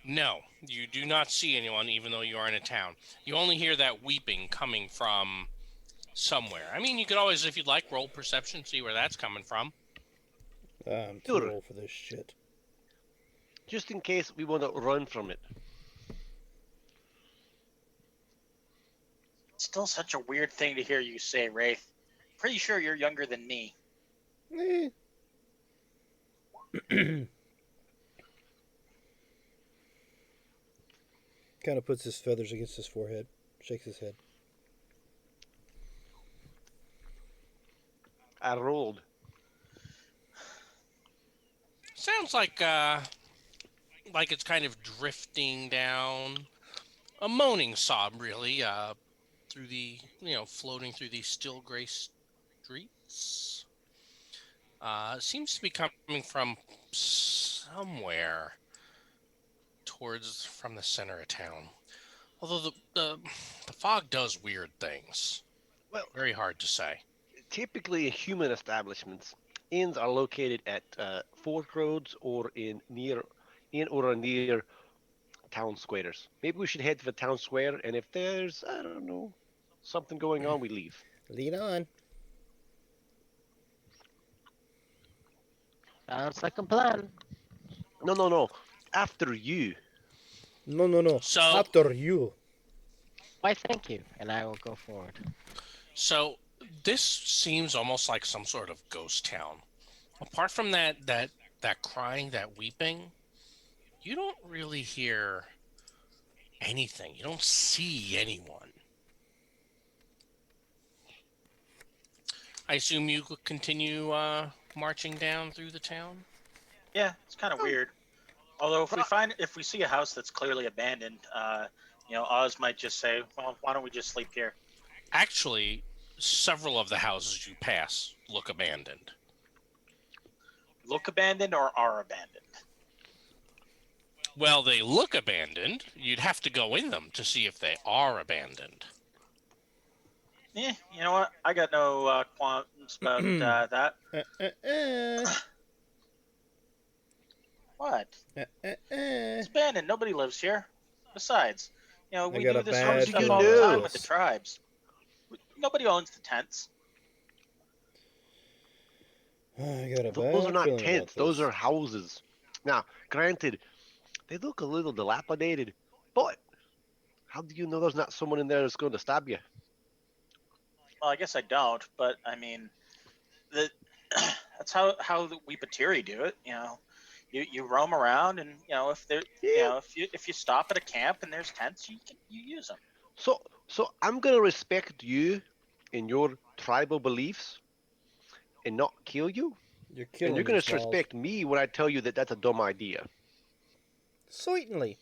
No, you do not see anyone, even though you are in a town. You only hear that weeping coming from somewhere. I mean, you could always, if you'd like, roll perception, see where that's coming from. I'm too Sure. old for this shit. Just in case we want to run from it. Still such a weird thing to hear you say, Wraith. Pretty sure you're younger than me. Eh. Kind of puts his feathers against his forehead, shakes his head. I rolled. Sounds like it's kind of drifting down, a moaning sob, really, through the floating through these still gray streets. Seems to be coming from somewhere from the center of town. Although the fog does weird things. Well, Very hard to say. typically in human establishments, inns are located at fork roads or near town squares. Maybe we should head to the town square, and if there's, I don't know, something going on, we leave. Lead on. Sounds like a plan. No. After you. No. So- After you. Why, thank you, and I will go forward. So this seems almost like some sort of ghost town. Apart from that crying, that weeping, you don't really hear anything. You don't see anyone. I assume you could continue marching down through the town. Yeah, it's kind of weird. Although if we see a house that's clearly abandoned, Oz might just say, "Well, why don't we just sleep here?" Actually, several of the houses you pass look abandoned. Look abandoned or are abandoned? Well, they look abandoned. You'd have to go in them to see if they are abandoned. You know what? I got no qualms about that. Uh. What? Uh. It's abandoned. Nobody lives here. Besides, I we got do a this sort of bad stuff you all feeling the about time know? with the this. tribes. Nobody owns the tents. I got a Those are bad not feeling about tents. Those this. are houses. Now, granted, they look a little dilapidated, but how do you know there's not someone in there that's going to stab you? Well, I guess I don't, but I mean, the that's how the Weepatiri do it. You roam around, and Yeah. if you stop at a camp and there's tents, you use them. So I'm gonna respect you and your tribal beliefs and not kill you, You're and you're killing me, gonna Smalls. respect me when I tell you that that's a dumb idea. Certainly.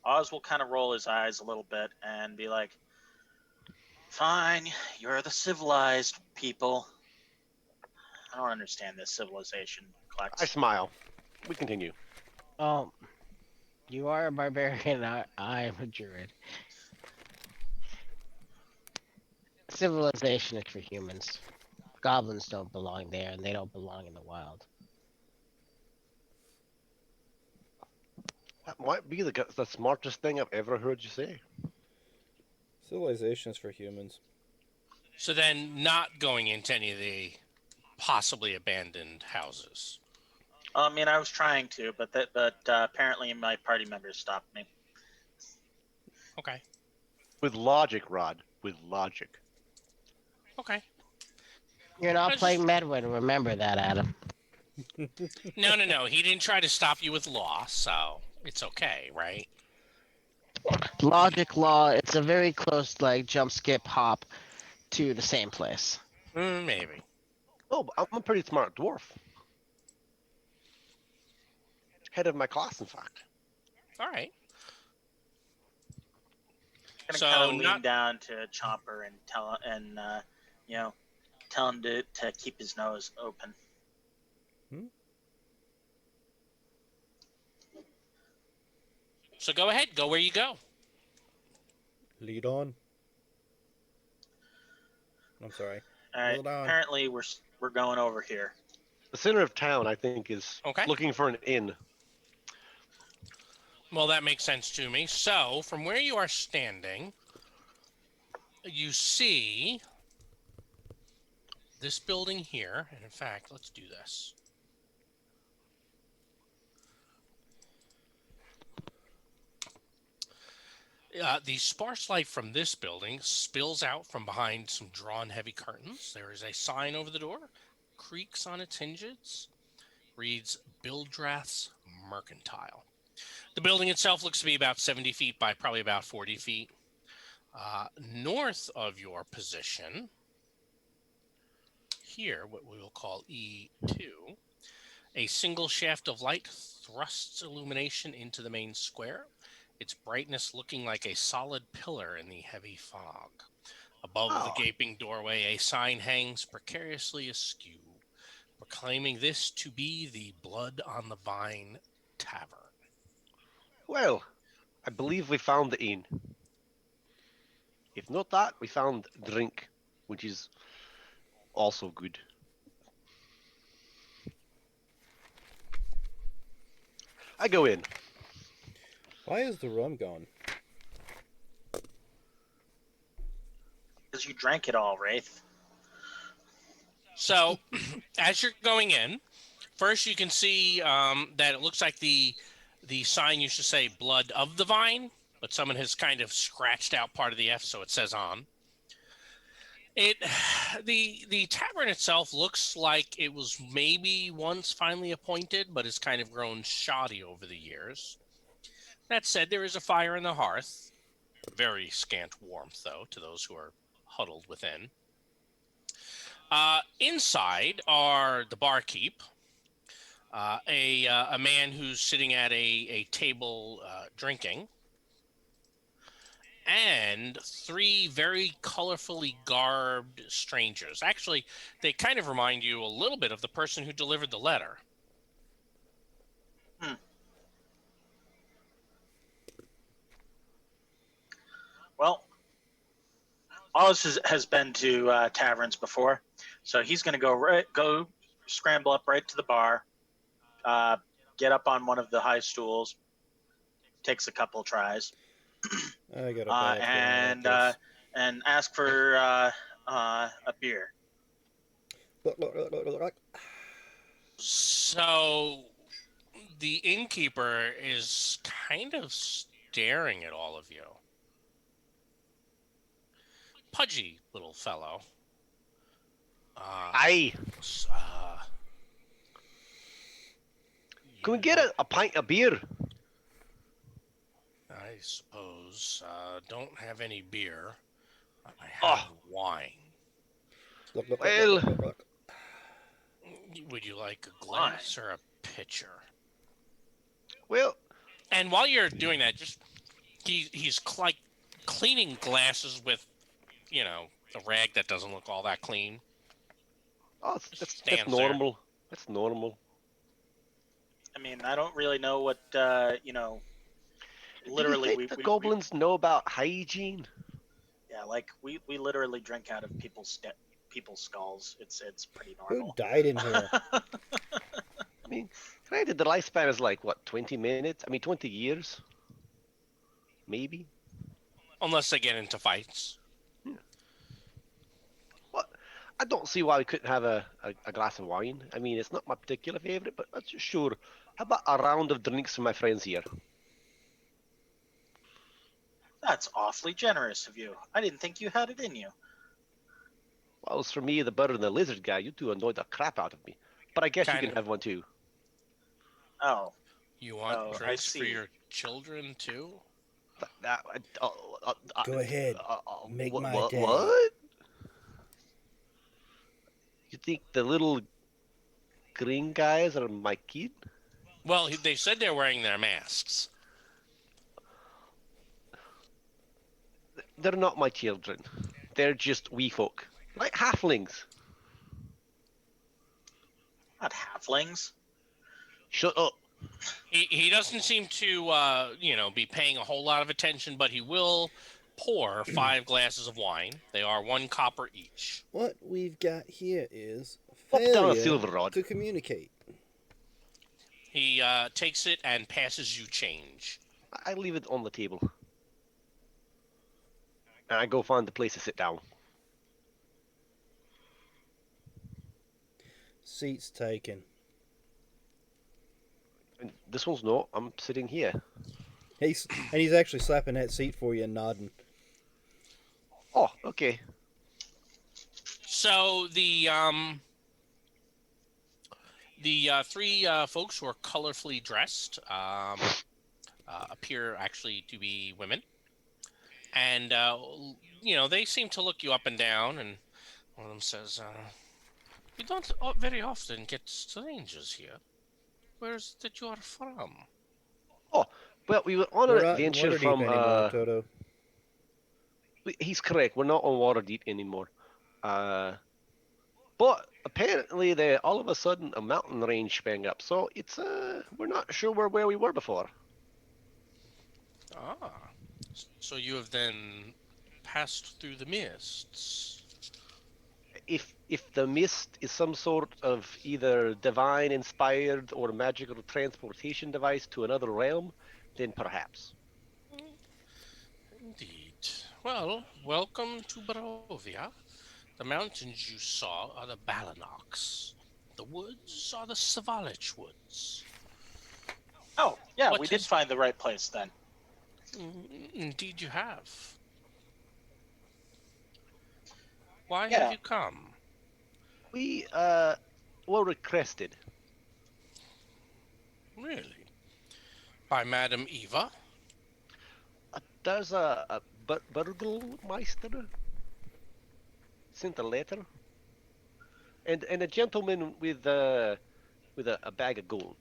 Oz will kind of roll his eyes a little bit and be like, "Fine, you're the civilized people. I don't understand this civilization, I Klex." smile. We continue. Oh, you are a barbarian. I am a druid. Civilization is for humans. Goblins don't belong there, and they don't belong in the wild. That might be the smartest thing I've ever heard you say. Civilization is for humans. So then, not going into any of the possibly abandoned houses. I mean, I was trying to, but apparently my party members stopped me. Okay. With logic, Rod. With logic. Okay. You're not I just playing Medwin. Remember that, Adam. no. He didn't try to stop you with law, so it's okay, right? Logic law. It's a very close, like jump, skip, hop to the same place. Maybe. Oh, but I'm a pretty smart dwarf. Head of my class, in fact. All right. I'm gonna So kind of lean not down to Chomper and tell him to keep his nose open. so go ahead, go where you go. Lead on. I'm sorry. All right. Hold on. Apparently, we're going over here. The center of town, I think, is Okay. looking for an inn. Well, that makes sense to me. So, from where you are standing, you see this building here, and in fact, let's do this. The sparse light from this building spills out from behind some drawn heavy curtains. There is a sign over the door, creaks on its hinges, reads Bildrath's Mercantile. The building itself looks to be about 70 feet by probably about 40 feet. North of your position, here, what we will call E2, a single shaft of light thrusts illumination into the main square, its brightness looking like a solid pillar in the heavy fog. Above the Oh, gaping doorway, a sign hangs precariously askew, proclaiming this to be the Blood on the Vine Tavern. well, I believe we found the inn. If not that, we found drink, which is also good. I go in. Why is the rum gone? Because you drank it all, Wraith. So, as you're going in, first you can see that it looks like the sign used to say "Blood of the Vine," but someone has kind of scratched out part of the F, so it says "on." It the tavern itself looks like it was maybe once finally appointed, but has kind of grown shoddy over the years. That said, there is a fire in the hearth. very scant warmth, though, to those who are huddled within. Inside are the barkeep, a man who's sitting at a table drinking, and three very colorfully garbed strangers. Actually, they kind of remind you a little bit of the person who delivered the letter. Hmm. Well, Oz has been to taverns before, so he's going to go scramble up right to the bar, uh, get up on one of the high stools, takes a couple tries, I got a bad feeling and about and ask for a beer. this. So the innkeeper is kind of staring at all of you. Pudgy little fellow. Aye. Uh, Can we you get a pint of beer? I suppose. Don't have any beer. I Oh. have wine. Well, Would you like a glass or a pitcher? well, And while you're doing that, just he's like cleaning glasses with, a rag that doesn't look all that clean. oh, Just that's stands there. normal. That's normal. I mean, I don't really know what Do you Literally, think the goblins know about hygiene? yeah, like we literally drink out of people's skulls. It's pretty Who normal. died in here? I mean, granted, the lifespan is like, what, 20 minutes? I mean, 20 years? Maybe? Unless they get into fights. What? I don't see why we couldn't have a glass of wine. I mean, it's not my particular favorite, but sure. How about a round of drinks for my friends here? That's awfully generous of you. I didn't think you had it in you. Well, as for me, the bird and the lizard guy, you two annoyed the crap out of me. But I guess you Kind can of. have one too. Oh, You want Oh, I drinks for see. your children too? Go ahead. Make my what, day. What? You think the little green guys are my kid? Well, they said they're wearing their masks. They're not my children. They're just wee folk. Like halflings. not halflings. Shut up. He doesn't seem to be paying a whole lot of attention, but he will pour 5 glasses of wine. They are 1 copper each. What we've got here is Pop down a failure silver rod. to communicate. He takes it and passes you change. I leave it on the table. And I go find a place to sit down. Seats taken. And this one's not. I'm sitting here. He's actually slapping that seat for you and nodding. Oh, okay. So the 3 folks who are colorfully dressed appear actually to be women, and they seem to look you up and down. And one of them says, "We don't very often get strangers here. Where's that you are from?" Oh, well, we were on We're an not in adventure Waterdeep from. anymore, Toto. He's correct. We're not on Waterdeep anymore. But apparently, all of a sudden, a mountain range sprang up. So it's we're not sure where we were before. Ah, so you have then passed through the mists. If the mist is some sort of either divine inspired or magical transportation device to another realm, then perhaps. Indeed. Well, welcome to Barovia. The mountains you saw are the Balanox. The woods are the Savalich woods. Oh, yeah, What we did is- find the right place then. Indeed you have. Why Yeah. have you come? We were requested. Really? By Madame Eva? There's a Burgelmeister sent a letter, and a gentleman with a bag of gold.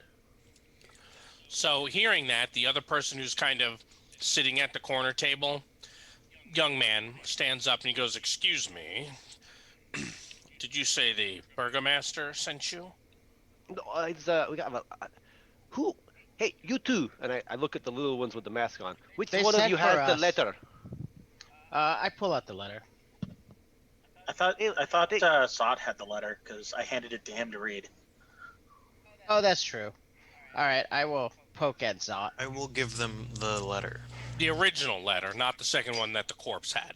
So hearing that, the other person who's kind of sitting at the corner table, young man, stands up and he goes, "Excuse me, did you say the burgomaster sent you?" No, it's we got who? Hey, you two! And I look at the little ones with the mask on. Which They one of sent you for has the us. letter? I pull out the letter. I thought They, I thought they, Zod had the letter because I handed it to him to read. Oh, that's true. All right, I will poke at Zot. I will give them the letter. The original letter, not the second one that the corpse had.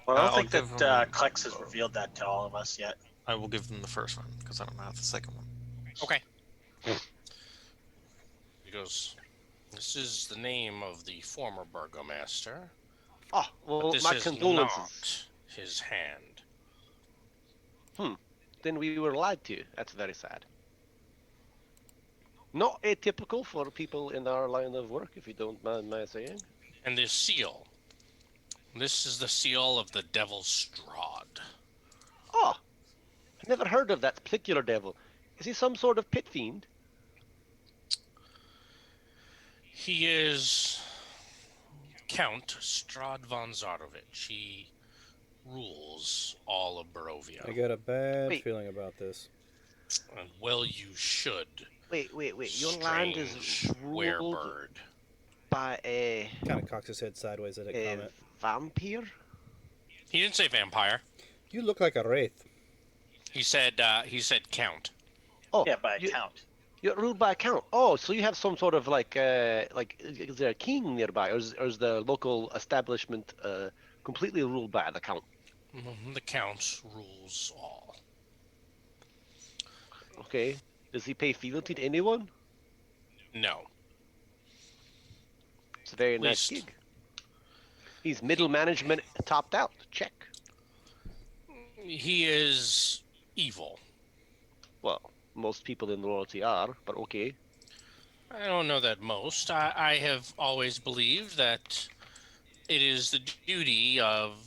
Well, I don't I'll think give that them. Klex has revealed that to all of us yet. I will give them the first one because I don't have the second one. Okay. He goes, "This is the name of the former burgomaster, oh, but well, this my is condolences. not his hand." Then we were lied to. That's very sad. Not atypical for people in our line of work, if you don't mind my saying. And this seal. This is the seal of the devil Strahd. Oh, I've never heard of that particular devil. Is he some sort of pit fiend? He is Count Strahd von Zarovich. He rules all of I Barovia. got a bad Wait. feeling about this. And well, you should. Wait. Your land is Strange ruled werebird. by a Kind of cocks his head sideways at that comment. vampire? He didn't say vampire. You look like a wraith. He said count. Oh, Yeah, by account. you're ruled by a count. Oh, so you have some sort of like is there a king nearby, or is the local establishment completely ruled by the count? The count rules all. Okay. Does he pay fealty to anyone? No. It's a very nice Least. gig. He's middle management topped out. Check. He is evil. Well, most people in royalty are, but okay. I don't know that most. I have always believed that it is the duty of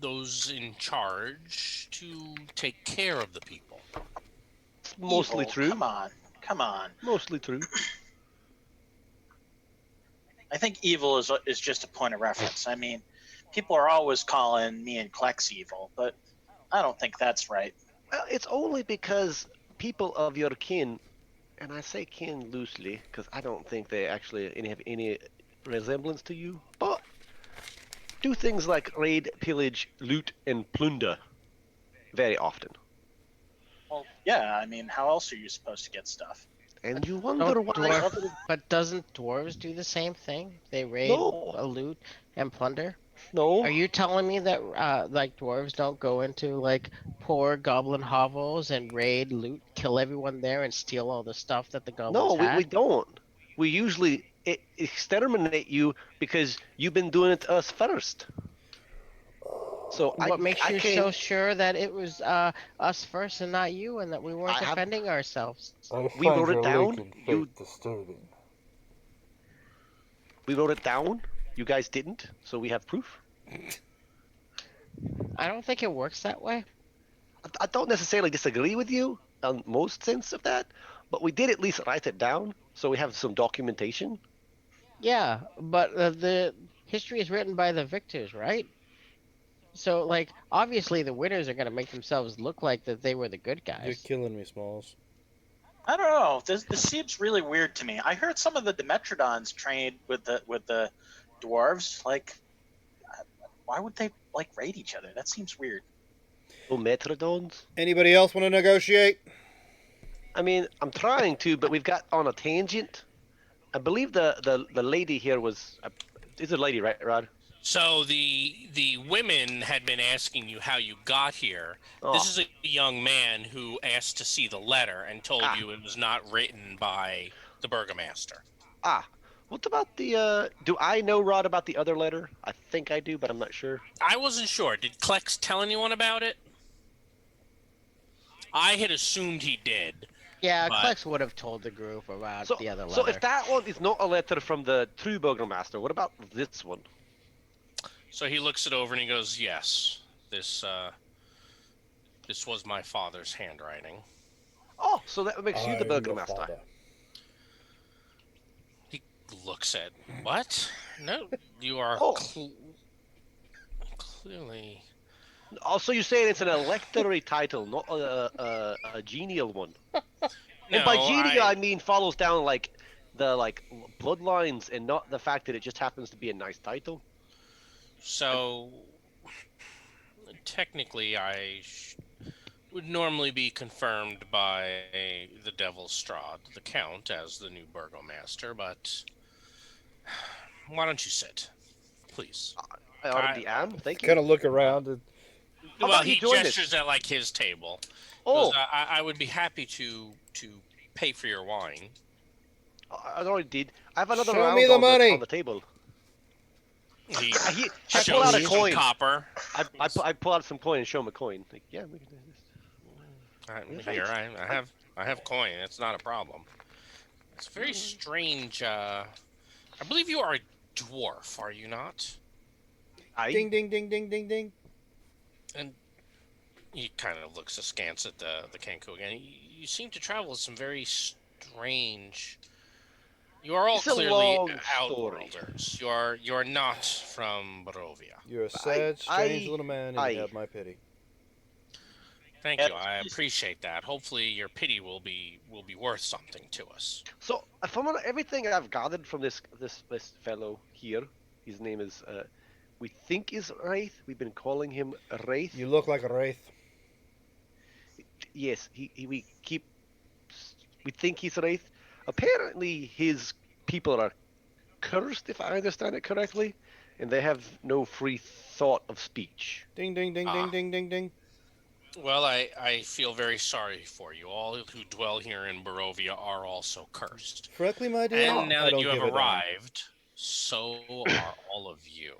those in charge to take care of the people. It's mostly Evil, true. Come on. Mostly true. I think evil is just a point of reference. I mean, people are always calling me and Klex evil, but I don't think that's right. Well, it's only because people of your kin, and I say kin loosely because I don't think they actually have any resemblance to you, but do things like raid, pillage, loot, and plunder very often. Well, yeah, I mean, how else are you supposed to get stuff? And you wonder Don't why. But doesn't dwarves do the same thing? They raid, No. loot, and plunder. No. Are you telling me that like dwarves don't go into like poor goblin hovels and raid, loot, kill everyone there, and steal all the stuff that the goblins No, had? we don't. We usually exterminate you because you've been doing it to us first. So What makes you came, so sure that it was us first and not you, and that we weren't I have- defending ourselves? We wrote it down. We wrote it down. You guys didn't, so we have proof. I don't think it works that way. I don't necessarily disagree with you on most sense of that, but we did at least write it down, so we have some documentation. Yeah, but the history is written by the victors, right? So, like, obviously the winners are going to make themselves look like that they were the good You're guys. killing me, Smalls. I don't know. This seems really weird to me. I heard some of the Dimetrodons trained with the dwarves. Like, why would they like raid each other? That seems weird. Oh, Metrodons? Anybody else want to negotiate? I mean, I'm trying to, but we've got on a tangent. I believe the lady here was... Is it a lady, right, Rod? So the women had been asking you how you got here. Oh. This is a young man who asked to see the letter and told you it was not written by the burgomaster. What about the... Do I know, Rod, about the other letter? I think I do, but I'm not sure. I wasn't sure. Did Klex tell anyone about it? I had assumed he did. Yeah, But- Klex would have told the group about the other letter. So if that one is not a letter from the true burgomaster, what about this one? So he looks it over and he goes, "Yes, this this was my father's handwriting." Oh, so that makes you the I'm your Burgermaster. father. He looks at what? No, you are Oh. clearly. Also, you're saying it's an electory title, not a genial one. And by No, genial, I mean follows down like the bloodlines, and not the fact that it just happens to be a nice title. So technically, would normally be confirmed by the Devil Strahd, the Count, as the new burgomaster, but why don't you sit, please? I already am. Thank you. Kind of look around and How Well, about you he join gestures us? at like his table. Goes, Oh, I would be happy to pay for your wine. I already did. I have another show me round the on money. the table. He Hi, I pull out a shows you please. some coin. copper. I pull out some coin and show him a coin. Like, yeah, we can do this. Yeah, Here, thanks. I have coin. It's not a problem. It's very strange. I believe you are a dwarf, are you not? I Ding, ding, ding, ding, ding, ding. And he kind of looks askance at the Kenku again. You seem to travel with some very strange. You are all It's a clearly long story. outworlders. You are not from Barovia. You're a I sad, strange I little man, and you I have my pity. Thank Yeah, you. I appreciate that. Hopefully, your pity will be worth something to us. So from everything I've gathered from this fellow here, his name is we think is Wraith. We've been calling him Wraith. You look like a wraith. Yes, we think he's Wraith. Apparently, his people are cursed, if I understand it correctly, and they have no free thought of speech. Ding, ding, ding, ding, Ah, ding, ding, ding. well, I feel very sorry for you. All who dwell here in Barovia are also cursed. Frankly, my dear, And now I that don't you have give a damn. arrived, so are all of you.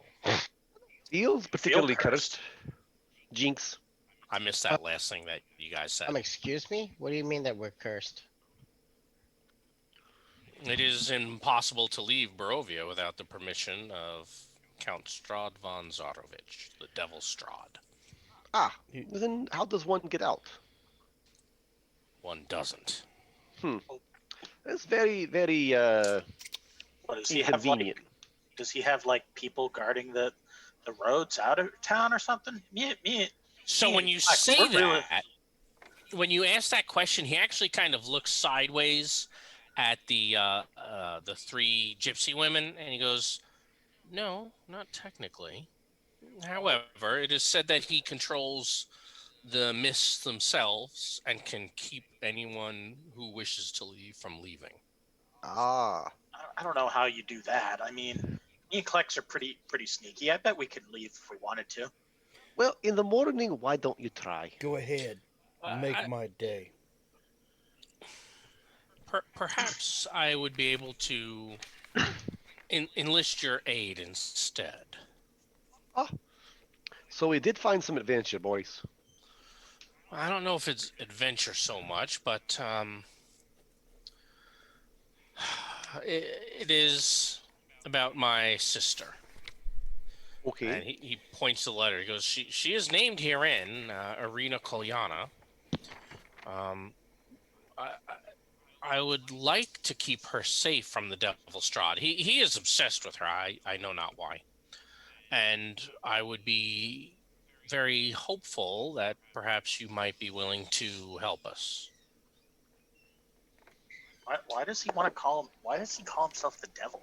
Feels particularly cursed. cursed. Jinx. I missed that last thing that you guys said. Excuse me? What do you mean that we're cursed? It is impossible to leave Barovia without the permission of Count Strahd von Zarovich, the Devil Strahd. Ah, You- then how does one get out? One doesn't. That's very, very What does he have? inconvenient. Does he have like people guarding the roads out of town or something? So Me when and you Flex, say we're really- that, when you ask that question, he actually kind of looks sideways at the three gypsy women, and he goes, "No, not technically. However, it is said that he controls the mists themselves and can keep anyone who wishes to leave from leaving." Ah, I don't know how you do that. I mean, me and Klex are pretty sneaky. I bet we could leave if we wanted to. well, in the morning, why don't you try? Go ahead. Make I- my day. Perhaps I would be able to enlist your aid instead. So we did find some adventure, boys. I don't know if it's adventure so much, but it is about my sister. Okay. And he points to the letter. He goes, she is named herein, Irina Kolyana. I would like to keep her safe from the Devil Strahd. He is obsessed with her. I know not why. And I would be very hopeful that perhaps you might be willing to help us. Why does he want to call him? Why does he call himself the devil?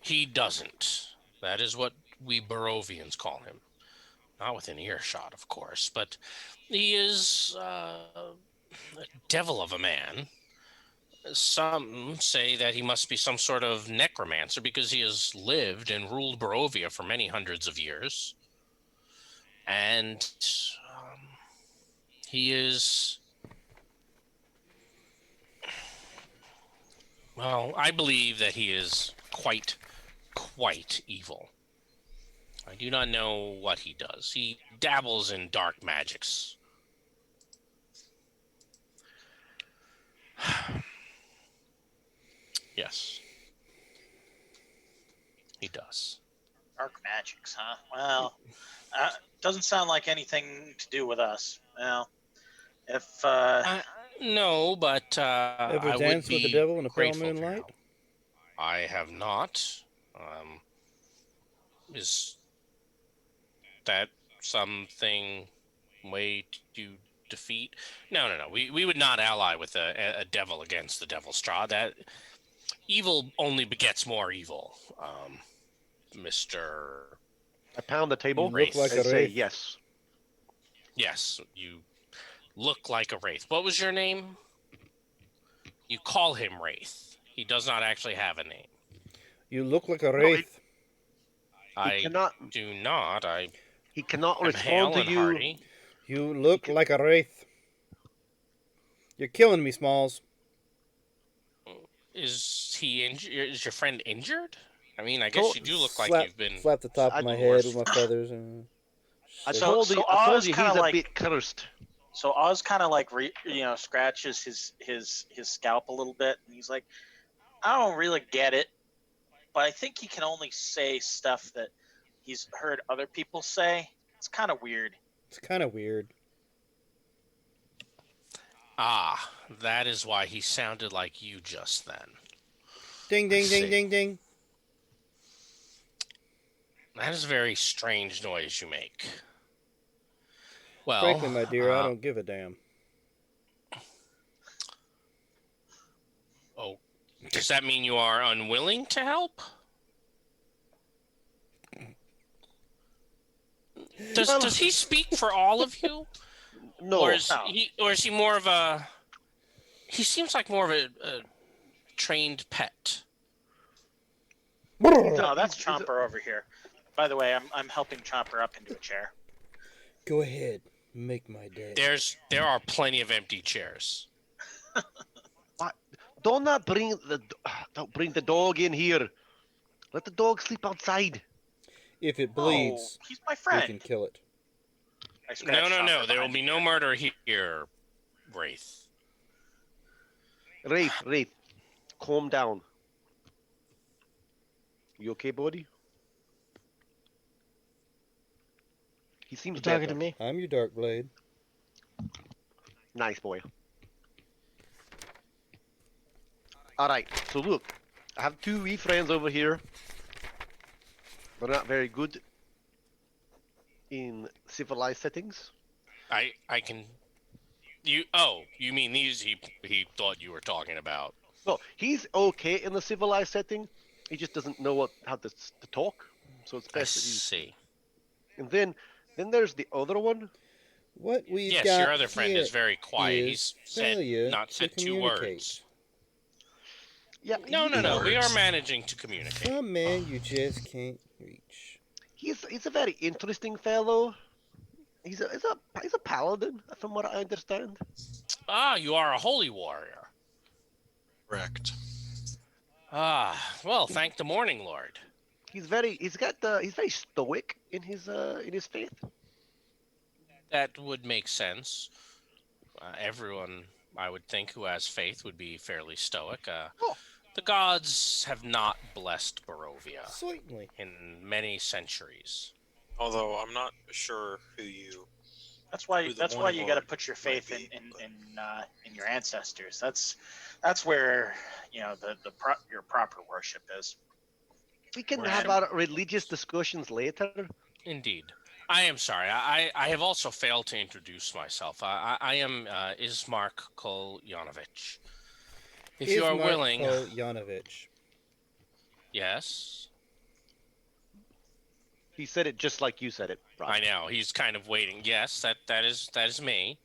He doesn't. That is what we Barovians call him. Not within earshot, of course, but he is a devil of a man. Some say that he must be some sort of necromancer because he has lived and ruled Barovia for many hundreds of years. And he is, well, I believe that he is quite evil. I do not know what he does. He dabbles in dark magics. Yes. He does. Dark magics, huh? Well, doesn't sound like anything to do with us. Well, if I, no, but Ever I would danced with the be devil in the pale grateful for your moonlight? help. I have not. Is that something way to defeat? No, no, no. We would not ally with a devil against the devil, Strahd. That evil only begets more evil. Mr. I pound the You table look like and a say wraith. yes. Yes, you look like a wraith. What was your name? You call him Wraith. He does not actually have a name. You look like a No, wraith. he I cannot. do not. I He cannot am respond hale to and you. hearty. You look like a wraith. You're killing me, Smalls. Is he injured? Is your friend injured? I mean, I So- guess you do look like you've been. Slap the top I- of my the head worst. with my feathers. And I shake. told So you. I told Oz you kinda he's a like- bit cursed. So Oz kind of like scratches his scalp a little bit, and he's like, I don't really get it, but I think he can only say stuff that he's heard other people say. It's kind of weird. It's kind of weird. Ah, that is why he sounded like you just then. Ding, I ding, ding, see. ding, ding. That is a very strange noise you make. Well, Frankly, my dear, I don't give a damn. Oh, does that mean you are unwilling to help? Does he speak for all of you? No. Or is No. he more of a? He seems like more of a trained pet. No, that's Chomper over here. By the way, I'm helping Chomper up into a chair. Go ahead, make my day. There are plenty of empty chairs. Don't don't bring the dog in here. Let the dog sleep outside. If it bleeds, Oh, he's my we friend. can kill it. I scratch No. Chomper There will behind be the no ear. murder here, Wraith. Wraith, calm down. You okay, buddy? He seems You talking better. to me? I'm your dark blade. Nice boy. Alright, so look. I have two wee friends over here. They're not very good in civilized settings. I can. You mean these? He thought you were talking about. No, he's okay in the civilized setting. He just doesn't know how to talk. So it's I best that he's... see. And then there's the other one. What we've Yes, got your other friend here is very quiet. is He's failure not to said two communicate. words. Yeah, No. We are Words. managing to communicate. Some man you just can't reach. He's a very interesting fellow. He's a paladin, from what I understand. Ah, you are a holy warrior. Correct. Ah, well, thank the Morning Lord. He's very stoic in his faith. That would make sense. Everyone, I would think, who has faith would be fairly stoic. Oh. The gods have not blessed Barovia Certainly. in many centuries. Although I'm not sure who you. That's why Who the you Morning got to Lord put your might faith be, in your ancestors. That's where your proper worship is. We can Worship. have our religious discussions later. Indeed. I am sorry. I have also failed to introduce myself. I am Ismark Kolyanovich. If you are Ismark willing, Kolyanovich. yes. He said it just like you said it, Rob. I know. He's kind of waiting. Yes, that is me.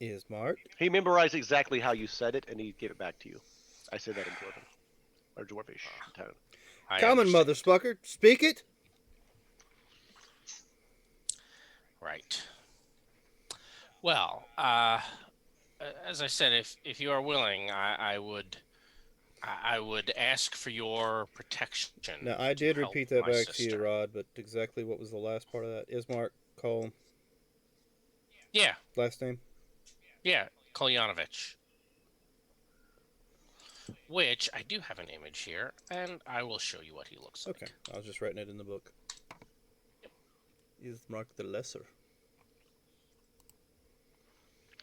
Ismark. He memorized exactly how you said it, and he gave it back to you. I said that in Dwarven. Or Dwarvish tone. I Common understand. mother spucker. Speak it. Right. Well, as I said, if you are willing, I would ask for your protection. Now, I to did help repeat that my back to you, sister. Rod, but exactly what was the last part of that? Ismark Kol. Yeah, Last name? yeah, Kolyanovich. which I do have an image here, and I will show you what he looks like. Okay, I was just writing it in the book. Ismark the Lesser.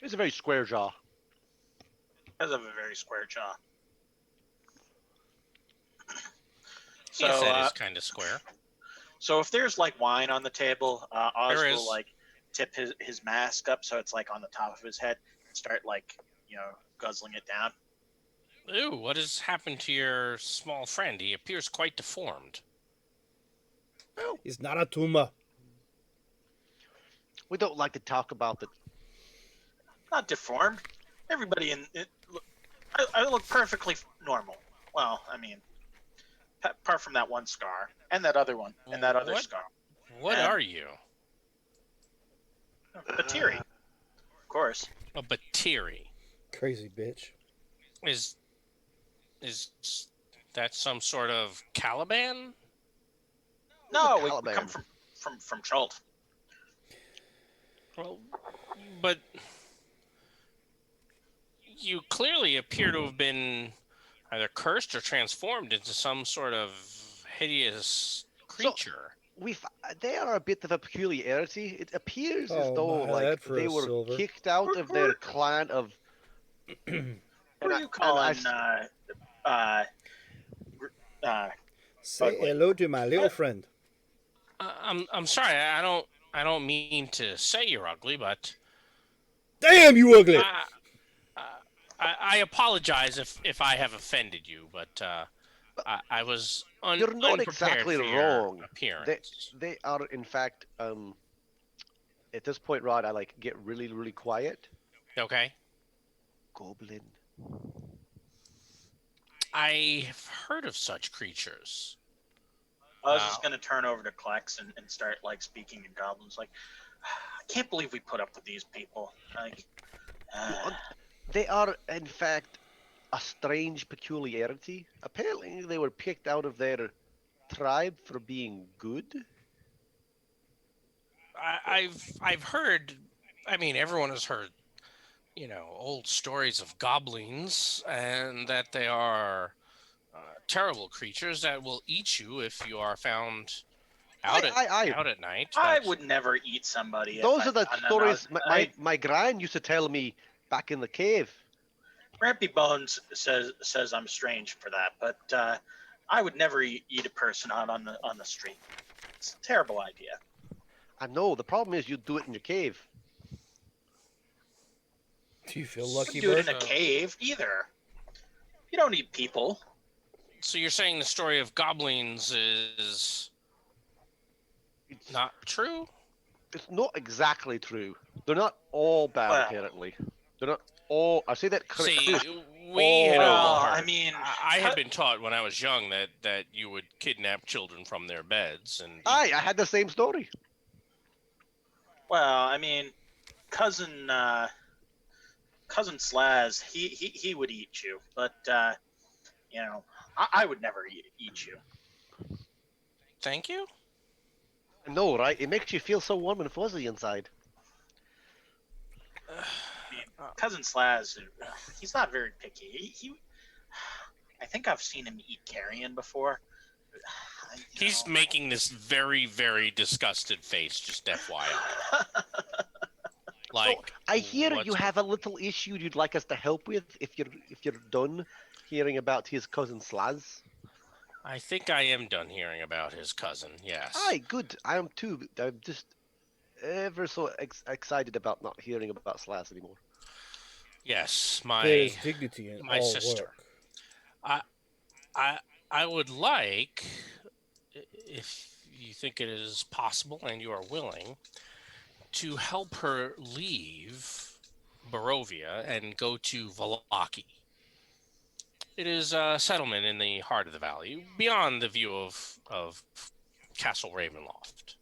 It's a very square jaw. Has a very square jaw. So, Yes, that is kind of square. so if there's like wine on the table, Oz There will is. like tip his mask up so it's like on the top of his head and start like guzzling it down. Ooh, what has happened to your small friend? He appears quite deformed. He's not a tumor. We don't like to talk about the. Not deformed. Everybody in it. I look perfectly normal. Well, I mean, apart from that one scar and that other one and that other What? scar. What And- are you? Batiri, of course. A Batiri. Crazy bitch. Is that some sort of Caliban? No, a we Caliban? come from Chult. Well, but you clearly appear to have been either cursed or transformed into some sort of hideous creature. They are a bit of a peculiarity. It appears as Oh, though my, like that for they a were silver. kicked out of their clan of. What are you calling? Say Ugly. hello to my little friend. I'm sorry. I don't mean to say you're ugly, but Damn, you ugly! I apologize if I have offended you, but I was You're not unprepared exactly for your wrong. appearance. They are in fact at this point, Rod, I like get really really quiet. Okay. Goblin. I've heard of such creatures. Oz is going to turn over to Klex and start like speaking in goblins. Like, I can't believe we put up with these people. Like, They are in fact a strange peculiarity. Apparently, they were picked out of their tribe for being good. I've heard. I mean, everyone has heard, old stories of goblins, and that they are terrible creatures that will eat you if you are found out at night. I but- would never eat somebody. if Those I are the found them. stories I- my gran used to tell me back in the cave. Rampy Bones says I'm strange for that, but I would never eat a person out on the street. It's a terrible idea. I know. The problem is you do it in your cave. Do you feel lucky, Do it bud? in a cave either. You don't eat people. So you're saying the story of goblins is It's not true? It's not exactly true. They're not all bad, Well. apparently. They're not all. I say that See, correctly. we had all Well, heard. I mean, I had been taught when I was young that you would kidnap children from their beds and I had the same story. Well, I mean, cousin Slaz, he would eat you, but I would never eat you. Thank you. I know, right? It makes you feel so warm and fuzzy inside. I mean, cousin Slaz, he's not very picky. I think I've seen him eat carrion before. He's making this very, very disgusted face, just FYI. Like, I hear what's- you have a little issue you'd like us to help with if you're done hearing about his cousin Slaz. I think I am done hearing about his cousin, yes. Aye, good. I am too. I'm just ever so excited about not hearing about Slaz anymore. Yes, There's dignity in my all sister. work. I would like, if you think it is possible and you are willing, to help her leave Barovia and go to Valaki. It is a settlement in the heart of the valley, beyond the view of Castle Ravenloft,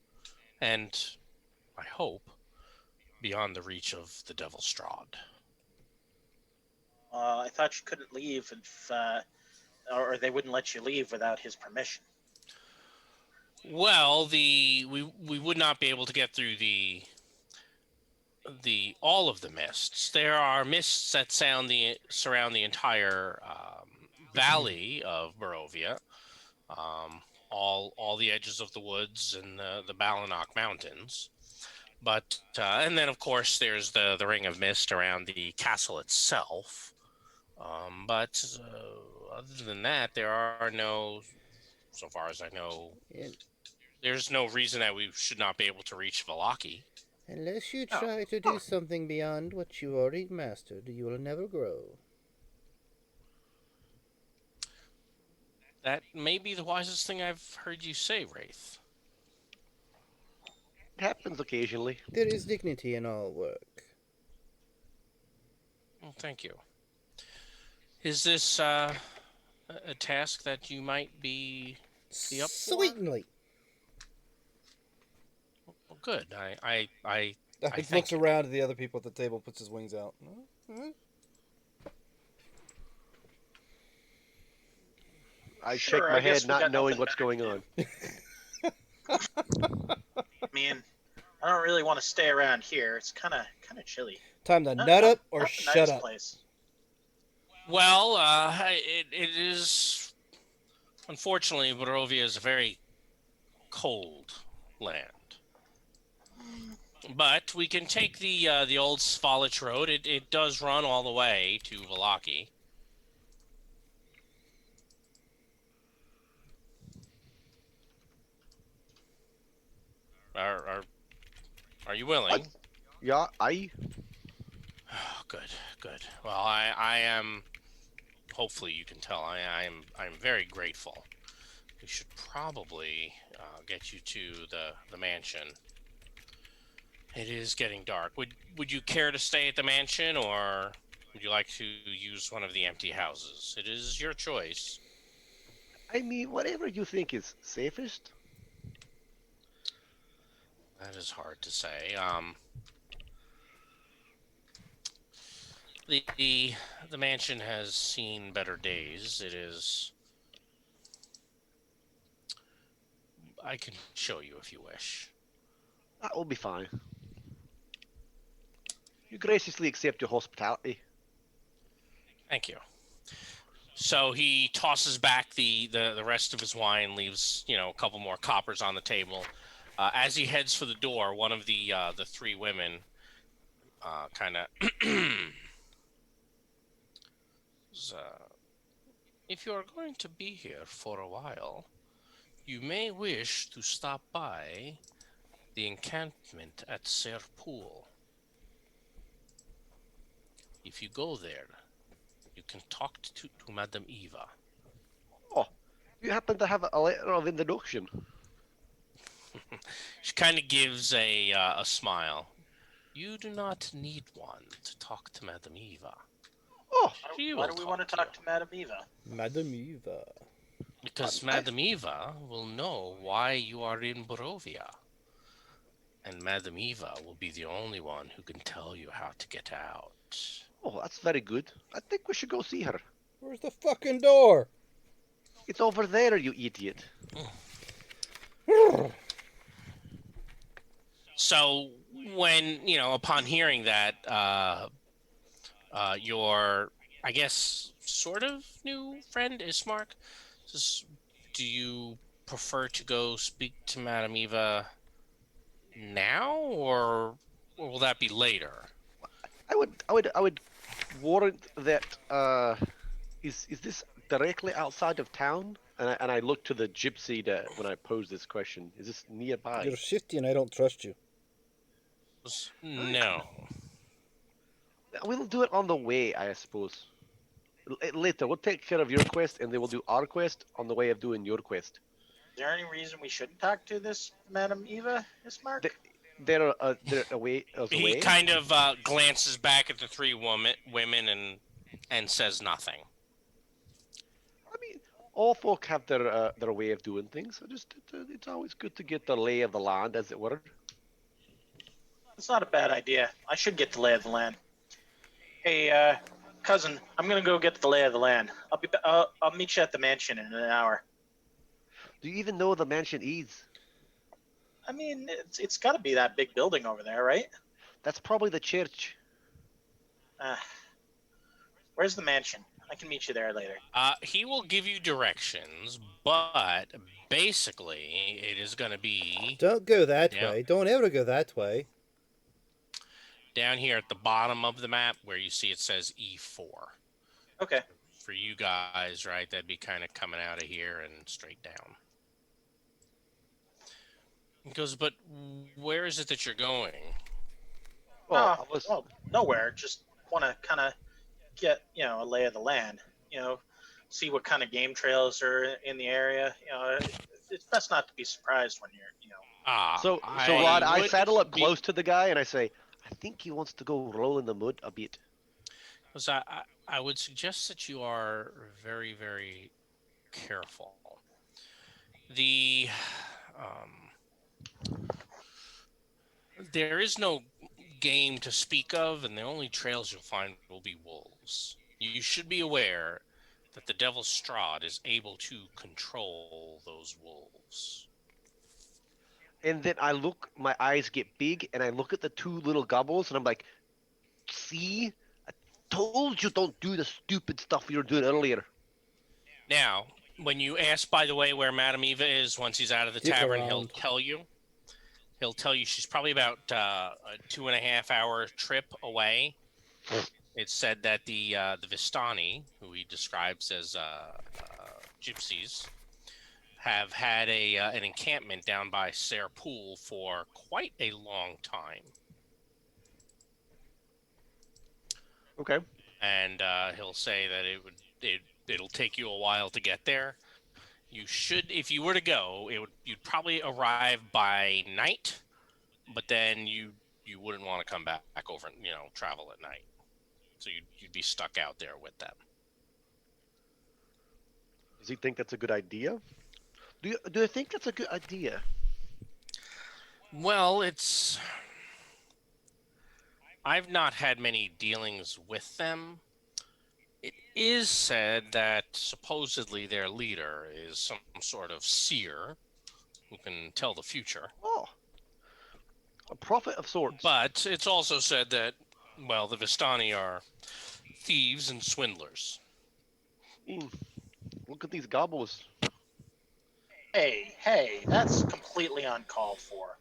and I hope beyond the reach of the Devil Strahd. I thought you couldn't leave if, or they wouldn't let you leave without his permission. Well, we would not be able to get through the all of the mists. There are mists that surround the entire valley of Barovia, all the edges of the woods and the Balanok Mountains. But and then of course there's the ring of mist around the castle itself. But other than that, there are no, so far as I know, And there's no reason that we should not be able to reach Valaki. unless you Oh. try to do something beyond what you already mastered, you will never grow. That may be the wisest thing I've heard you say, Wraith. It happens occasionally. There is dignity in all work. Well, thank you. Is this a task that you might be up for? Certainly. Well, good. I He thank looks you. around at the other people at the table, puts his wings out. I Sure, shake I my guess head, we not got knowing nothing what's better going to on. Man, I don't really want to stay around here. It's kind of chilly. Time to Not- nut not- up or not the shut nicest up. Place. Well, it is unfortunately Barovia is a very cold land. But we can take the old Svalich road. It does run all the way to Valaki. Are are you willing? Yeah, I. Oh, good, good. Well, I am. Hopefully, you can tell I'm very grateful. We should probably get you to the mansion. It is getting dark. Would you care to stay at the mansion, or would you like to use one of the empty houses? It is your choice. I mean, whatever you think is safest. That is hard to say. The mansion has seen better days. It is. I can show you if you wish. That will be fine. You graciously accept your hospitality. Thank you. So he tosses back the rest of his wine, leaves a couple more coppers on the table. As he heads for the door, one of the three women kind of if you are going to be here for a while, you may wish to stop by the encampment at Serpool. If you go there, you can talk to Madame Eva. Oh, you happen to have a letter of introduction. She kind of gives a smile. You do not need one to talk to Madame Eva. Oh, She Why will do we want to to talk you. to Madame Eva? Madame Eva. Because Madame Eva will know why you are in Barovia. And Madame Eva will be the only one who can tell you how to get out. oh, that's very good. I think we should go see her. Where's the fucking door? It's over there, you idiot. So when, upon hearing that, your, I guess, sort of new friend Ismark says, do you prefer to go speak to Madame Eva now, or will that be later? I would warrant that. Is this directly outside of town? And I look to the gypsy when I pose this question. Is this nearby? You're shifty and I don't trust you. No. We'll do it on the way, I suppose. Later, we'll take care of your quest, and then we'll do our quest on the way of doing your quest. Is there any reason we shouldn't talk to this Madame Eva, Ismark? They're away. He kind of glances back at the three women and says nothing. I mean, all folk have their way of doing things. It's always good to get the lay of the land, as it were. It's not a bad idea. I should get the lay of the land. Hey, cousin, I'm gonna go get the lay of the land. I'll meet you at the mansion in an hour. Do you even know the mansion is? I mean, it's got to be that big building over there, right? That's probably the church. Where's the mansion? I can meet you there later. He will give you directions, but basically, it is going to be Don't go that down, way. Don't ever go that way. down here at the bottom of the map where you see it says E4. Okay. For you guys, right, that'd be kind of coming out of here and straight down. He goes, but where is it that you're going? Well, I was. Well, nowhere. Just want to kind of get a lay of the land. See what kind of game trails are in the area. It's best not to be surprised when you're. So I Rod, I would saddle up be, close to the guy and I say, I think he wants to go roll in the mud a bit. because I would suggest that you are very, very careful. The there is no game to speak of, and the only trails you'll find will be wolves. You should be aware that the Devil Strahd is able to control those wolves. And then I look, my eyes get big, and I look at the two little gobbles, and I'm like, see? I told you don't do the stupid stuff you were doing earlier. Now, when you ask, by the way, where Madame Eva is once he's out of the He's tavern, he'll around. tell you. He'll tell you she's probably about a 2.5 hour trip away. It's said that the Vistani, who he describes as gypsies, have had an encampment down by Sayre Pool for quite a long time. Okay. And he'll say that it'll take you a while to get there. You should, if you were to go, you'd probably arrive by night, but then you wouldn't want to come back over and travel at night. So you'd be stuck out there with them. Does he think that's a good idea? Do you think that's a good idea? Well, I've not had many dealings with them. It is said that supposedly their leader is some sort of seer who can tell the future. Oh, a prophet of sorts. But it's also said that, well, the Vistani are thieves and swindlers. Look at these gobbles. Hey, that's completely uncalled for.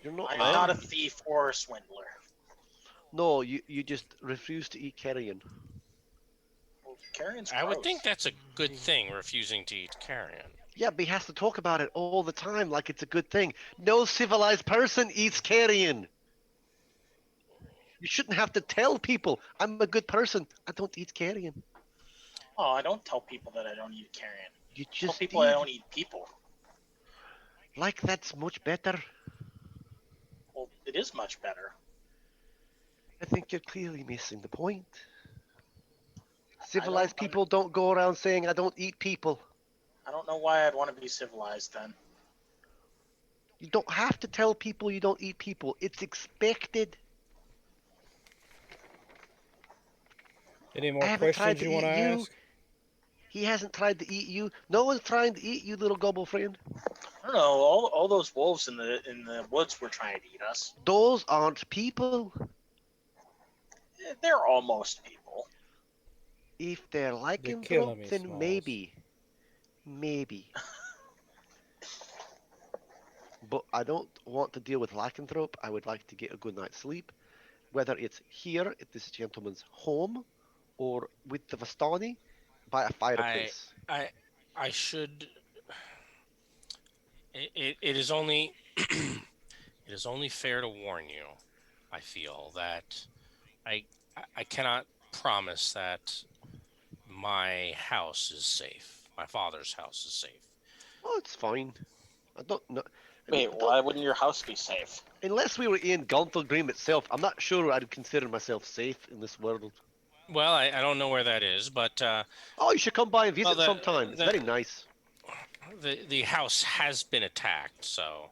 You're not. I'm not a thief or a swindler. No, you just refuse to eat carrion. Well, carrion's I would gross. think that's a good thing, refusing to eat carrion. Yeah, but he has to talk about it all the time like it's a good thing. No civilized person eats carrion. You shouldn't have to tell people, I'm a good person. I don't eat carrion. Oh, I don't tell people that I don't eat carrion. You I tell just people I did. don't eat people. Like that's much better. Well, it is much better. I think you're clearly missing the point. Civilized people don't go around saying, I don't eat people. I don't know why I'd want to be civilized then. You don't have to tell people you don't eat people. It's expected. Any I more haven't tried questions to you want to eat you. ask? He hasn't tried to eat you. No one's trying to eat you, little gobble friend. I don't know. All those wolves in the woods were trying to eat us. Those aren't people. They're almost people. If they're killing me, lycanthrope, then Smalls. maybe. But I don't want to deal with lycanthrope. I would like to get a good night's sleep, whether it's here at this gentleman's home, or with the Vistani by a fireplace. I should. It is only it is only fair to warn you. I feel that I cannot promise that my house is safe. My father's house is safe. Oh, it's fine. I don't know. Wait, why wouldn't your house be safe? Unless we were in Gauntlegrim itself, I'm not sure I'd consider myself safe in this world. Well, I don't know where that is, but Oh, you should come by and visit well, sometime. It's very nice. the house has been attacked, so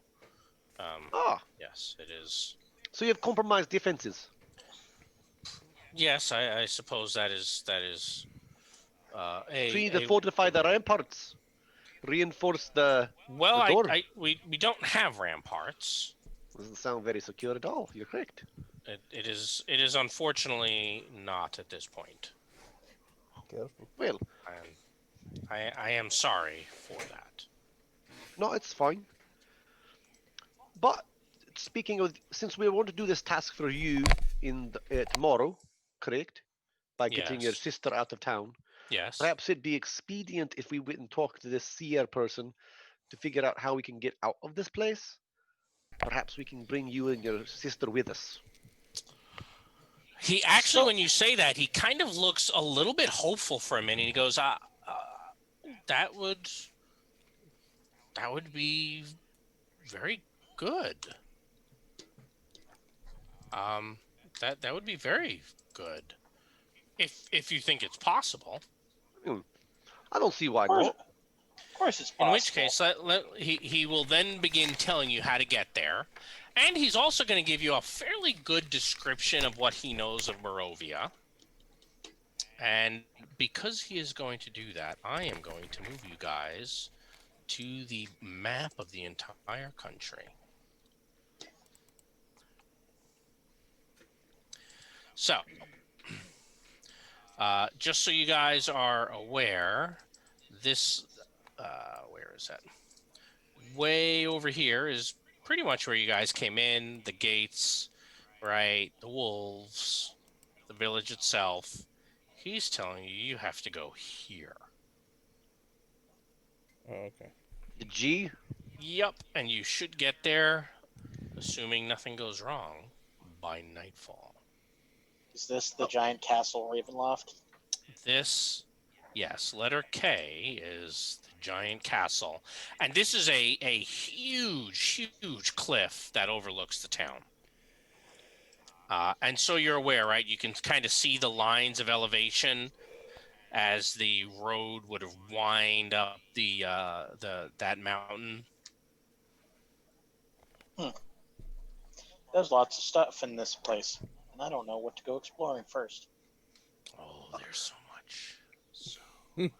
Ah, yes, it is. so you have compromised defenses. Yes, I suppose that is So you need to fortify the ramparts. Reinforce the well, door. we don't have ramparts. Doesn't sound very secure at all. You're correct. It is unfortunately not at this point. Careful. Well, And I am sorry for that. no, it's fine. But speaking of, since we want to do this task for you in tomorrow, correct? By getting your Yes. sister out of town, Yes. perhaps it'd be expedient if we went and talked to this seer person to figure out how we can get out of this place. Perhaps we can bring you and your sister with us. He actually, So when you say that, he kind of looks a little bit hopeful for a minute. He goes, that would be very good. Um, that would be very good if you think it's possible. Hmm, I don't see why of not. course it's In which possible. case, he will then begin telling you how to get there, and he's also going to give you a fairly good description of what he knows of Morovia. And because he is going to do that, I am going to move you guys to the map of the entire country. So, just so you guys are aware, this, where is that? Way over here is pretty much where you guys came in, the gates, right? The wolves, the village itself. He's telling you you have to go here. Oh, okay. The G? Yup, and you should get there, assuming nothing goes wrong, by nightfall. Is this the giant castle Ravenloft? This, yes, letter K is the giant castle. And this is a huge cliff that overlooks the town. And so you're aware, right? You can kind of see the lines of elevation as the road would have wind up that mountain. There's lots of stuff in this place, and I don't know what to go exploring first. Oh, there's so much. So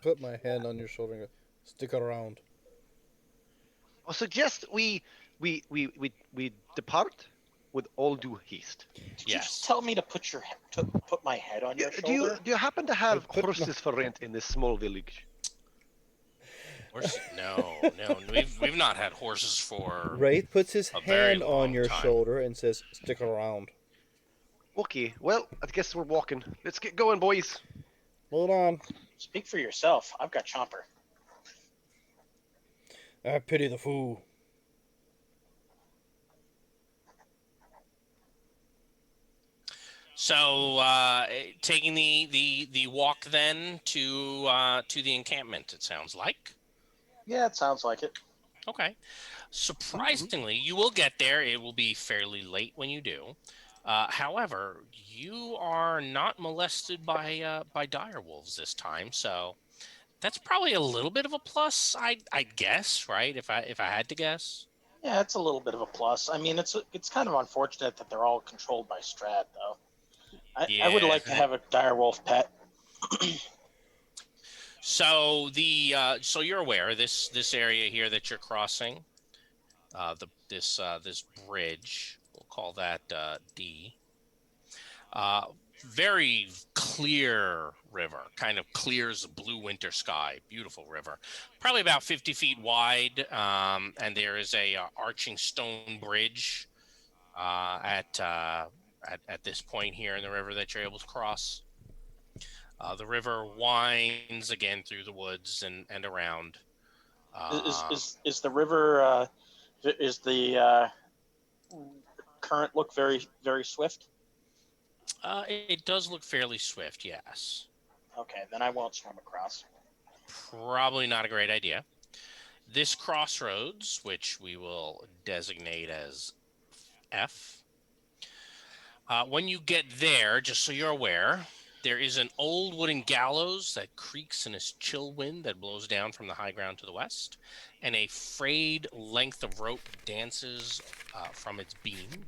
Put my hand on your shoulder and go, stick around. I suggest we depart with all due haste. Did you yes. just tell me to put my head on your Do shoulder? you happen to have put my- horses for rent in this small village? No. We've not had horses for. Wraith puts his A very hand on long your time. shoulder and says, stick around. Okay, well, I guess we're walking. Let's get going, boys. Hold on. Speak for yourself. I've got Chomper. I pity the fool. So, taking the walk then to the encampment. It sounds like. Yeah, it sounds like it. Okay. Surprisingly, you will get there. It will be fairly late when you do. However, you are not molested by dire wolves this time, so that's probably a little bit of a plus. I'd guess, right? If I had to guess. Yeah, it's a little bit of a plus. I mean, it's kind of unfortunate that they're all controlled by Strahd, though. I would Yeah. like to have a direwolf pet. So so you're aware this area here that you're crossing, this bridge, we'll call that D. Very clear river, kind of clear as a blue winter sky. Beautiful river, probably about 50 feet wide, and there is a arching stone bridge at this point here in the river that you're able to cross. The river winds again through the woods and around. Is the river? Is the current look very very swift? It does look fairly swift, yes. Okay, then I won't swim across. Probably not a great idea. This crossroads, which we will designate as F, when you get there, just so you're aware, there is an old wooden gallows that creaks in a chill wind that blows down from the high ground to the west, and a frayed length of rope dances from its beam.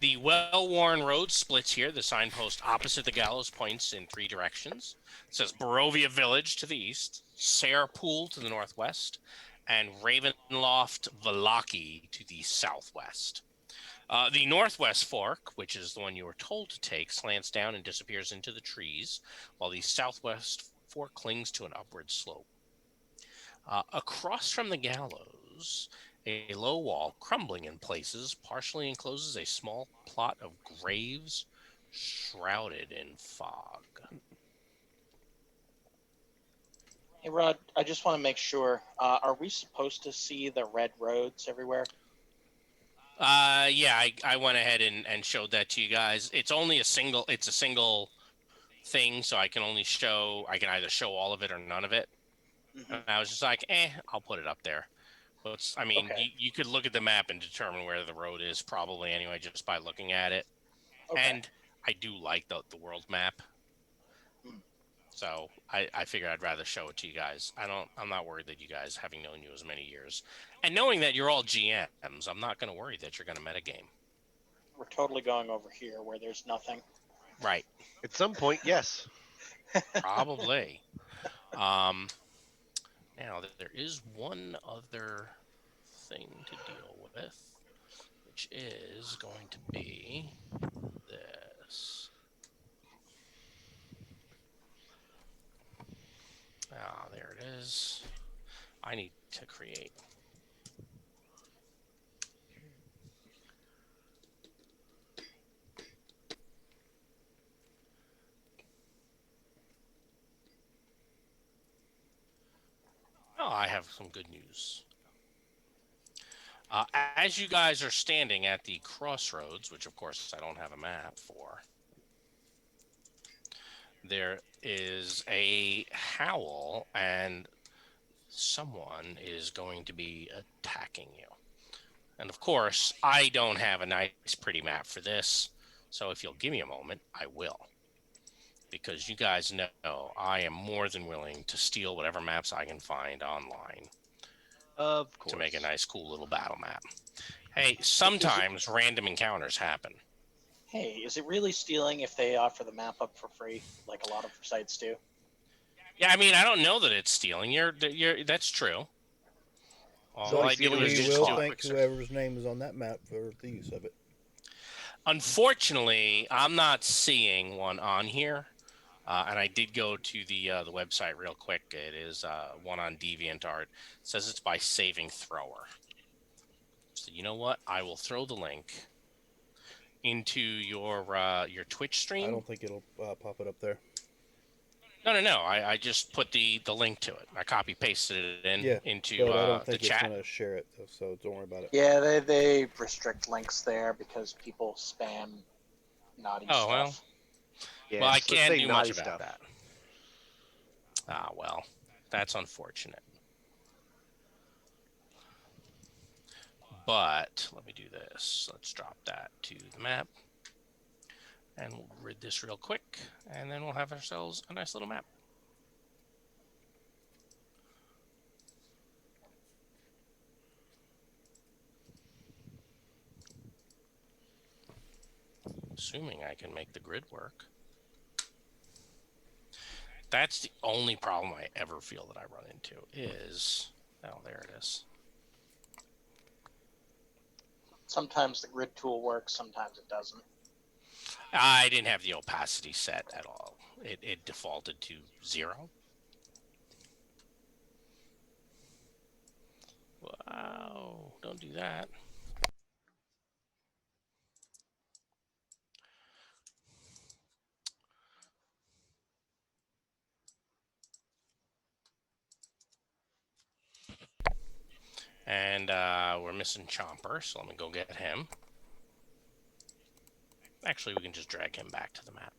The well-worn road splits here. The signpost opposite the gallows points in three directions. It says Barovia Village to the east, Sayre Pool to the northwest, and Ravenloft Valaki to the southwest. The northwest fork, which is the one you were told to take, slants down and disappears into the trees, while the southwest before it clings to an upward slope. Across from the gallows, a low wall, crumbling in places, partially encloses a small plot of graves shrouded in fog. Hey, Rod, I just want to make sure. Are we supposed to see the red roads everywhere? Yeah, I went ahead and showed that to you guys. It's a single thing, so I can either show all of it or none of it. Mhm. And I was just like, I'll put it up there. But I mean, Okay. you could look at the map and determine where the road is probably anyway, just by looking at it. Okay. And I do like the world map. Hmm. So I figured I'd rather show it to you guys. I'm not worried that you guys, having known you as many years, and knowing that you're all GMs, I'm not going to worry that you're going to metagame. We're totally going over here where there's nothing. Right. At some point, yes. Probably. Um, Now, there is one other thing to deal with, which is going to be this. Ah, there it is. I need to create. Oh, I have some good news. As you guys are standing at the crossroads, which of course I don't have a map for, there is a howl and someone is going to be attacking you. And of course, I don't have a nice, pretty map for this. So if you'll give me a moment, I will. Because you guys know I am more than willing to steal whatever maps I can find online Of course. to make a nice, cool little battle map. Hey, Is it- sometimes random encounters happen. Hey, is it really stealing if they offer the map up for free, like a lot of sites do? Yeah, I mean, I don't know that it's stealing. That's true. All So I stealing do is is We just just will do a cost. thank quick search. whoever's name is on that map for the use of it. Unfortunately, I'm not seeing one on here. And I did go to the website real quick. It is one on DeviantArt. It says it's by Saving Thrower. So you know what? I will throw the link into your Twitch I stream. don't think it'll pop it up there. No. I just put the link to it. I copy pasted it into but I don't the think it's chat. going to share it, so don't worry about it. Yeah, they restrict links there because people spam naughty Oh well. stuff. Yes, Well, I let's can't say do naughty much about stuff. that. Ah, well, that's unfortunate. But let me do this. Let's drop that to the map. And we'll grid this real quick. And then we'll have ourselves a nice little map. Assuming I can make the grid work. That's the only problem I ever feel that I run into is... Oh, there it is. Sometimes the grid tool works, sometimes it doesn't. I didn't have the opacity set at all. It defaulted to 0. Wow, don't do that. And we're missing Chomper, so let me go get him. Actually, we can just drag him back to the map.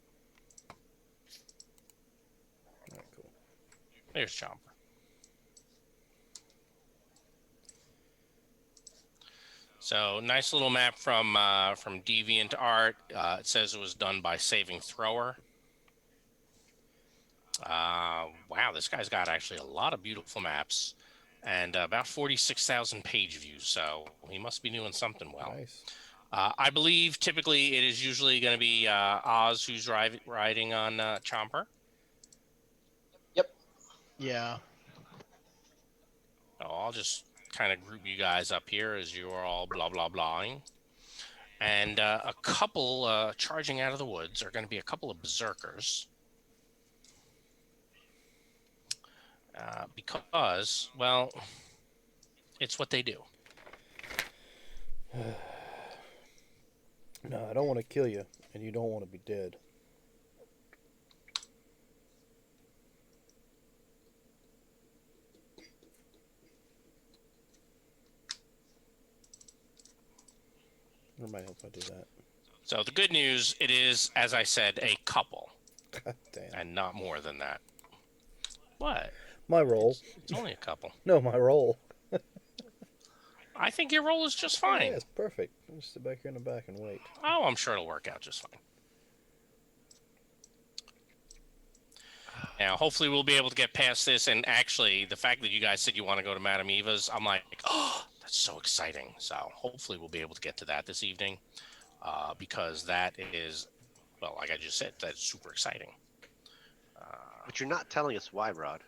All right, cool. There's Chomper. So nice little map from DeviantArt. It says it was done by Saving Thrower. Wow, this guy's got actually a lot of beautiful maps and about 46,000 page views. So he must be doing something well. Nice. I believe typically it is usually going to be Oz who's riding on Chomper. Yeah. So I'll just kind of group you guys up here as you are all blah, blah, blahing. And a couple charging out of the woods are going to be a couple of berserkers. because, well, it's what they do. No, I don't want to kill you, and you don't want to be dead. It might help if I do that. So the good news, it is, as I said, a couple, God damn. and not more than that. What? My roll. It's only a couple. No, my roll. I think your roll is just Yeah, fine. it's perfect. I'll just sit back here in the back and wait. Oh, I'm sure it'll work out just fine. Now, hopefully we'll be able to get past this, and actually, the fact that you guys said you want to go to Madame Eva's, I'm like, oh, that's so exciting. So hopefully we'll be able to get to that this evening, because that is, well, like I just said, that's super exciting. But you're not telling us why, Rod.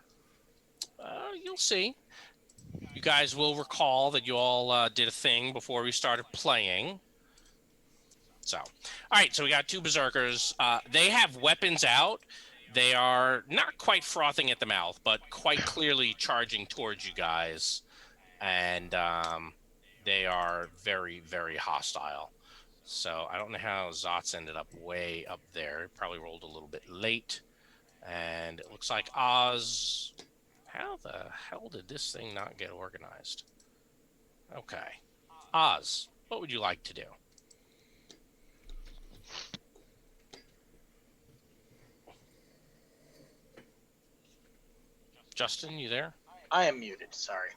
You'll see. You guys will recall that you all did a thing before we started playing. So, all right, so we got two berserkers. They have weapons out. They are not quite frothing at the mouth, but quite clearly charging towards you guys. And they are very, very hostile. So I don't know how Zotz ended up way up there. Probably rolled a little bit late. And it looks like Oz... How the hell did this thing not get organized? Okay. Oz, what would you like to do? Justin, you there? I am muted. Sorry.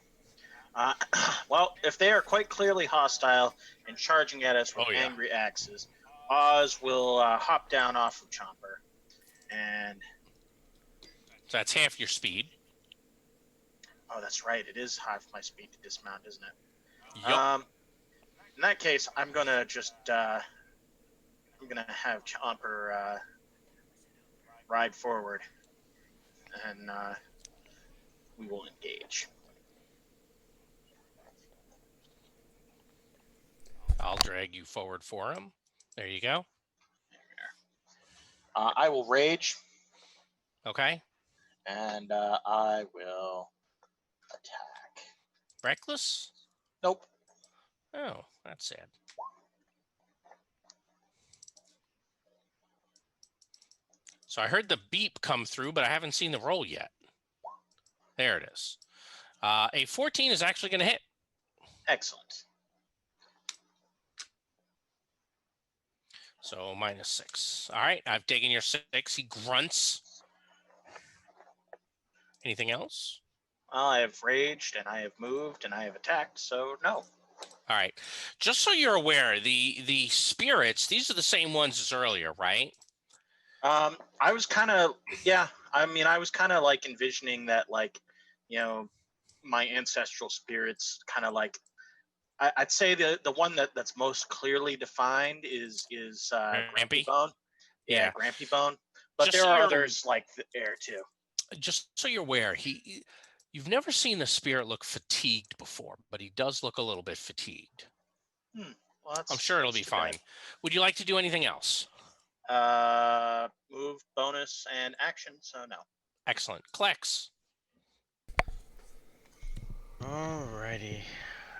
Well, if they are quite clearly hostile and charging at us with Oh, yeah. angry axes, Oz will hop down off of Chomper, and So that's half your speed. oh, that's right. It is half my speed to dismount, isn't it? Yup. In that case, I'm gonna just I'm gonna have Chomper ride forward, and we will engage. I'll drag you forward for him. There you go. I will rage, Okay. and I will attack. Reckless? Nope. Oh, that's sad. So I heard the beep come through, but I haven't seen the roll yet. There it is. A 14 is actually going to hit. Excellent. So -6. All right, I've taken your 6. He grunts. Anything else? I have raged, and I have moved, and I have attacked. So no. All right. Just so you're aware, the spirits, these are the same ones as earlier, right? I was kind of, yeah. I mean, I was kind of like envisioning that, like, my ancestral spirits, kind of like. I'd say the one that's most clearly defined is Grampy Grampy? Bone. Yeah, Yeah. Grampy Bone. But Just there so are you're- others like there too. Just so you're aware, you've never seen the spirit look fatigued before, but he does look a little bit fatigued. Well, I'm sure it'll be too bad. fine. Would you like to do anything else? Move, bonus, and action. So no. Excellent. Klex. Alrighty.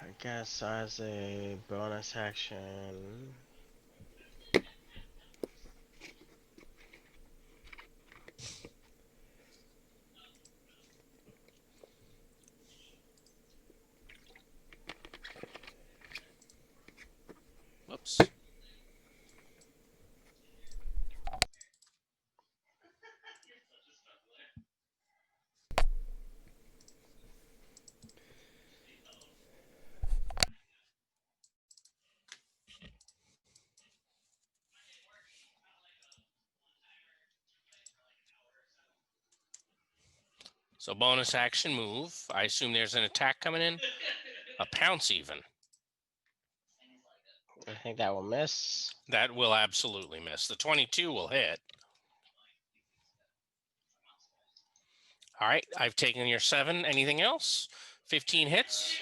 I guess as a bonus action. Whoops. So bonus action move. I assume there's an attack coming in. A pounce even. I think that will miss. That will absolutely miss. The 22 will hit. All right. I've taken your 7. Anything else? 15 hits.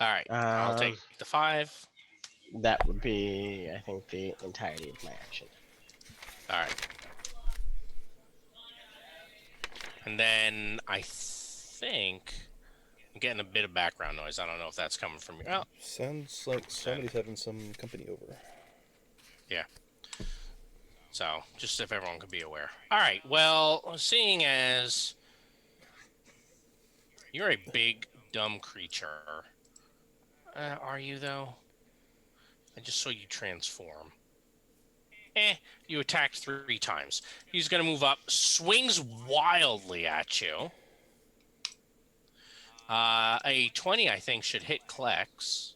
All right. I'll take the 5. That would be, I think, the entirety of my action. All right. And then I think I'm getting a bit of background noise. I don't know if that's coming from you. Oh, Sounds like somebody's having some company over. yeah. So just if everyone could be aware. All right. Well, seeing as you're a big dumb creature, are you though? I just saw you transform. You attacked 3 times. He's going to move up, swings wildly at you. A 20, I think, should hit Klex.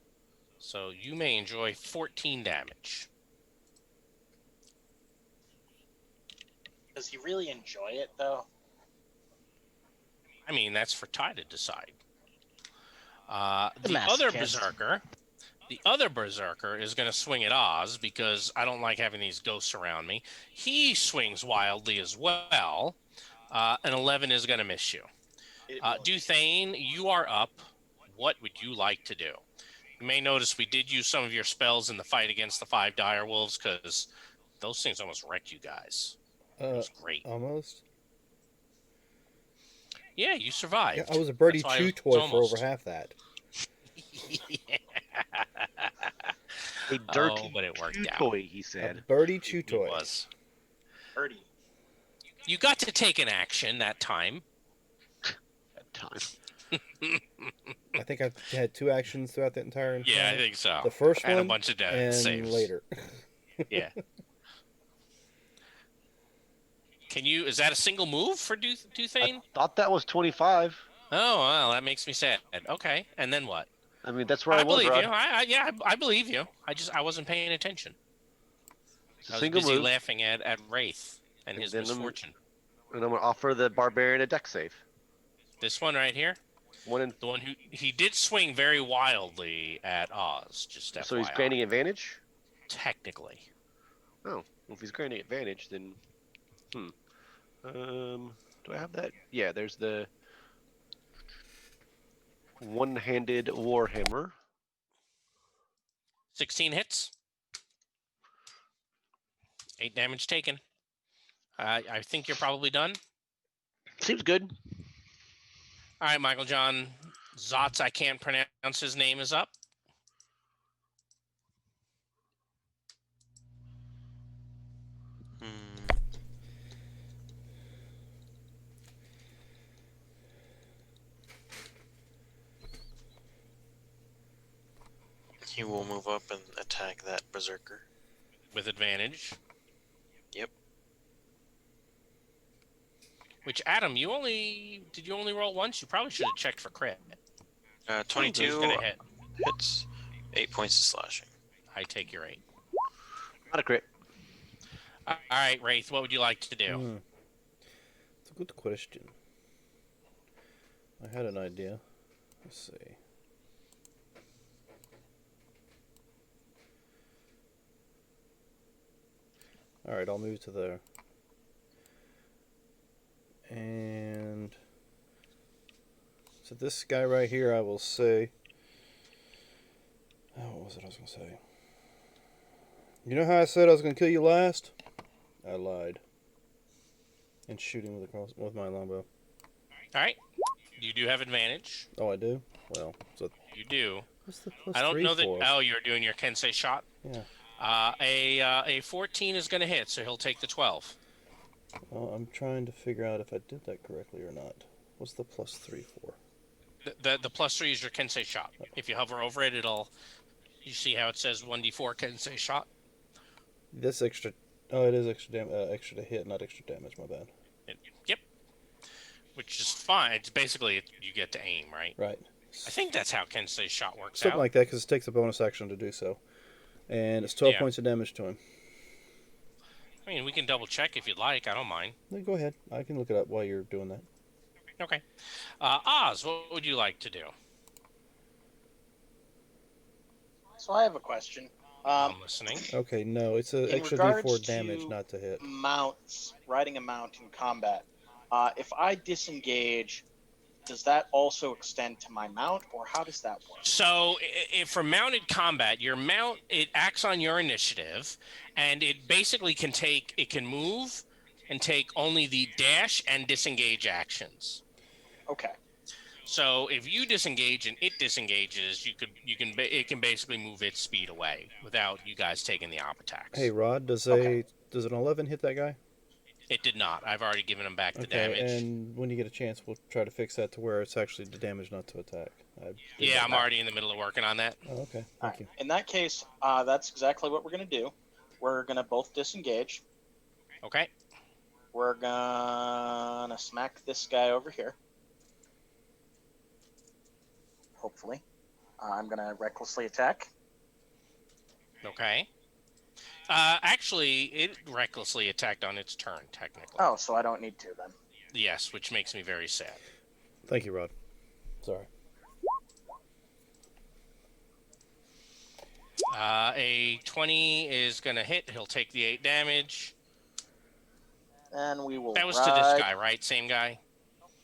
So you may enjoy 14 damage. Does he really enjoy it though? I mean, that's for Ty to decide. The The other masochist. berserker is going to swing at Oz because I don't like having these ghosts around me. He swings wildly as well. An 11 is going to miss you. It will. Duthane, you are up. What would you like to do? You may notice we did use some of your spells in the fight against the 5 dire wolves because those things almost wrecked you guys. It was great. Almost. Yeah, you Yeah, survived. I was a Birdie That's why Chew it toy was for over almost. half that. A dirty but it worked chew out. toy, he A said. Birdie Chew It toy. was. Birdie. You got to take an action that time. At time. I think I've had 2 actions throughout that entire encounter. Yeah, I think so. The first and one a bunch of death and saves. later. Yeah. Can you? Is that a single move for Duthane? I thought that was 25. Oh, well, that makes me sad. Okay, and then what? I mean, that's where I, was, believe Rod. you. I believe you. I wasn't paying attention. It's a I was single busy move, laughing at Wraith and his then I'm- misfortune. and I'm going to offer the barbarian a deck save. This one right here, One in, the one who he did swing very wildly at Oz. Just so he's FYI. gaining advantage? Technically. Oh, well, if he's gaining advantage, then... do I have that? Yeah, there's the one-handed warhammer. 16 hits. 8 damage taken. I think you're probably done. Seems good. All right, Michael John Zotz, I can't pronounce his name, is up. He will move up and attack that berserker. With advantage. Yep. Which, Adam, did you only roll once? You probably should have checked for crit. 22 Who's gonna hit? hits. 8 points of slashing. I take your 8. Not a crit. All right, Wraith, what would you like to do? It's a good question. I had an idea. Let's see. Alright, I'll move to there. And so this guy right here, I will say... Oh, what was it I was going to say? You know how I said I was going to kill you last? I lied. And shoot him with my longbow. All right. You do have advantage. Oh, I do? Well, so You do. what's the plus I don't 3 know that. for? Oh, you're doing your Kensei shot. Yeah. A 14 is going to hit, so he'll take the 12. Well, I'm trying to figure out if I did that correctly or not. What's the plus 3 for? The plus 3 is your Kensei shot. If you hover over it, you see how it says 1d4 Kensei shot? This extra... Oh, it is extra to hit, not extra damage, my bad. Yep. Which is fine. It's basically you get to aim, right? Right. I think that's how Kensei shot works Something out. like that, because it takes a bonus action to do so. And it's 12 Yeah. points of damage to him. I mean, we can double check if you'd like. I don't mind. No, go ahead. I can look it up while you're doing that. Okay. Oz, what would you like to do? So I have a question. I'm listening. Okay, no, it's an In extra regards d4 damage, to not to hit. Mounts, riding a mount in combat. If I disengage does that also extend to my mount, or how does that work? So, for mounted combat, your mount it acts on your initiative, and it basically can move and take only the dash and disengage actions. Okay. So if you disengage and it disengages, it can basically move its speed away without you guys taking the op attacks. Hey, Rod, does Okay. an 11 hit that guy? It did not. I've already given him back the Okay, damage. and when you get a chance, we'll try to fix that to where it's actually the damage, not to attack. Yeah, I'm already in the middle of working on that. Oh, okay, All thank right. you. In that case, that's exactly what we're going to do. We're going to both disengage. Okay. We're going to smack this guy over here. Hopefully. I'm going to recklessly attack. Okay. Actually, it recklessly attacked on its turn, technically. Oh, so I don't need to then. Yes, which makes me very sad. Thank you, Rod. Sorry. A 20 is going to hit. He'll take the 8 damage. And we will That was ride... to this guy, right? Same guy?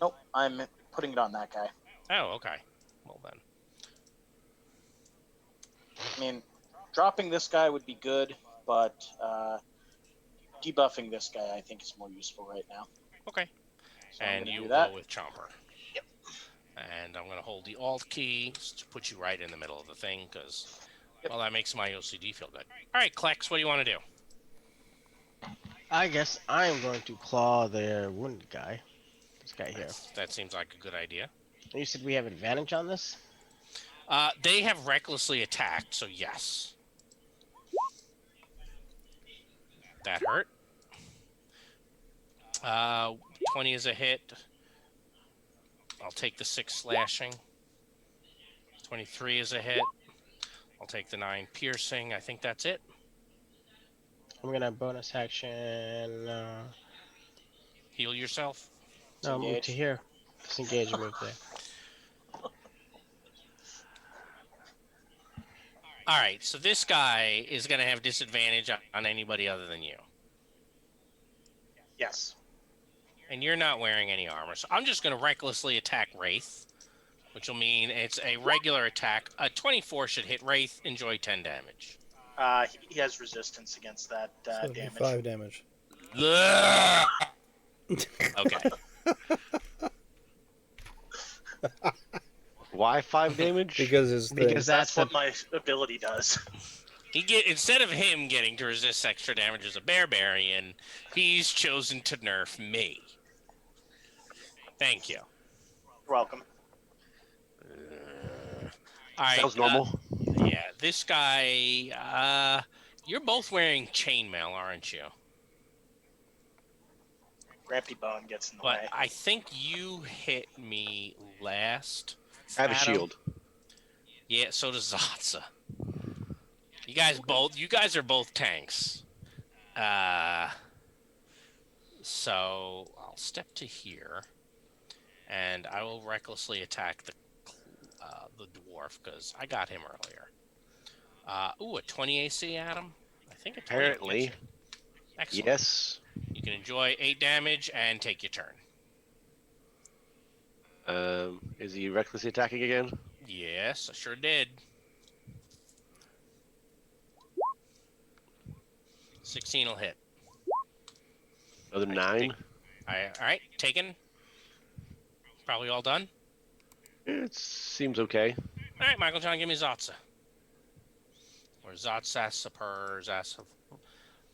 Nope, I'm putting it on that guy. Oh, okay. Well then. I mean, dropping this guy would be good, but debuffing this guy I think is more useful right now. Okay. So I'm And gonna you do that. go with Chomper. Yep. And I'm going to hold the Alt key to put you right in the middle of the thing, because, well, that makes my OCD feel good. All right, Klex, what do you want to do? I guess I'm going to claw the wounded guy. This guy here. That seems like a good idea. And you said we have advantage on this? They have recklessly attacked, so yes. That hurt. 20 is a hit. I'll take the 6 slashing. 23 is a hit. I'll take the 9 piercing. I think that's it. I'm gonna bonus action. Heal yourself. No, move to here. Disengage and move there. All right, so this guy is going to have disadvantage on anybody other than you. Yes. And you're not wearing any armor. So I'm just going to recklessly attack Wraith, which will mean it's a regular attack. A 24 should hit Wraith. Enjoy 10 damage. He has resistance against that So damage. 5 damage. Okay. Why 5 damage? Because That's what my ability does. Instead of him getting to resist extra damage as a barbarian, he's chosen to nerf me. Thank you. You're welcome. All right. Sounds normal. Yeah, this guy. You're both wearing chainmail, aren't you? Rampy Bone gets in the But way. I think you hit me last. I have a Adam. shield. Yeah, so does Zatsa. You guys are both tanks. So I'll step to here, and I will recklessly attack the dwarf because I got him earlier. A 20 AC, Adam. I think a 20 will get Apparently. you. Excellent. Yes. You can enjoy 8 damage and take your turn. Is he recklessly attacking again? Yes, I sure did. 16 will hit. Another 9? All right, taken. Probably all done. It seems okay. All right, Michael John, give me Zatsa. Or Zatsasa per Zasa.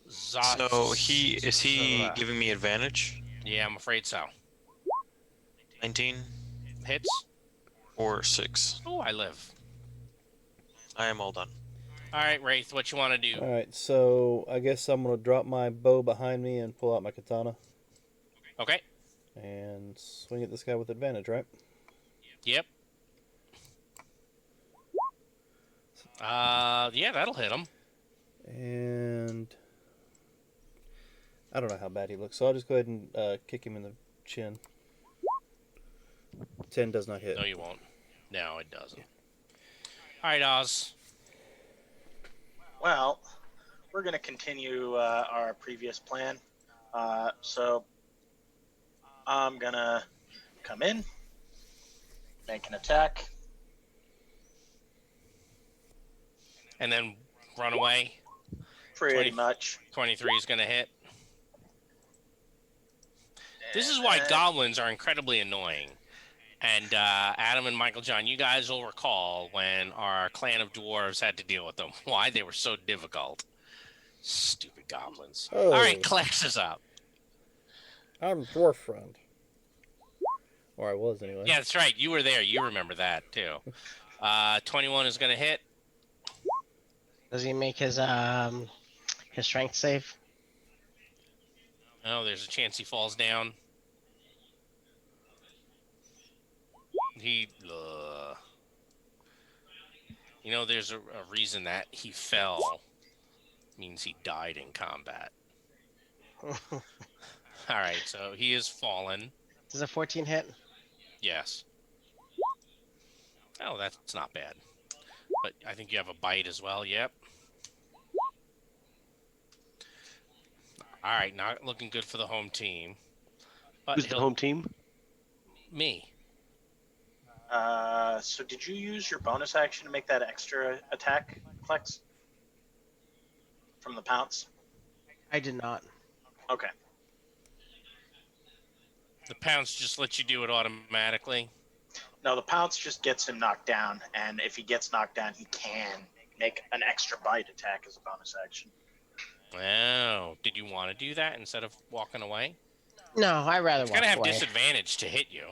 So is he giving me advantage? Yeah, I'm afraid so. 19 Hits. or 6. Oh, I live. I am all done. All right, Wraith, what you want to do? Alright, so I guess I'm going to drop my bow behind me and pull out my katana. Okay. And swing at this guy with advantage, right? Yep. Yeah, that'll hit him. And I don't know how bad he looks, so I'll just go ahead and kick him in the chin. 10 does not hit. No, you won't. No, it doesn't. All right, Oz. Well, we're going to continue our previous plan. So I'm going to come in, Make an attack. And then run away. Pretty 20 much. 23 is going to hit. This is why goblins are incredibly annoying. And Adam and Michael John, you guys will recall when our clan of dwarves had to deal with them. Why they were so difficult. Stupid goblins. Oh. All right, Klex is up. I'm dwarf friend. Or I was anyway. Yeah, that's right. You were there. You remember that too. 21 is going to hit. Does he make his strength save? Oh, there's a chance he falls down. There's a reason that he fell. Means he died in combat. All right, so he is fallen. Does a 14 hit? Yes. Oh, that's not bad. But I think you have a bite as well. Yep. All right, not looking good for the home team. But Who's the home team? Me. So did you use your bonus action to make that extra attack, Flex? From the pounce? I did not. Okay. The pounce just lets you do it automatically. No, the pounce just gets him knocked down, and if he gets knocked down, he can make an extra bite attack as a bonus action. Oh, did you want to do that instead of walking away? No, I'd rather It's walk gonna have away. disadvantage to hit you.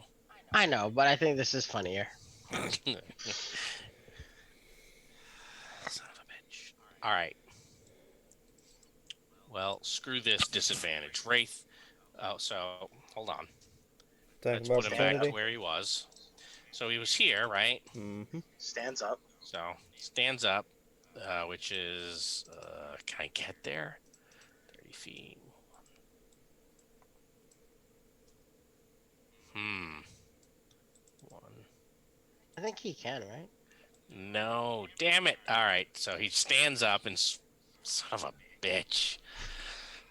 I know, but I think this is funnier. Son of a bitch. All right. Well, screw this disadvantage. Wraith. Oh, so hold on. Let's put him back to where he was. So he was here, right? Mm-hmm. Stands up. So stands up, which is can I get there? 30 feet. One. I think he can, right? No, damn it. All right, so he stands up and son of a bitch.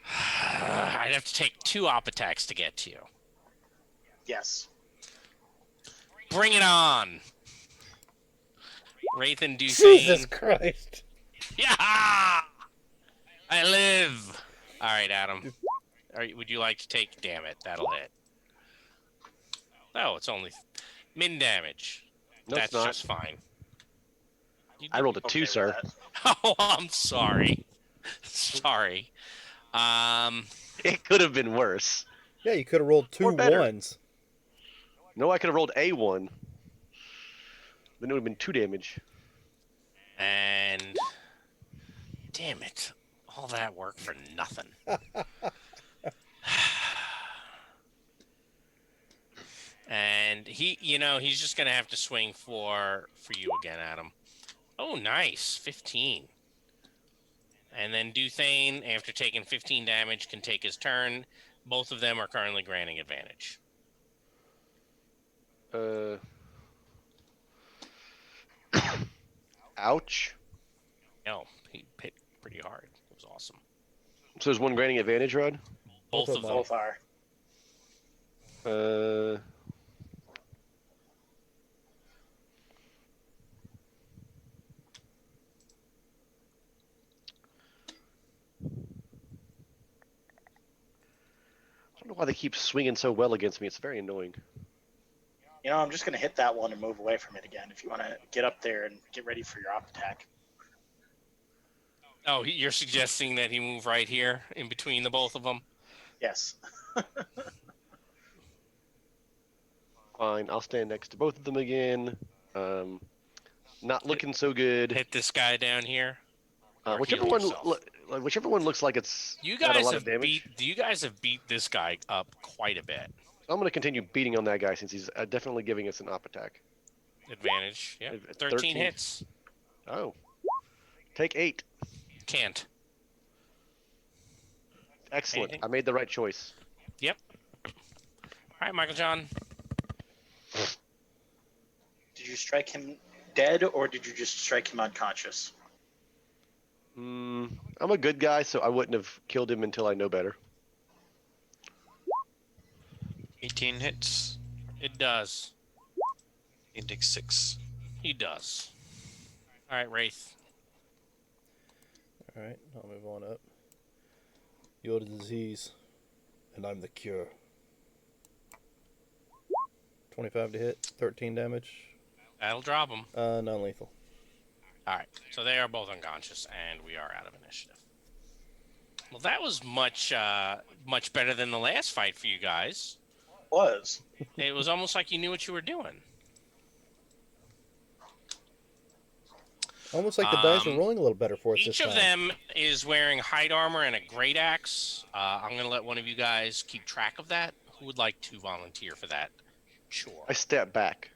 I'd have to take 2 op attacks to get to you. Yes. Bring it on. Wraith and Dufane. Jesus Christ. Yeah! I live. All right, Adam. Would you like to take? Damn it, that'll hit. Oh, it's only min damage. No, That's it's not. just fine. I rolled a 2, with sir. that. Oh, I'm sorry. Sorry. It could have been worse. Yeah, you could have rolled 2 Or better. 1s. No, I could have rolled a 1. Then it would have been 2 damage. And damn it, all that work for nothing. And he's just gonna have to swing for you again, Adam. Oh, nice, 15. And then Duthane, after taking 15 damage, can take his turn. Both of them are currently granting advantage. Ouch. No, he hit pretty hard. It was awesome. So there's one granting advantage, Rod? Both of them. Both are. I don't know why they keep swinging so well against me. It's very annoying. I'm just going to hit that one and move away from it again if you want to get up there and get ready for your op attack. Oh, you're suggesting that he move right here in between the both of them? Yes. Fine, I'll stand next to both of them again. Not looking so good. Hit this guy down here. Or Whichever heal one, yourself. whichever one looks like it's You got a guys lot have of damage. you guys have beat this guy up quite a bit. I'm going to continue beating on that guy since he's definitely giving us an op attack. Advantage. Yeah. 13 13. hits. Oh. Take 8. Can't. Excellent. Anything? I made the right choice. Yep. All right, Michael John. Did you strike him dead or did you just strike him unconscious? I'm a good guy, so I wouldn't have killed him until I know better. 18 hits. It does. He takes 6. He does. All right, Wraith. All right, I'll move on up. You're the disease, and I'm the cure. 25 to hit, 13 damage. That'll drop him. Non-lethal. All right, so they are both unconscious, and we are out of initiative. Well, that was much better than the last fight for you guys. Was. It was almost like you knew what you were doing. Almost like the dice are rolling a little better for us this Each time. of them is wearing hide armor and a great axe. I'm going to let one of you guys keep track of that. Who would like to volunteer for that? Sure. I step back.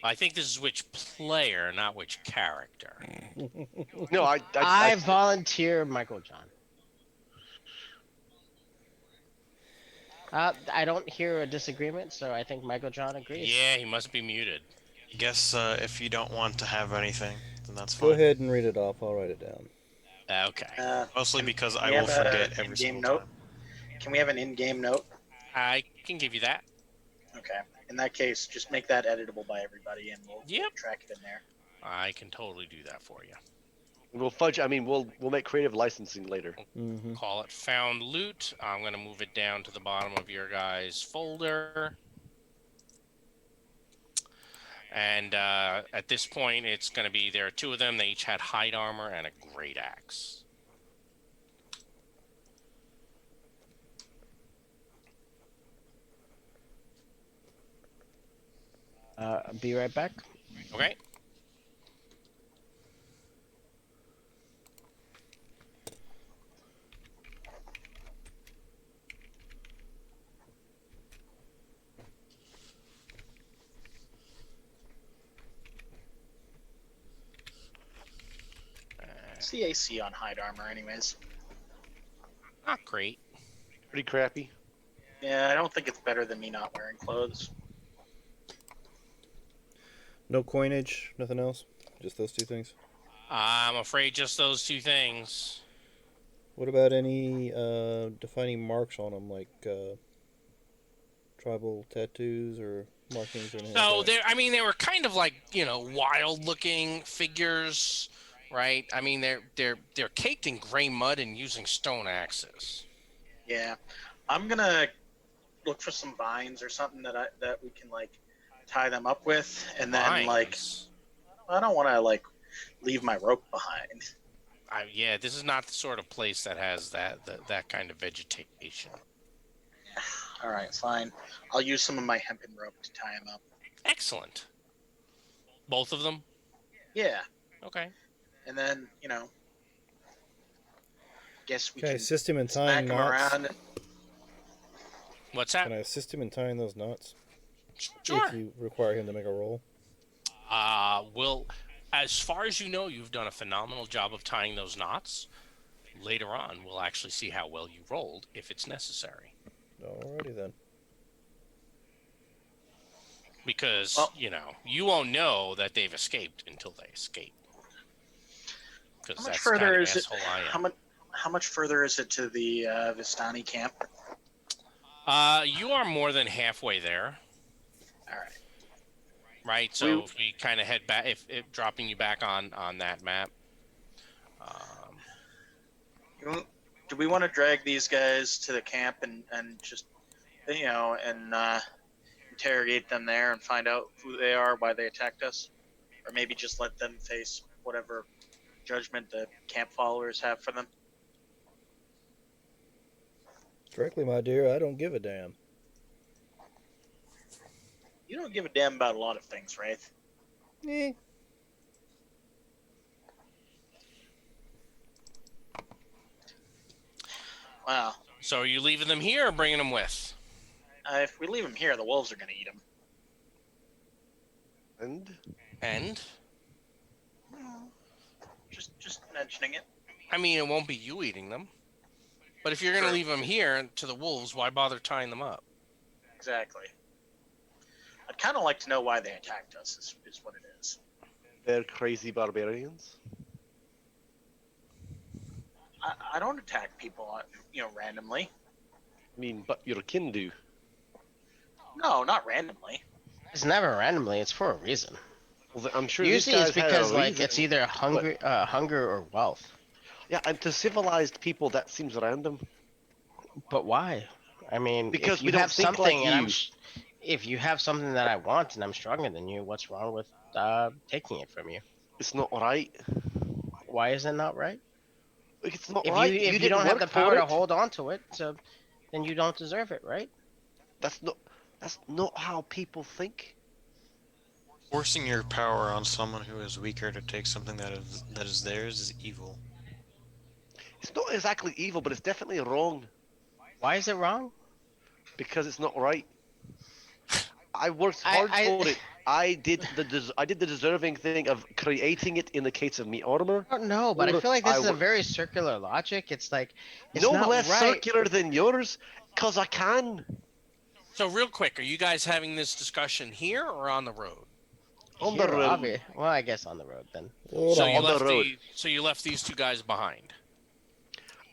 I think this is which player, not which character. No, I volunteer Michael John. I don't hear a disagreement, so I think Michael John agrees. Yeah, he must be muted. I guess if you don't want to have anything, then that's Go fine. ahead and read it off. I'll write it down. Okay. Mostly because can I we will have a forget every in-game single note? time. Can we have an in-game note? I can give you that. Okay. In that case, just make that editable by everybody, and we'll Yep. track it in there. I can totally do that for you. We'll fudge. I mean, we'll make creative licensing later. Mm-hmm. Call it found loot. I'm going to move it down to the bottom of your guys' folder. And at this point, it's going to be, there are two of them. They each had hide armor and a great axe. I'll be right back. Okay. What's the AC on hide armor, anyways? Not great. Pretty crappy. Yeah, I don't think it's better than me not wearing clothes. No coinage, nothing else? Just those two things? I'm afraid just those two things. What about any defining marks on them, like tribal tattoos or markings or anything So like that? they were kind of like, wild-looking figures, right? I mean, they're caked in gray mud and using stone axes. Yeah, I'm gonna look for some vines or something that we can like tie them up with, and then Vines. I don't want to leave my rope behind. Yeah, this is not the sort of place that has that kind of vegetation. All right, fine. I'll use some of my hempen rope to tie them up. Excellent. Both of them? Yeah, Okay. and then guess we Can I can assist him in smack tying them knots? around. What's that? Can I assist him in tying those knots? Sure. If you require him to make a roll. Well, as far as you know, you've done a phenomenal job of tying those knots. Later on, we'll actually see how well you rolled, if it's necessary. Alrighty then. Because, Well- you won't know that they've escaped until they escape. Because How much that's further kind of is it? asshole I am. How much further is it to the Vistani camp? You are more than halfway there, All right. right? So if we kind of head back, if dropping you back on that map. Do we want to drag these guys to the camp and just interrogate them there and find out who they are, why they attacked us, or maybe just let them face whatever judgment the camp followers have for them? Frankly, my dear, I don't give a damn. You don't give a damn about a lot of things, Wraith. Eh. Wow. So are you leaving them here or bringing them with? If we leave them here, the wolves are going to eat them. And? Just mentioning it. I mean, it won't be you eating them. But if you're going to Sure. leave them here to the wolves, why bother tying them up? Exactly. I'd kind of like to know why they attacked us, is what it is. They're crazy barbarians. I don't attack people, randomly. I mean, but your kin do. No, not randomly. It's never randomly. It's for a reason. Well, I'm sure these Usually, it's guys had a because like reason. it's either hunger or wealth. Yeah, and to civilized people, that seems random. But why? I mean, Because if we you don't have think something like and you. if you have something that I want and I'm stronger than you, what's wrong with taking it from you? It's not right. Why is it not right? Like, it's not If you right. You if you didn't don't have the work for power to it. hold on to it, so then you don't deserve it, right? That's not. That's not how people think. Forcing your power on someone who is weaker to take something that is theirs is evil. It's not exactly evil, but it's definitely wrong Why is it wrong? because it's not right. I worked I hard for it. I did the deserving thing of creating it in the case of meat armor. I don't know, but I Or feel like this I is a work very circular logic. It's like it's no not less right. circular than yours, cause I can So real quick, are you guys having this discussion here or on the road? on the Here, road. Well, I guess on the road then. Hold So you On on. the left road. these two guys behind.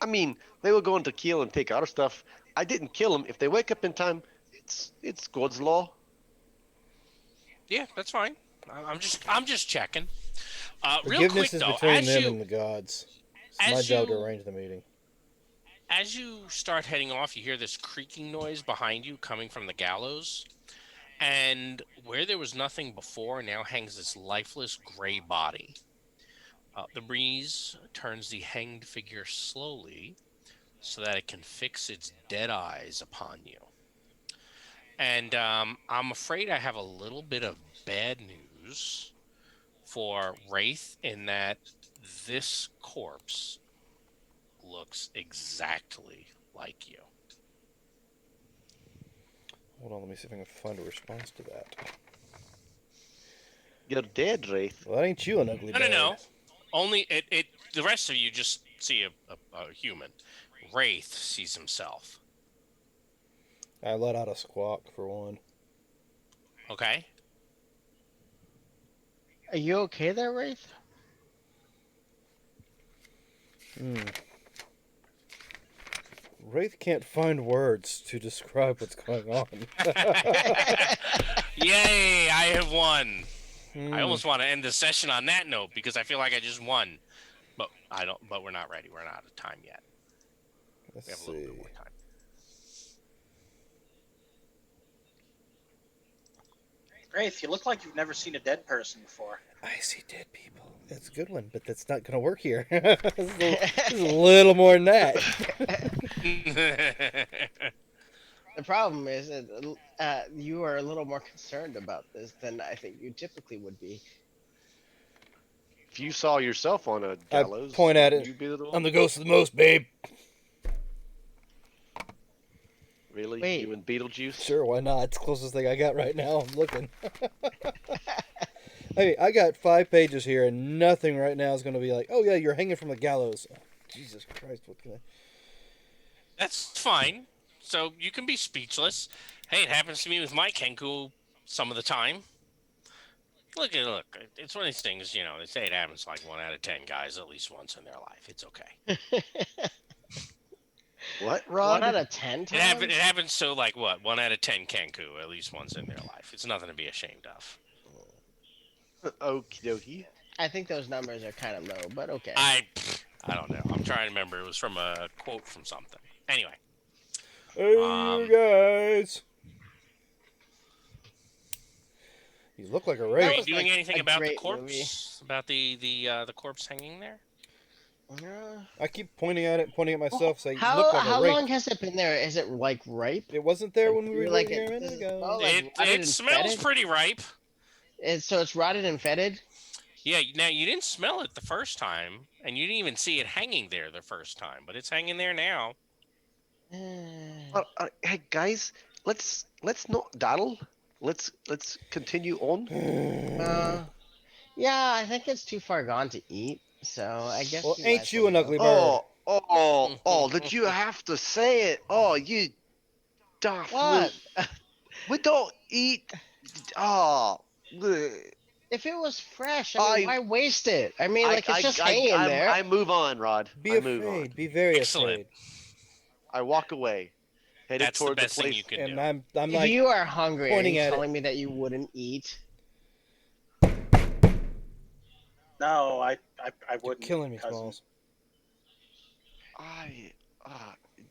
I mean, they were going to kill and take our stuff. I didn't kill them. If they wake up in time, it's God's law. Yeah, that's fine. I'm just checking. Real quick Forgiveness is though, between them and the gods. It's my as job to you arrange the meeting. as you start heading off, you hear this creaking noise behind you coming from the gallows, and where there was nothing before now hangs this lifeless gray body. The breeze turns the hanged figure slowly so that it can fix its dead eyes upon you. And I'm afraid I have a little bit of bad news for Wraith in that this corpse looks exactly like you. Hold on, let me see if I can find a response to that. You're dead, Wraith. Well, that ain't you, an ugly No, no, bird. no. Only it. The rest of you just see a human. Wraith sees himself. I let out a squawk for one. Okay. Are you okay there, Wraith? Wraith can't find words to describe what's going on. Yay! I have won. Hmm. I almost want to end the session on that note because I feel like I just won. But I don't. But we're not ready. We're not out of time yet. Let's We have a see. little bit more time. Wraith, you look like you've never seen a dead person before. I see dead people. That's a good one, but that's not going to work here. This is a little more than that. The problem is that you are a little more concerned about this than I think you typically would be. If you saw yourself on a gallows, point at it. you'd be the one. I'm the ghost of the most, babe. Really? Wait. You and Beetlejuice? Sure, why not? It's the closest thing I got right now. I'm looking. Hey, I got 5 pages here, and nothing right now is going to be like, oh, yeah, you're hanging from the gallows. Oh, Jesus Christ, what can I... That's fine. So you can be speechless. Hey, it happens to me with my Kenku some of the time. Look. It's one of these things, they say it happens to like 1 out of 10 guys at least once in their life. It's okay. What, Rod? 1 out of 10 times? It happens to like what? 1 out of 10 Kenku at least once in their life. It's nothing to be ashamed of. Okie dokie. I think those numbers are kind of low, but okay. I don't know. I'm trying to remember. It was from a quote from something. Anyway. Hey, you guys. You look like a Are wraith. you was doing like anything a about the great corpse? movie. About the corpse hanging there? I keep pointing at it, pointing at myself, saying, you How look like how a wraith. long has it been there? Is it like ripe? It wasn't there when we were Like here a it- minute does it ago. smell like rotted It and smells fetid? pretty ripe. So it's rotted and fetid? Yeah, now you didn't smell it the first time, and you didn't even see it hanging there the first time, but it's hanging there now. Hey guys, let's not daddle. Let's continue on. Yeah, I think it's too far gone to eat. So I guess. Well, we might ain't as you well an go. ugly bird? Oh! Did you have to say it? Oh, you daft. What? We don't eat. Oh, bleh. If it was fresh, I mean, why waste it? I mean, I, like, it's I, just I, hanging I'm, there. I move on, Rod. Be I move on. afraid. Be very Excellent. afraid. I walk away, headed That's the toward the best thing you place. can do. And I'm If like you are hungry, are you pointing at it. telling me that you wouldn't eat? No, I You're wouldn't, killing me, cousin. Smalls. I,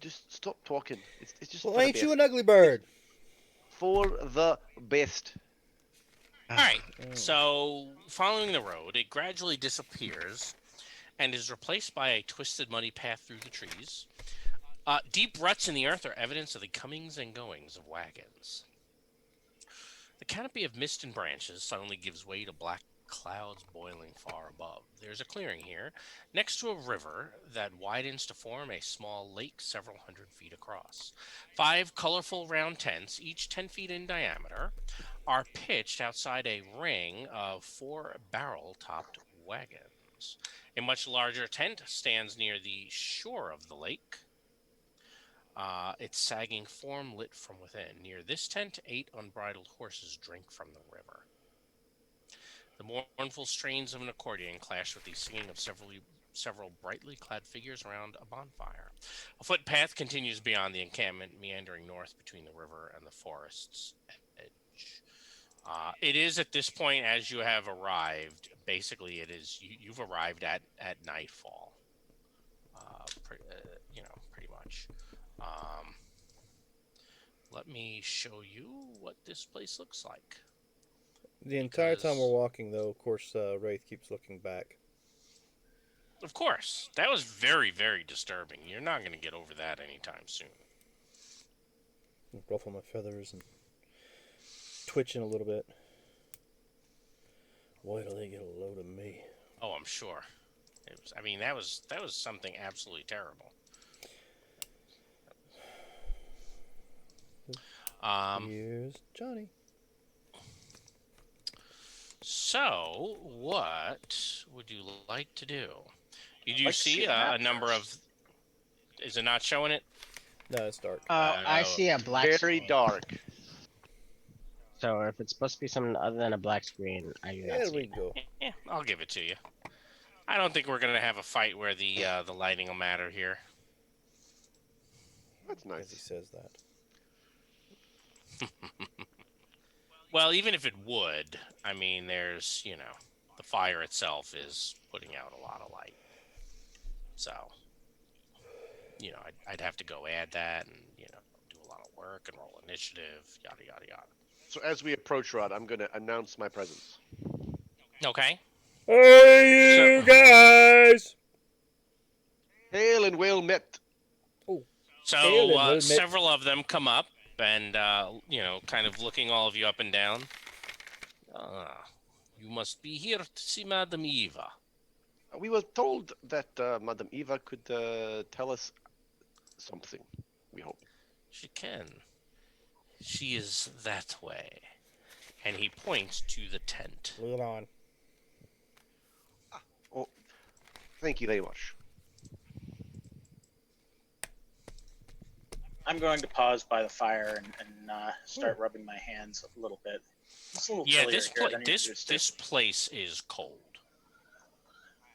just stop talking. It's just Well, for the ain't you best. an ugly bird? For the best. All right. Mm. So, following the road, it gradually disappears and is replaced by a twisted, muddy path through the trees. Deep ruts in the earth are evidence of the comings and goings of wagons. The canopy of mist and branches suddenly gives way to black clouds boiling far above. There's a clearing here, next to a river that widens to form a small lake several hundred feet across. 5 colorful round tents, each 10 feet in diameter, are pitched outside a ring of 4 barrel topped wagons. A much larger tent stands near the shore of the lake, its sagging form lit from within. Near this tent, 8 unbridled horses drink from the river. The mournful strains of an accordion clash with the singing of several brightly clad figures around a bonfire. A footpath continues beyond the encampment, meandering north between the river and the forest's edge. It is at this point, as you have arrived, basically, you've arrived at nightfall. Pretty much. Um, Let me show you what this place looks like. The entire time we're Because, walking, though, of course, Wraith keeps looking back. of course, that was very, very disturbing. You're not going to get over that anytime soon. Ruffle my feathers and twitching a little bit. Wait till they get a load of me. Oh, I'm sure. That was something absolutely terrible. Here's Johnny. So, what would you like to do? You do Like to see see the a map number first. of. Is it not showing it? No, it's dark. I see a black Very screen. dark. So if it's supposed to be something other than a black screen, I do not There see we it. go. Yeah, I'll give it to you. I don't think we're gonna have a fight where the lighting will matter here. That's As he nice. says that. Well, even if it would, I mean, there's the fire itself is putting out a lot of light. So, I'd have to go add that and do a lot of work and roll initiative, yada yada yada. So as we approach, Rod, I'm going to announce my presence. Okay. Hey, you guys! Hail and well met. Hail So and well met. several of them come up and kind of looking all of you up and down. You must be here to see Madame Eva. We were told that Madame Eva could tell us something, we hope. She can. She is that way. And he points to the tent. Lean on. Oh, thank you very much. I'm going to pause by the fire and start rubbing my hands a little bit. It's a little Yeah, chillier here than you're this used to. this place is cold.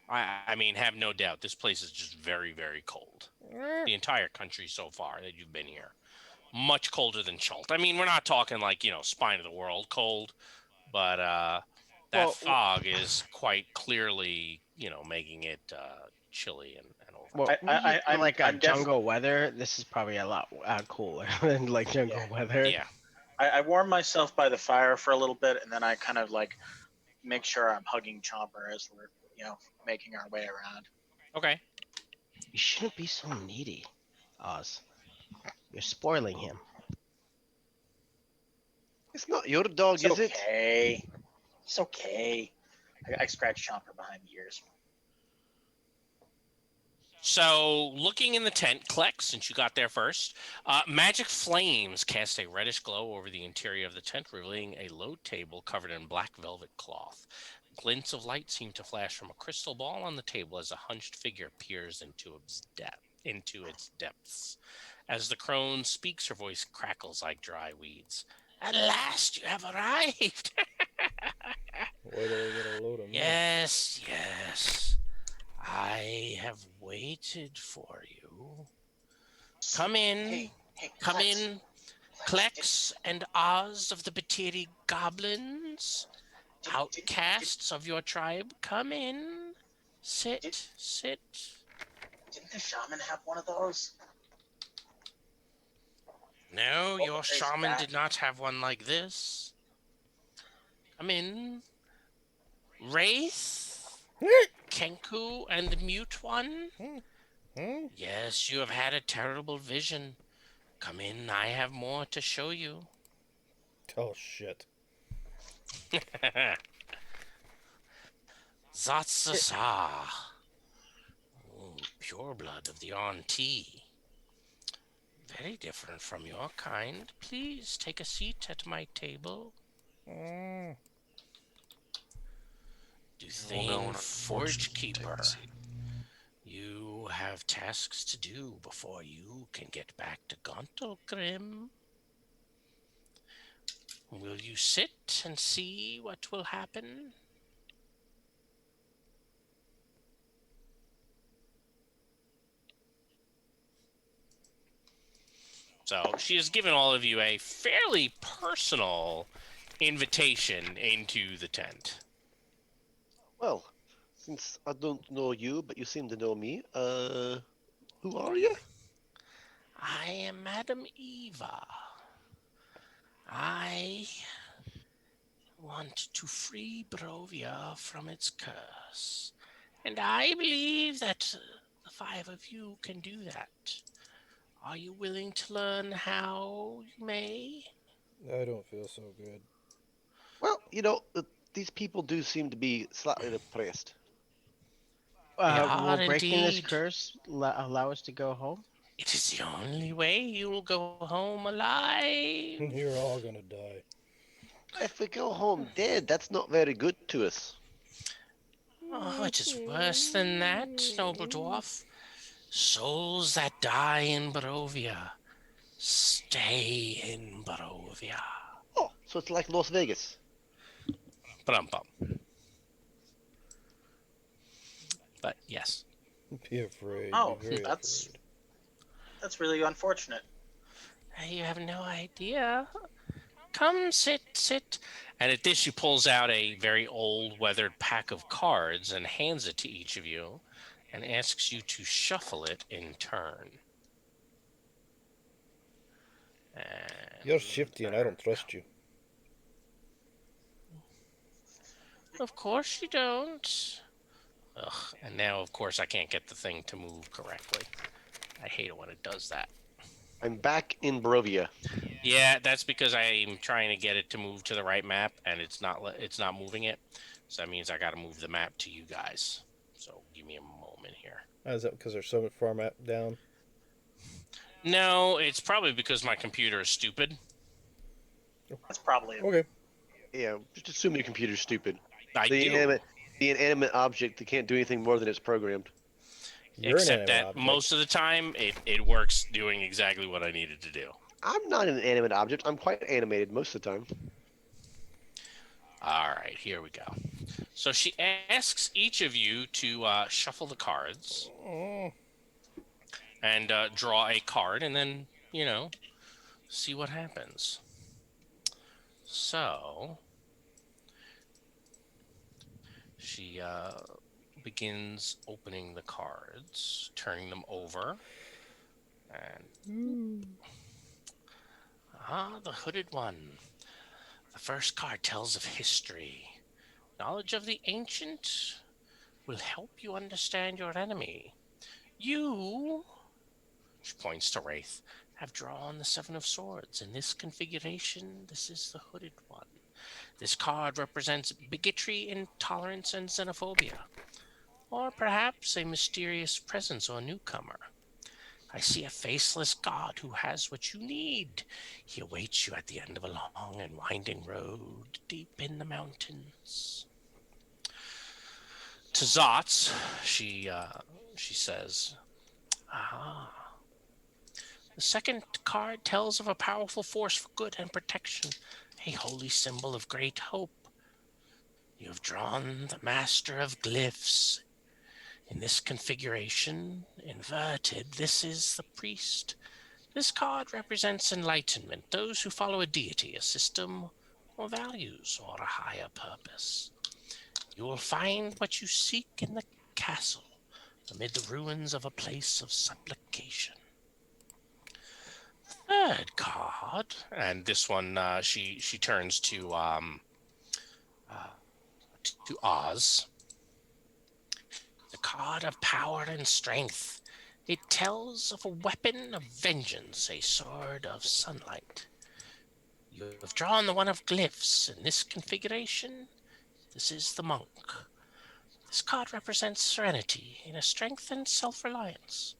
I mean, have no doubt, this place is just very, very cold. The entire country so far that you've been here, much colder than Chult. I mean, we're not talking like spine of the world cold, but that fog is quite clearly making it chilly and over. Well, I'm like I'm jungle weather, this is probably a lot cooler than like jungle weather. Yeah. I warm myself by the fire for a little bit, and then I kind of like make sure I'm hugging Chomper as we're making our way around. Okay. You shouldn't be so needy, Oz. You're spoiling him. It's not your dog, It's is it? okay. It's okay. I scratch Chomper behind the ears. So, looking in the tent, Kleck, since you got there first, magic flames cast a reddish glow over the interior of the tent, revealing a low table covered in black velvet cloth. Glints of light seem to flash from a crystal ball on the table as a hunched figure peers into its depths. As the crone speaks, her voice crackles like dry weeds. At last you have arrived! Wait till I get a load of me. Yes, yes. I have waited for you. Come in. Hey, Come Klex. in. Klex, Klex and Oz of the Batiri Goblins, did, outcasts of your tribe, come in. did, Sit, sit. didn't the shaman have one of those? No, Oh, your there's shaman that. did not have one like this. Come in. Wraith, Kenku, and the Mute One. Hmm? Yes, you have had a terrible vision. Come in, I have more to show you. Oh shit. Zatsasa. Oh, pure blood of the Auntie. Very different from your kind. Please take a seat at my table. Mm. Oh no, Duthane an Forge unfortunate take a Keeper. seat. You have tasks to do before you can get back to Gauntlgrim. Will you sit and see what will happen? So she has given all of you a fairly personal invitation into the tent. Well, since I don't know you, but you seem to know me, who are you? I am Madam Eva. I want to free Barovia from its curse. And I believe that the five of you can do that. Are you willing to learn how you may? I don't feel so good. Well, these people do seem to be slightly depressed. They Will are breaking this indeed. curse allow us to go home? It is the only way you will go home alive. You're all gonna die. If we go home dead, that's not very good to us. Oh, it is worse than that, noble dwarf. Souls that die in Barovia stay in Barovia. Oh, so it's like Las Vegas. Bum bum. But yes. Be afraid. Be Oh, very that's afraid. that's really unfortunate. You have no idea. Come, sit, sit. And at this, she pulls out a very old, weathered pack of cards and hands it to each of you and asks you to shuffle it in turn. You're And shifty and I don't trust you. of course you don't. Ugh, and now, of course, I can't get the thing to move correctly. I hate it when it does that. I'm back in Barovia. Yeah, that's because I'm trying to get it to move to the right map, and it's not moving it. So that means I got to move the map to you guys. So give me a moment here. Is that because there's so much far map down? No, it's probably because my computer is stupid. That's probably Okay. Yeah, just assume your computer's stupid. I The do, inanimate object that can't do anything more than it's programmed. You're an except animate that object. most of the time it works doing exactly what I needed to do. I'm not an animate object. I'm quite animated most of the time. All right, here we go. So she asks each of you to shuffle the cards Oh, and draw a card, and then see what happens. So she begins opening the cards, turning them over, and the hooded one. The first card tells of history. Knowledge of the ancient will help you understand your enemy. You, she points to Wraith, have drawn the Seven of Swords. In this configuration, this is the hooded one. This card represents bigotry, intolerance, and xenophobia, or perhaps a mysterious presence or newcomer. I see a faceless god who has what you need. He awaits you at the end of a long and winding road deep in the mountains. To Zotz, she says, "Ah, the second card tells of a powerful force for good and protection, a holy symbol of great hope. You have drawn the Master of Glyphs. In this configuration, inverted, this is the priest. This card represents enlightenment, those who follow a deity, a system, or values, or a higher purpose. You will find what you seek in the castle, amid the ruins of a place of supplication. Third card, and this one she turns uh, to Oz. The card of power and strength. It tells of a weapon of vengeance, a sword of sunlight. You have drawn the one of glyphs. In this configuration, this is the monk. This card represents serenity, inner strength, and self-reliance.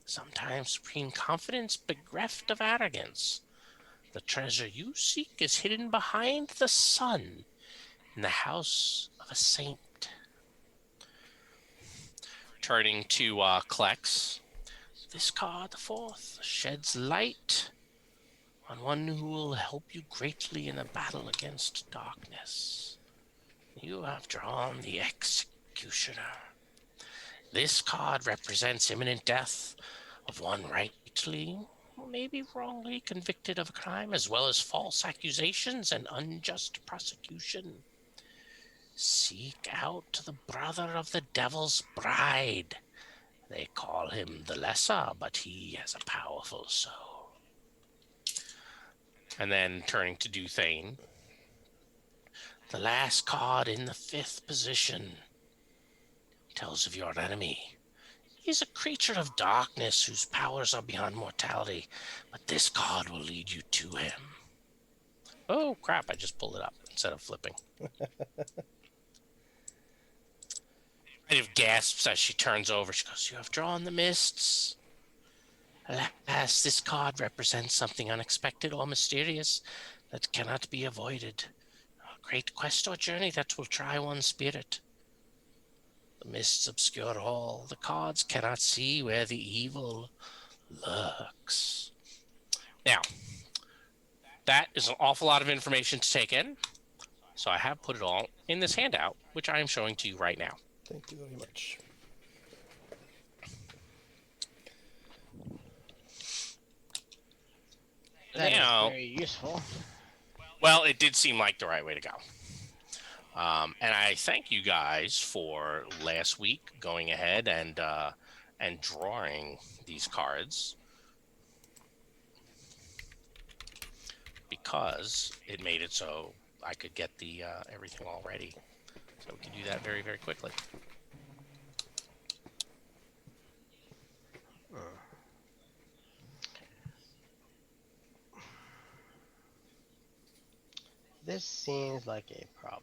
Sometimes supreme confidence bereft of arrogance. The treasure you seek is hidden behind the sun in the house of a saint. Turning to Klex. This card, the fourth, sheds light on one who will help you greatly in the battle against darkness. You have drawn the Executioner. This card represents imminent death of one rightly, or maybe wrongly convicted of a crime, as well as false accusations and unjust prosecution. Seek out the brother of the devil's bride. They call him the Lesser, but he has a powerful soul. And then turning to Duthane. The last card in the fifth position tells of your enemy. He's a creature of darkness whose powers are beyond mortality, but this card will lead you to him. Oh, crap, I just pulled it up instead of flipping. It gasps as she turns over. She goes, you have drawn the mists. Alas, this card represents something unexpected or mysterious that cannot be avoided. A great quest or journey that will try one's spirit. The mists obscure all. The cards cannot see where the evil lurks. Now, that is an awful lot of information to take in. So I have put it all in this handout, which I am showing to you right now. Thank you very much. That is Now, very useful. well, it did seem like the right way to go. And I thank you guys for last week going ahead and drawing these cards, because it made it so I could get the everything all ready. So we can do that very, very quickly. This seems like a problem.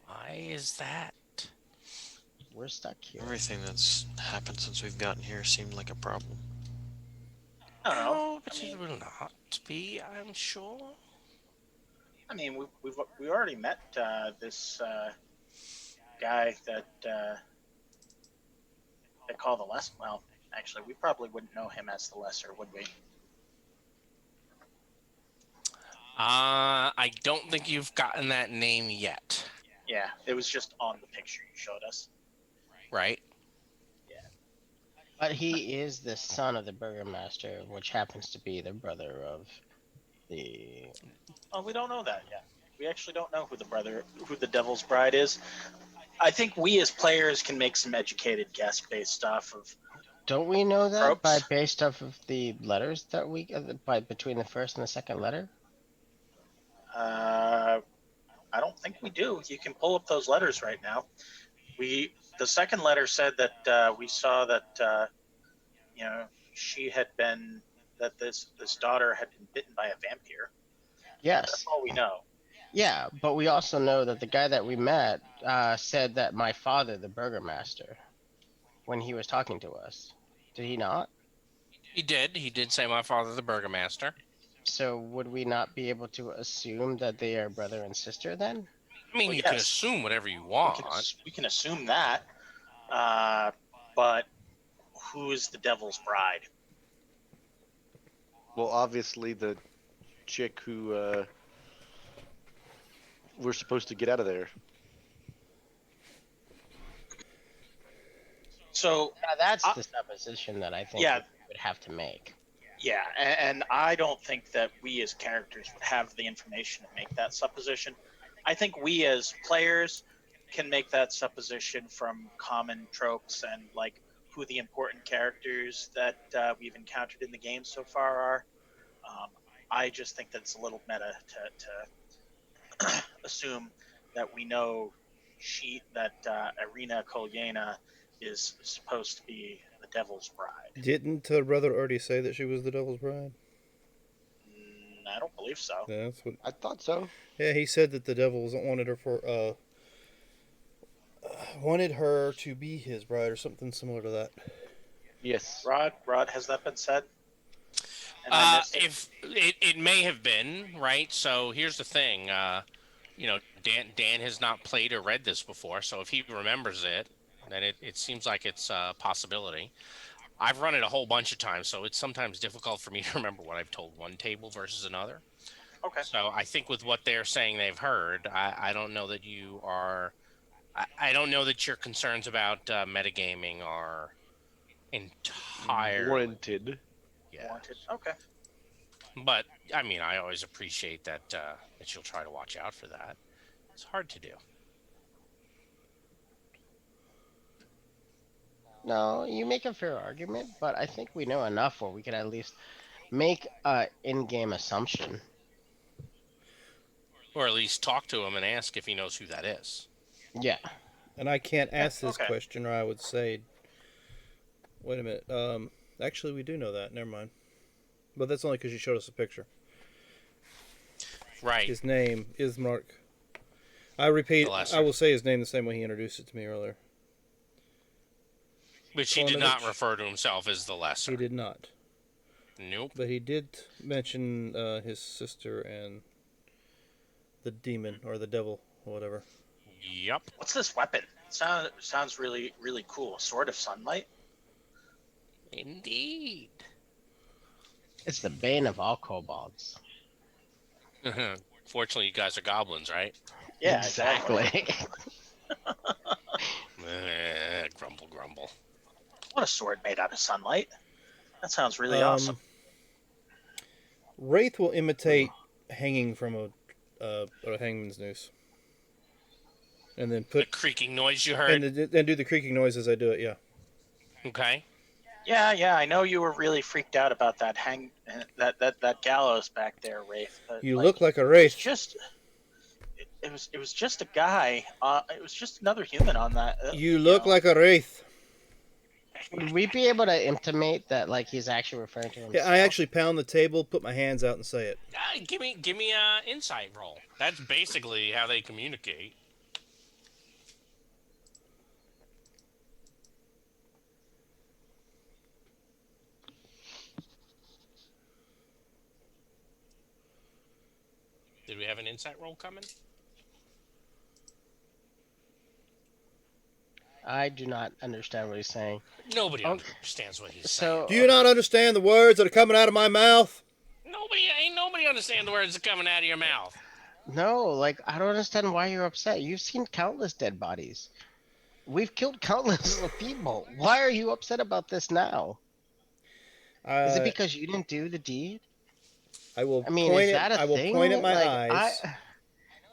Why is that? We're stuck here. Everything that's happened since we've gotten here seemed like a problem. I don't know. No, but it will not be, I'm sure. I mean, we already met this guy that they call the Lesser. Well, actually, we probably wouldn't know him as the Lesser, would we? I don't think you've gotten that name yet, Yeah, it was just on the picture you showed us. right? But he is the son of the Burgomaster, which happens to be the brother of the... Oh, we don't know that yet. We actually don't know who the Devil's Bride is. I think we as players can make some educated guess based off of. Don't we know that Tropes? by based off of the letters that we by between the first and the second letter? I don't think we do. You can pull up those letters right now. The second letter said that we saw that she had been that this daughter had been bitten by a vampire. Yes. That's all we know. Yeah, but we also know that the guy that we met said that my father, the Burgomaster, when he was talking to us. Did he not? He did say my father, the Burgomaster. So would we not be able to assume that they are brother and sister then? I mean, Well, you can yes. assume whatever you want. We can assume that, but who is the Devil's Bride? Well, obviously the chick who we're supposed to get out of there. So Now that's I- the supposition that I think yeah, we would have to make. yeah, and I don't think that we as characters would have the information to make that supposition. I think we as players can make that supposition from common tropes and like who the important characters that we've encountered in the game so far are. Um, I just think that it's a little meta to assume that we know Irina Kolyena is supposed to be the Devil's Bride. Didn't her brother already say that she was the Devil's Bride? I don't believe so. Yeah, that's what. I thought so. Yeah, he said that the devils wanted her wanted her to be his bride or something similar to that. Yes. Rod, has that been said? And I missed it. If it may have been, right? So here's the thing. Dan has not played or read this before, so if he remembers it, then it seems like it's a possibility. I've run it a whole bunch of times, so it's sometimes difficult for me to remember what I've told one table versus another. Okay. So I think with what they're saying they've heard, I don't know that you are. I don't know that your concerns about metagaming are entirely Warranted. yeah. Warranted. Okay. But I mean, I always appreciate that that you'll try to watch out for that. It's hard to do. No, you make a fair argument, but I think we know enough where we can at least make a in-game assumption. Or at least talk to him and ask if he knows who that is. Yeah. And I can't ask this okay. question, or I would say, wait a minute. Actually, we do know that. Never mind. But that's only because you showed us a picture. Right. His name is Mark. I repeat. I will say his name the same way he introduced it to me earlier. Which he did not Konovich. refer to himself as the lesser. He did not. Nope. But he did mention his sister and the demon or the devil or whatever. Yep. What's this weapon? Sounds really really cool. Sword of Sunlight. Indeed. It's the bane of all kobolds. Fortunately, you guys are goblins, right? Yeah, exactly. Grumble, grumble. What a sword made out of sunlight. That sounds really awesome. Wraith will imitate hanging from a hangman's noose, and then The creaking noise you heard. and do the creaking noise as I do it. Yeah. Okay. Yeah. I know you were really freaked out about that that gallows back there, Wraith. But You look like a wraith. It was just a guy. It was just another human on that. You look like a wraith. Would we be able to intimate that, like, he's actually referring to himself? Yeah, I actually pound the table, put my hands out, and say it. Give me a insight roll. That's basically how they communicate. Did we have an insight roll coming? I do not understand what he's saying. Nobody understands what he's So, Do you not understand the words that are coming out of my mouth? saying. Ain't nobody understand the words that are coming out of your mouth. no, like, I don't understand why you're upset. You've seen countless dead bodies. We've killed countless people. Why are you upset about this now? Is it because you didn't do the deed? I will I mean, point is that a I will thing? point at my Like, eyes.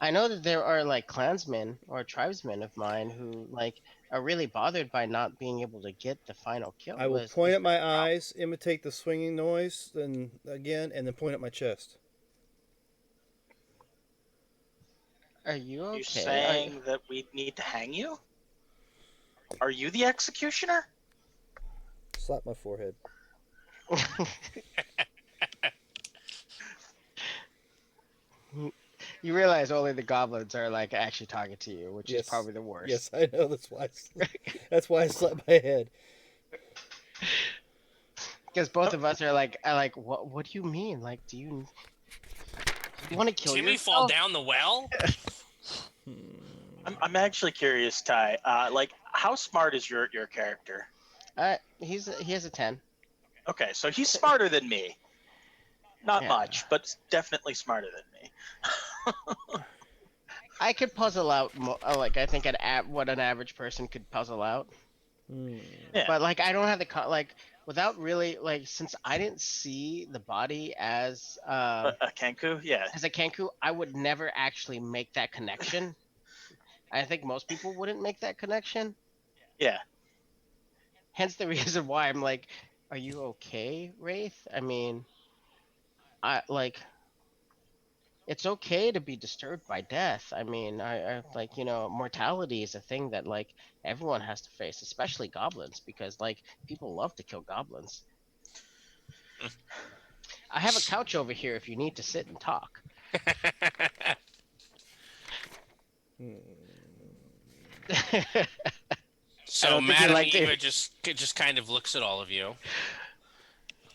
I know that there are, like, clansmen or tribesmen of mine who, like, are really bothered by not being able to get the final kill. I will Is point that at my a problem? eyes, imitate the swinging noise, then again, and then point at my chest. Are you okay? You saying that we need to hang you? Are you the executioner? Slap my forehead. You realize only the goblins are, like, actually talking to you, which Yes. is probably the worst. Yes, I know. That's why I slapped my head. Because both of us are like, what do you mean? Like, do you want to kill Timmy yourself? fall down the well? I'm actually curious, Ty. Like, how smart is your character? He has a 10. Okay, so he's smarter than me. Not Yeah. much, but definitely smarter than me. I could puzzle out like I think what an average person could puzzle out. Hmm. Yeah. But like I don't have the like without really like since I didn't see the body A Kenku, yeah. as a Kenku, I would never actually make that connection. I think most people wouldn't make that connection. Yeah. Hence the reason why I'm like, are you okay, Wraith? I mean, I like it's okay to be disturbed by death. I mean, I like mortality is a thing that like everyone has to face, especially goblins, because like people love to kill goblins. I have a couch over here if you need to sit and talk. Hmm. I So don't think you Madam liked Eva it. just kind of looks at all of you.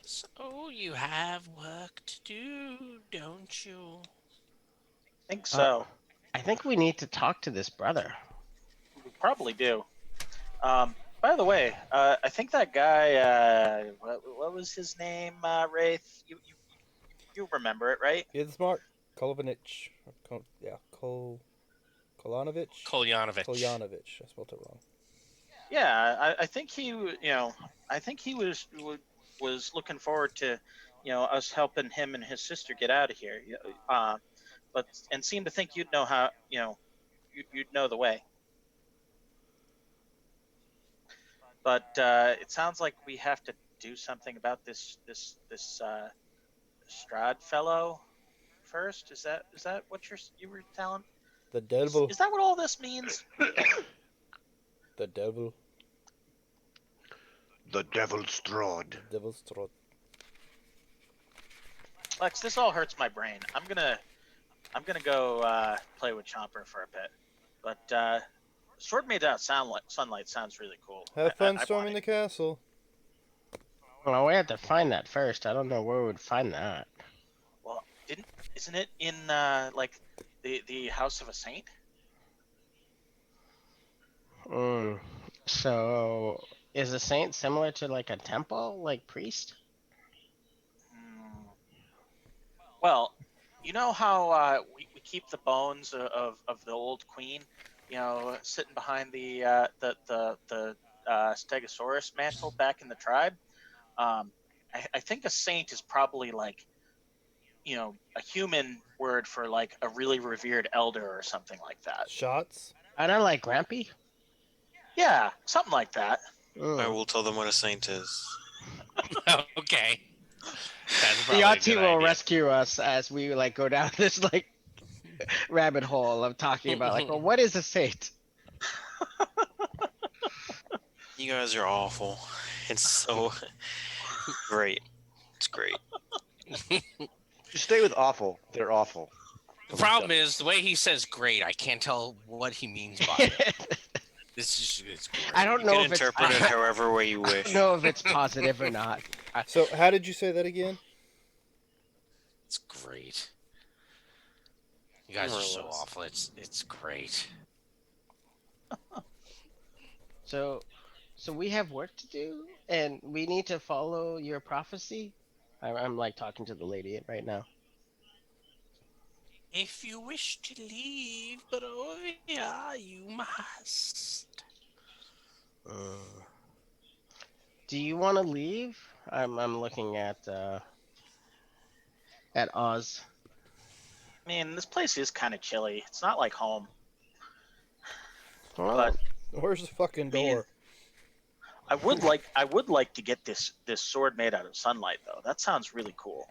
So you have work to do, don't you? I think Uh, so. I think we need to talk to this brother. We probably do. By the way, I think that guy, what was his name, Wraith? You remember it, right? Ismark Kolovinich. Yeah, Kolanovich? Kolyanovich. Kolyanovich. I spelled it wrong. Yeah, I think I think he was looking forward to, us helping him and his sister get out of here. But and seemed to think you'd know how, you'd know the way. But it sounds like we have to do something about this Strahd fellow first. Is that what you were telling? The Is, devil. is that what all this means? The devil. The Devil's Strahd. The devil's throat. Lex, this all hurts my brain. I'm gonna go play with Chomper for a bit. But sword made out of sunlight sounds really cool. Have fun I want storming the it. castle. Well, we have to find that first. I don't know where we would find that. Well, isn't it in like the house of a saint? Mm. So, is a saint similar to like a temple, like priest? Hmm. Well, you know how we keep the bones of the old queen, sitting behind the Stegosaurus mantle back in the tribe. Um, I think a saint is probably like, a human word for like a really revered elder or something like that. Shots? I don't like Grampy. Yeah, something like that. I Mm. will tell them what a saint is. Okay. That's The probably a Yahtzee good will idea. rescue us as we like go down this like rabbit hole of talking about like, well, what is a saint? You guys are awful. It's so great. It's great. Just stay with awful. They're awful. The problem is the way he says "great." I can't tell what he means by it. It's great. I don't You know can if it's interpret it however way you I wish. don't know if it's positive or not. So, how did you say that again? It's great. You guys More are or so less. awful. It's great. So, so we have work to do, and we need to follow your prophecy. I'm like talking to the lady right now. If you wish to leave, but oh yeah, you must. Uh, do you want to leave? I'm looking at Oz. I mean, this place is kind of chilly. It's not like home, Well, but Where's the fucking I mean, door? I would like to get this sword made out of sunlight though. That sounds really cool.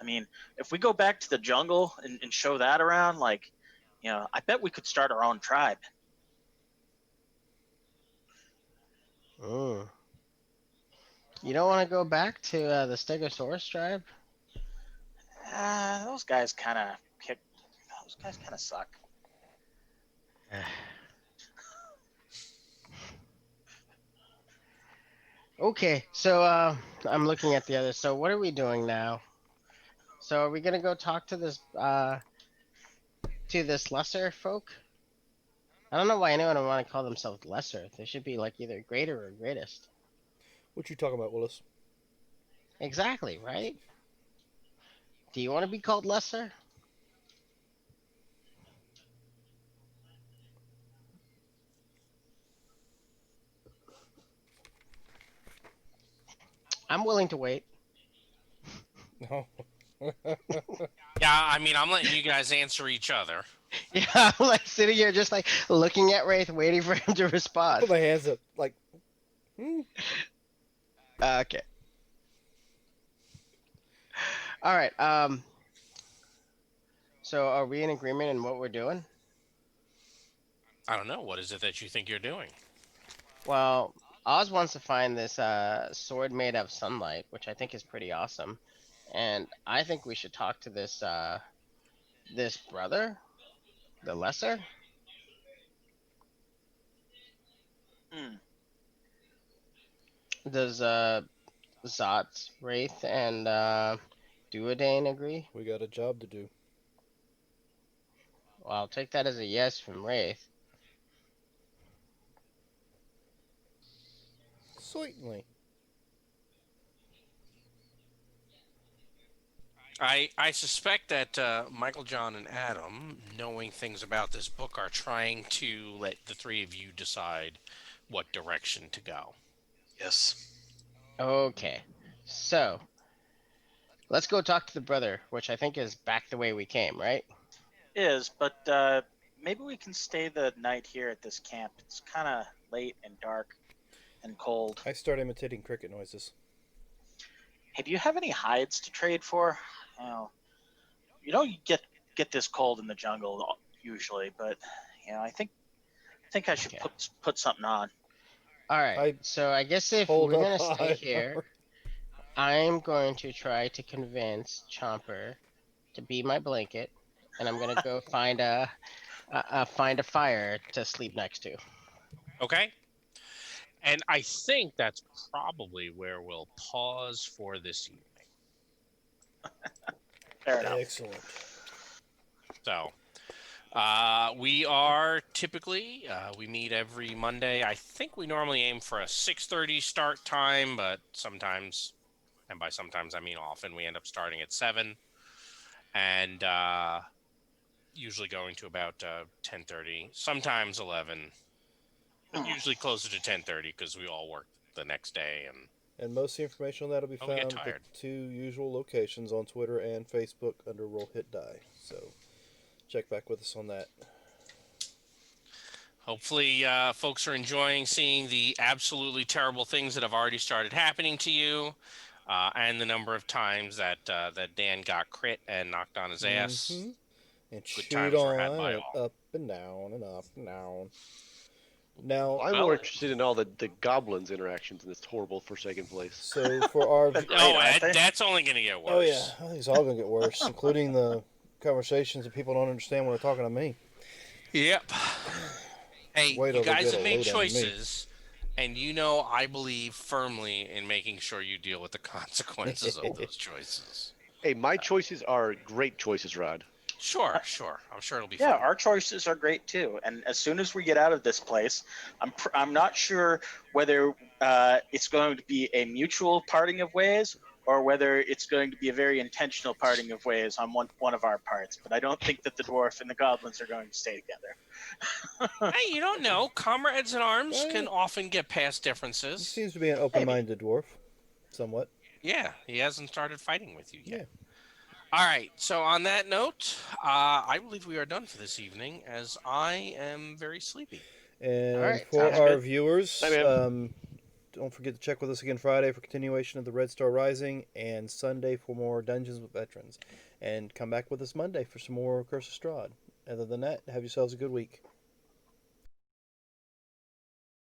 I mean, if we go back to the jungle and show that around, like, I bet we could start our own tribe. mm. You don't want to go back to the Stegosaurus tribe? Those guys kind of kick. Those guys kind of suck. Okay, so I'm looking at the other. So what are we doing now? So are we gonna go talk to this lesser folk? I don't know why anyone would want to call themselves lesser. They should be like either greater or greatest. What you talking about, Willis? Exactly, right? Do you want to be called lesser? I'm willing to wait. No. Yeah, I mean, I'm letting you guys answer each other. Yeah, I'm like sitting here just like looking at Wraith, waiting for him to I respond. put my hands up, like, Okay. All right. So are we in agreement in what we're doing? I don't know. What is it that you think you're doing? Well, Oz wants to find this sword made of sunlight, which I think is pretty awesome. And I think we should talk to this brother, the lesser. Hmm. Does Zot's Wraith and Duodane agree? we got a job to do. Well, I'll take that as a yes from Wraith. Certainly. I suspect that Michael, John, and Adam, knowing things about this book, are trying to let the three of you decide what direction to go. Yes. Okay. So, let's go talk to the brother, which I think is back the way we came, right? Is, but maybe we can stay the night here at this camp. It's kind of late and dark and cold. I start imitating cricket noises. Hey, do you have any hides to trade for? Oh, you don't get this cold in the jungle usually, but I think I should Okay. put something on. All right. I So I guess if hold we're up gonna stay high here, armor. I'm going to try to convince Chomper to be my blanket, and I'm gonna go find a fire to sleep next to. Okay? And I think that's probably where we'll pause for this evening. Fair enough. Excellent. So, we are typically we meet every Monday. I think we normally aim for a 6:30 start time, but sometimes, and by sometimes I mean often, we end up starting at 7, and usually going to about 10:30, sometimes 11, but usually closer to 10:30 because we all work the next day and And most of the information on that will be we get found at the tired. 2 usual locations on Twitter and Facebook under Roll Hit Die. So check back with us on that. Hopefully, folks are enjoying seeing the absolutely terrible things that have already started happening to you, and the number of times that that Dan got crit and knocked on his ass. Mm-hmm. And Good chewed times were had on by and all. up and down and up and down. Now, I'm Well, more interested in all the goblins' interactions in this horrible Forsaken place. so for our They're great, Oh, aren't they? that's only going to get worse. oh yeah, I think it's all gonna get worse, including the conversations that people don't understand when they're talking to me. Yep. Hey, Wait you till they guys get a have made load on me. choices, and you know I believe firmly in making sure you deal with the consequences of those choices. Hey, my choices are great choices, Rod. Sure, sure. I'm sure it'll be Yeah, fun. our choices are great too. And as soon as we get out of this place, I'm not sure whether it's going to be a mutual parting of ways or whether it's going to be a very intentional parting of ways on one of our parts. But I don't think that the dwarf and the goblins are going to stay together. Hey, you don't know. Comrades in arms Oh, can yeah. often get past He differences. seems to be an open-minded dwarf, somewhat. Yeah, he hasn't started fighting with you yet. Yeah. All right. So on that note, I believe we are done for this evening, as I am very sleepy. And All right, for sounds our good. viewers, Hi, man. don't forget to check with us again Friday for continuation of the Red Star Rising, and Sunday for more Dungeons with Veterans. And come back with us Monday for some more Curse of Strahd. Other than that, have yourselves a good week.